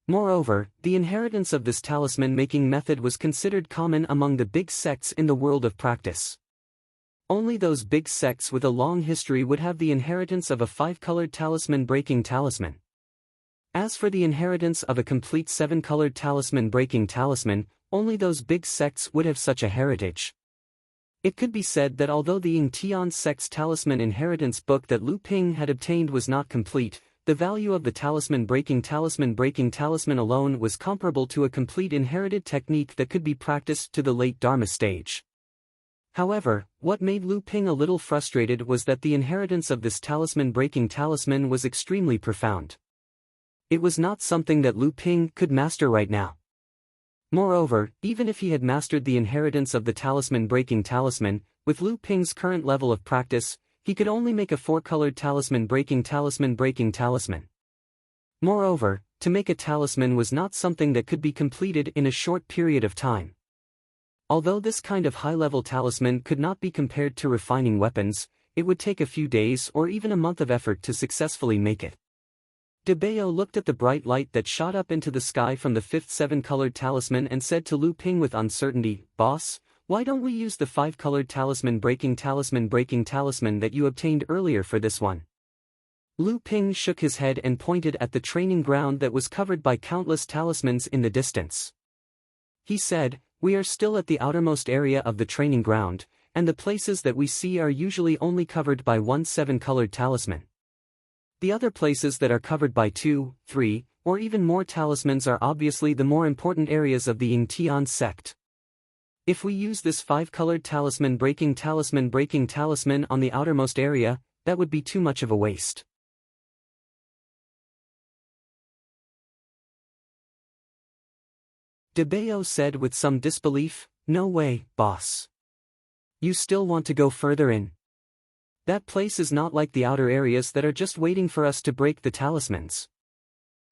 Moreover, the inheritance of this talisman-making method was considered common among the big sects in the world of practice. Only those big sects with a long history would have the inheritance of a 5-colored talisman-breaking talisman. As for the inheritance of a complete 7-colored talisman-breaking talisman, only those big sects would have such a heritage. It could be said that although the Ying Tian sect's talisman inheritance book that Lu Ping had obtained was not complete, the value of the talisman-breaking talisman alone was comparable to a complete inherited technique that could be practiced to the late Dharma stage. However, what made Lu Ping a little frustrated was that the inheritance of this talisman-breaking talisman was extremely profound. It was not something that Lu Ping could master right now. Moreover, even if he had mastered the inheritance of the talisman-breaking talisman, with Lu Ping's current level of practice, he could only make a 4-colored talisman-breaking talisman. Moreover, to make a talisman was not something that could be completed in a short period of time. Although this kind of high-level talisman could not be compared to refining weapons, it would take a few days or even a month of effort to successfully make it. De Bayo looked at the bright light that shot up into the sky from the 5th 7-colored talisman and said to Lu Ping with uncertainty, "Boss, why don't we use the 5-colored talisman-breaking talisman that you obtained earlier for this one?" Lu Ping shook his head and pointed at the training ground that was covered by countless talismans in the distance. He said, "We are still at the outermost area of the training ground, and the places that we see are usually only covered by 1 7-colored talisman. The other places that are covered by 2, 3, or even more talismans are obviously the more important areas of the Ying Tian sect. If we use this 5-colored talisman-breaking talisman on the outermost area, that would be too much of a waste." De Bayo said with some disbelief, "No way, boss. You still want to go further in? That place is not like the outer areas that are just waiting for us to break the talismans.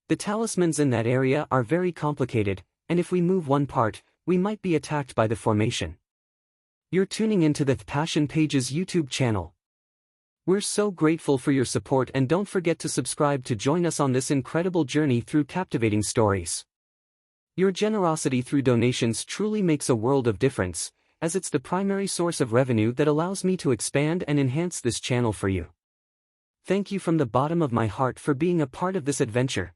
The talismans in that area are very complicated, and if we move one part, we might be attacked by the formation." You're tuning into the Passion Pages YouTube channel. We're so grateful for your support, and don't forget to subscribe to join us on this incredible journey through captivating stories. Your generosity through donations truly makes a world of difference, as it's the primary source of revenue that allows me to expand and enhance this channel for you. Thank you from the bottom of my heart for being a part of this adventure.